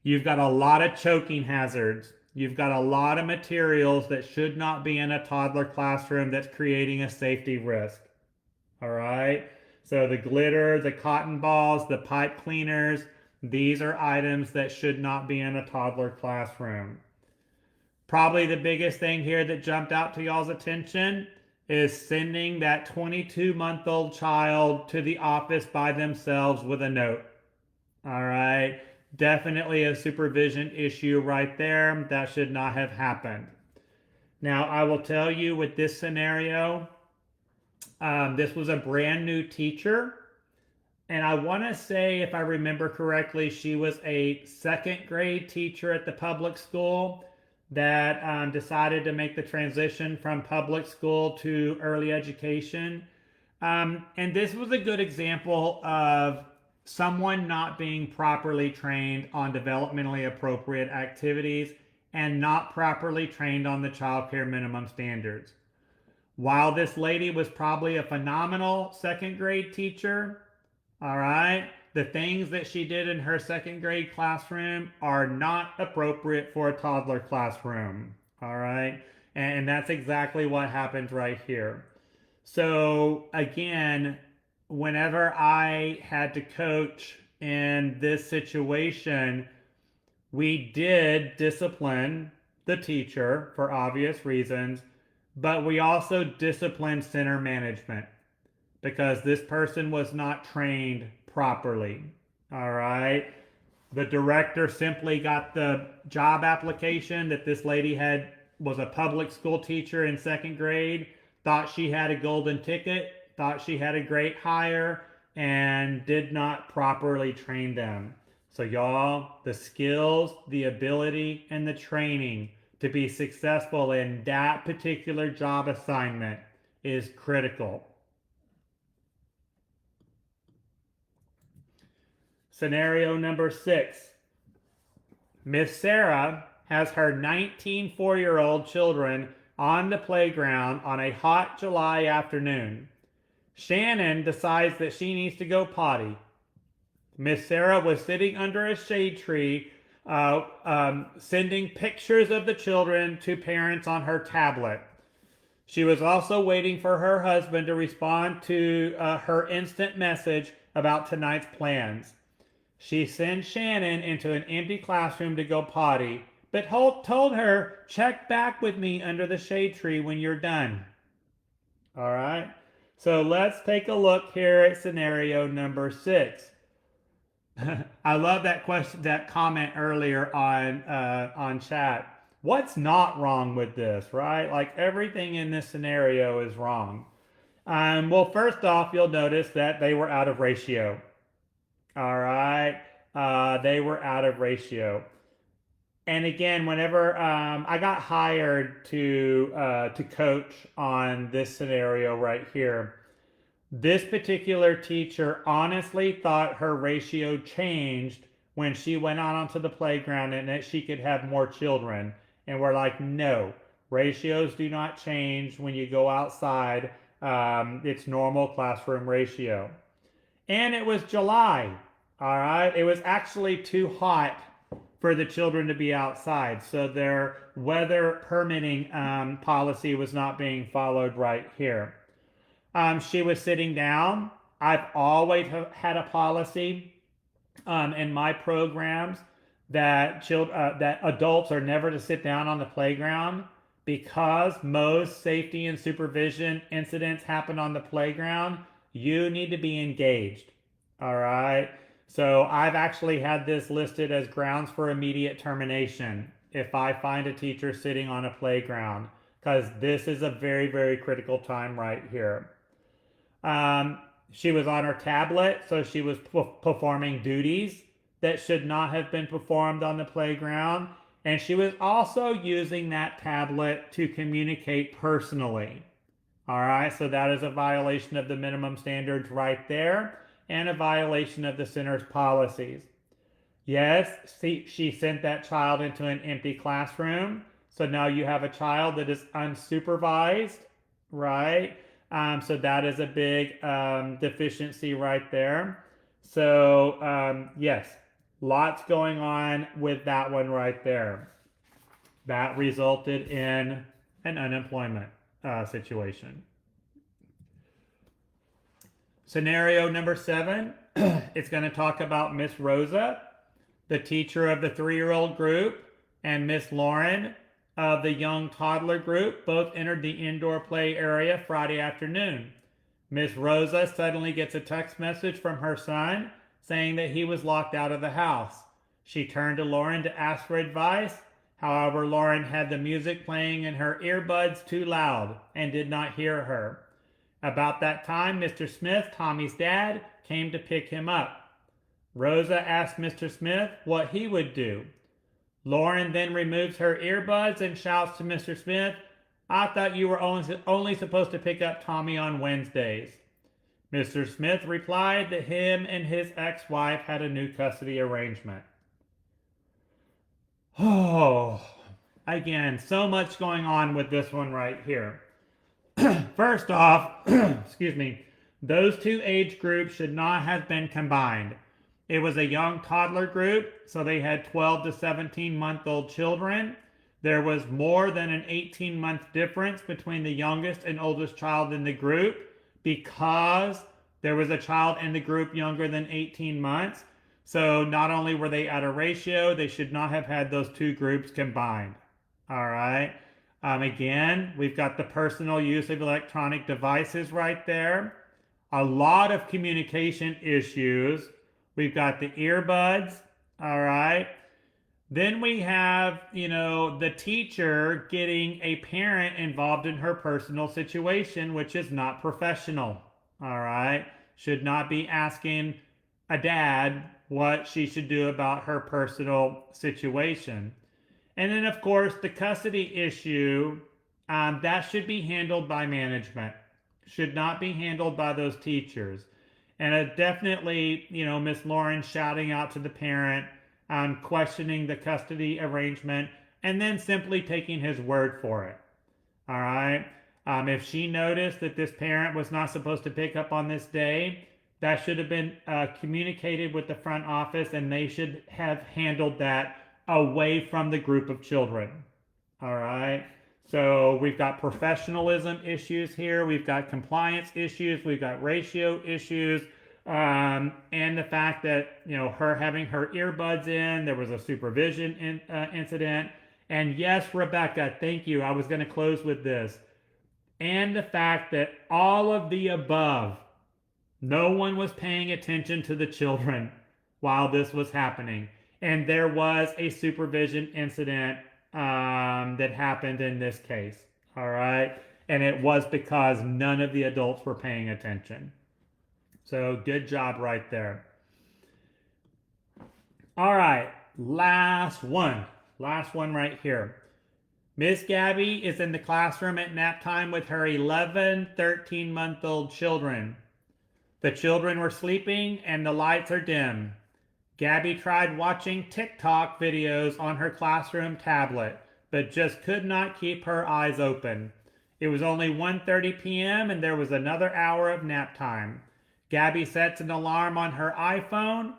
[SPEAKER 1] You've got a lot of choking hazards. You've got a lot of materials that should not be in a toddler classroom that's creating a safety risk. All right. So the glitter, the cotton balls, the pipe cleaners, these are items that should not be in a toddler classroom. Probably the biggest thing here that jumped out to y'all's attention is sending that 22-month-old child to the office by themselves with a note. All right. Definitely a supervision issue right there. That should not have happened. Now, I will tell you with this scenario, this was a brand new teacher. And I want to say, if I remember correctly, she was a second grade teacher at the public school that decided to make the transition from public school to early education. And this was a good example of someone not being properly trained on developmentally appropriate activities and not properly trained on the child care minimum standards. While this lady was probably a phenomenal second grade teacher, all right, the things that she did in her second grade classroom are not appropriate for a toddler classroom. All right, and that's exactly what happened right here. So again, whenever I had to coach in this situation, we did discipline the teacher for obvious reasons, but we also disciplined center management because this person was not trained properly. All right. The director simply got the job application that this lady had, was a public school teacher in second grade, thought she had a golden ticket, thought she had a great hire, and did not properly train them. So, y'all, the skills, the ability, and the training to be successful in that particular job assignment is critical. Scenario number 6. Miss Sarah has her 19 4-year-old children on the playground on a hot July afternoon. Shannon decides that she needs to go potty. Miss Sarah was sitting under a shade tree, sending pictures of the children to parents on her tablet. She was also waiting for her husband to respond to her instant message about tonight's plans. She sent Shannon into an empty classroom to go potty, but Holt told her, check back with me under the shade tree when you're done. All right, so let's take a look here at scenario number 6. I love that question, that comment earlier on chat. What's not wrong with this, right? Like everything in this scenario is wrong. Well, first off, you'll notice that they were out of ratio. All right, they were out of ratio. And again, whenever I got hired to coach on this scenario right here, this particular teacher honestly thought her ratio changed when she went out onto the playground and that she could have more children. And we're like, no, ratios do not change when you go outside. It's normal classroom ratio. And it was July, all right? It was actually too hot for the children to be outside. So their weather permitting policy was not being followed right here. She was sitting down. I've always had a policy in my programs that that adults are never to sit down on the playground because most safety and supervision incidents happen on the playground. You need to be engaged. All right. So I've actually had this listed as grounds for immediate termination if I find a teacher sitting on a playground, because this is a very, very critical time right here. She was on her tablet, so she was performing duties that should not have been performed on the playground. And she was also using that tablet to communicate personally. All right, so that is a violation of the minimum standards right there and a violation of the center's policies. Yes, she sent that child into an empty classroom. So now you have a child that is unsupervised, right? So that is a big deficiency right there. So yes, lots going on with that one right there. That resulted in an unemployment situation. Scenario number 7, it's going to talk about Miss Rosa, the teacher of the 3-year-old group, and Miss Lauren of the young toddler group both entered the indoor play area Friday afternoon. Miss Rosa suddenly gets a text message from her son saying that he was locked out of the house. She turned to Lauren to ask for advice. However, Lauren had the music playing in her earbuds too loud and did not hear her. About that time, Mr. Smith, Tommy's dad, came to pick him up. Rosa asked Mr. Smith what he would do. Lauren then removes her earbuds and shouts to Mr. Smith, "I thought you were only supposed to pick up Tommy on Wednesdays." Mr. Smith replied that him and his ex-wife had a new custody arrangement. Oh, again, so much going on with this one right here. First off, excuse me, those two age groups should not have been combined. It was a young toddler group, so they had 12 to 17-month-old children. There was more than an 18-month difference between the youngest and oldest child in the group because there was a child in the group younger than 18 months. So not only were they out of ratio, they should not have had those two groups combined. All right. Again, we've got the personal use of electronic devices right there. A lot of communication issues. We've got the earbuds. All right. Then we have, the teacher getting a parent involved in her personal situation, which is not professional. All right. Should not be asking a dad what she should do about her personal situation. And then, of course, the custody issue, that should be handled by management. Should not be handled by those teachers. And definitely, Miss Lauren shouting out to the parent, questioning the custody arrangement, and then simply taking his word for it. All right. If she noticed that this parent was not supposed to pick up on this day, that should have been communicated with the front office, and they should have handled that away from the group of children. All right. So we've got professionalism issues here. We've got compliance issues. We've got ratio issues. And the fact that, her having her earbuds in, there was a supervision incident. And yes, Rebecca, thank you. I was going to close with this. And the fact that all of the above, no one was paying attention to the children while this was happening. And there was a supervision incident that happened in this case. All right. And it was because none of the adults were paying attention. So good job right there. All right. Last one right here. Miss Gabby is in the classroom at nap time with her 11, 13-month-old children. The children were sleeping and the lights are dim. Gabby tried watching TikTok videos on her classroom tablet, but just could not keep her eyes open. It was only 1:30 p.m. and there was another hour of nap time. Gabby sets an alarm on her iPhone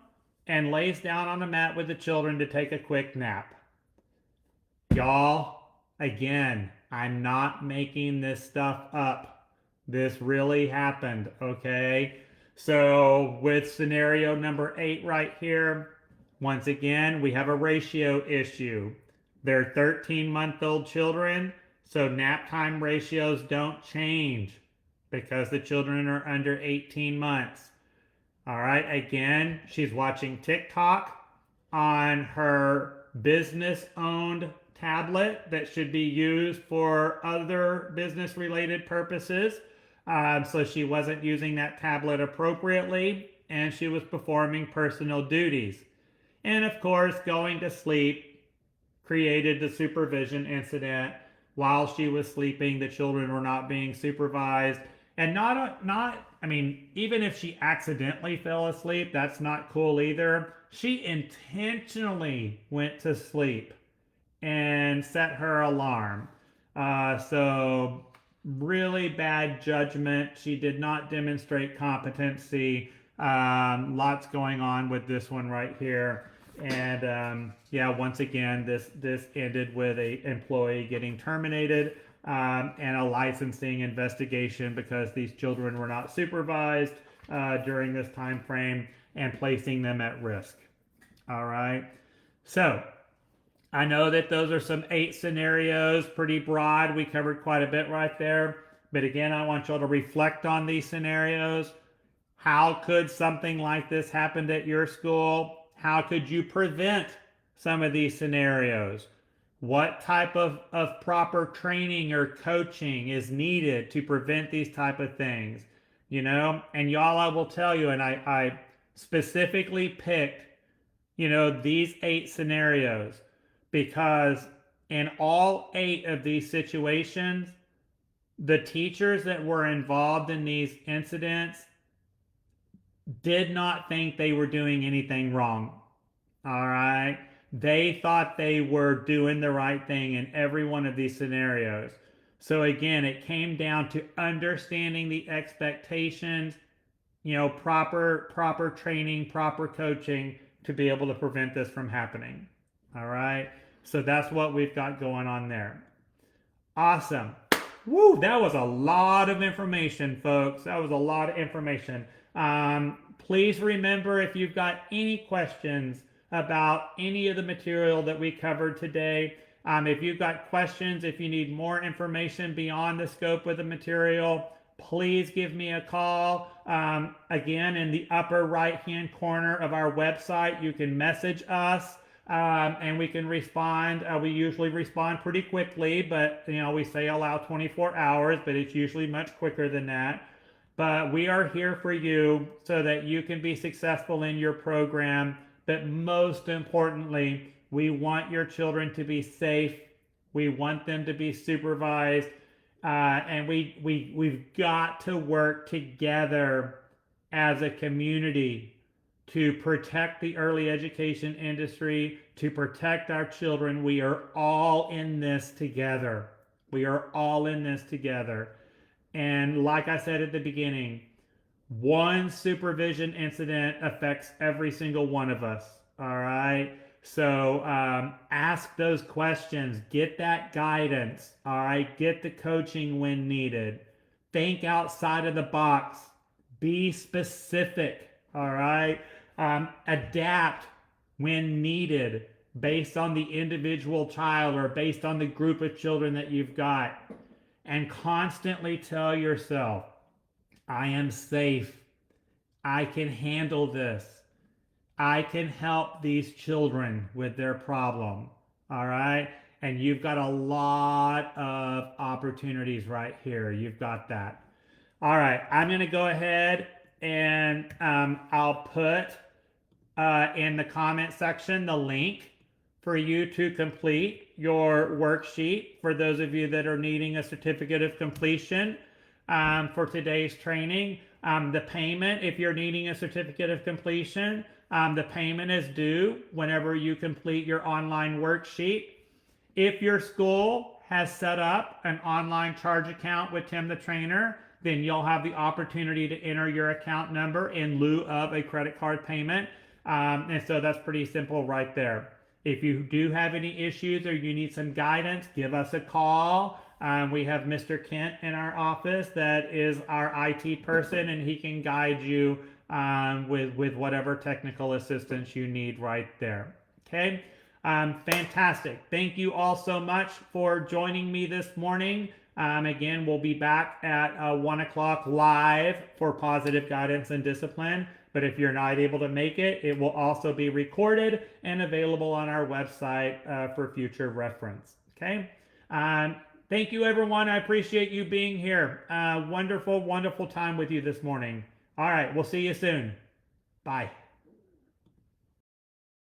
[SPEAKER 1] and lays down on a mat with the children to take a quick nap. Y'all, again, I'm not making this stuff up. This really happened, okay? So with scenario number 8 right here, once again, we have a ratio issue. They're 13-month-old children, so nap time ratios don't change because the children are under 18 months. All right, again, she's watching TikTok on her business-owned tablet that should be used for other business-related purposes. So she wasn't using that tablet appropriately, and she was performing personal duties. And of course, going to sleep created the supervision incident. While she was sleeping, the children were not being supervised. And even if she accidentally fell asleep, that's not cool either. She intentionally went to sleep and set her alarm. So really bad judgment. She did not demonstrate competency. Lots going on with this one right here. And once again, this ended with an employee getting terminated and a licensing investigation because these children were not supervised during this time frame and placing them at risk. All right. So I know that those are some 8 scenarios, pretty broad. We covered quite a bit right there. But again, I want y'all to reflect on these scenarios. How could something like this happen at your school? How could you prevent some of these scenarios. What type of proper training or coaching is needed to prevent these type of things? And y'all, I will tell you, and I specifically picked, these 8 scenarios because in all 8 of these situations, the teachers that were involved in these incidents did not think they were doing anything wrong. All right. They thought they were doing the right thing in every one of these scenarios. So again, it came down to understanding the expectations, proper training, proper coaching to be able to prevent this from happening. All right. So that's what we've got going on there. Awesome. Woo, that was a lot of information, folks. That was a lot of information. Please remember, if you've got any questions about any of the material that we covered today, if you've got questions, if you need more information beyond the scope of the material, please give me a call. Again, in the upper right-hand corner of our website, you can message us. And we can respond. We usually respond pretty quickly, but we say allow 24 hours, but it's usually much quicker than that. But we are here for you so that you can be successful in your program. But most importantly, we want your children to be safe. We want them to be supervised. And we've got to work together as a community to protect the early education industry, to protect our children. We are all in this together. We are all in this together. And like I said at the beginning, one supervision incident affects every single one of us. All right. So ask those questions, get that guidance. All right. Get the coaching when needed. Think outside of the box. Be specific. All right. Adapt when needed based on the individual child or based on the group of children that you've got. And constantly tell yourself, I am safe. I can handle this. I can help these children with their problem. All right. And you've got a lot of opportunities right here. You've got that. All right. I'm going to go ahead and I'll put in the comment section the link for you to complete your worksheet for those of you that are needing a certificate of completion for today's training. The payment, if you're needing a certificate of completion, the payment is due whenever you complete your online worksheet. If your school has set up an online charge account with Tim the Trainer, then you'll have the opportunity to enter your account number in lieu of a credit card payment. And so that's pretty simple right there. If you do have any issues or you need some guidance, give us a call. We have Mr. Kent in our office that is our IT person, and he can guide you with whatever technical assistance you need right there. Okay, fantastic. Thank you all so much for joining me this morning. Again, we'll be back at 1 o'clock live for positive guidance and discipline. But if you're not able to make it, it will also be recorded and available on our website for future reference. Okay. Thank you, everyone. I appreciate you being here. Wonderful, wonderful time with you this morning. All right. We'll see you soon. Bye.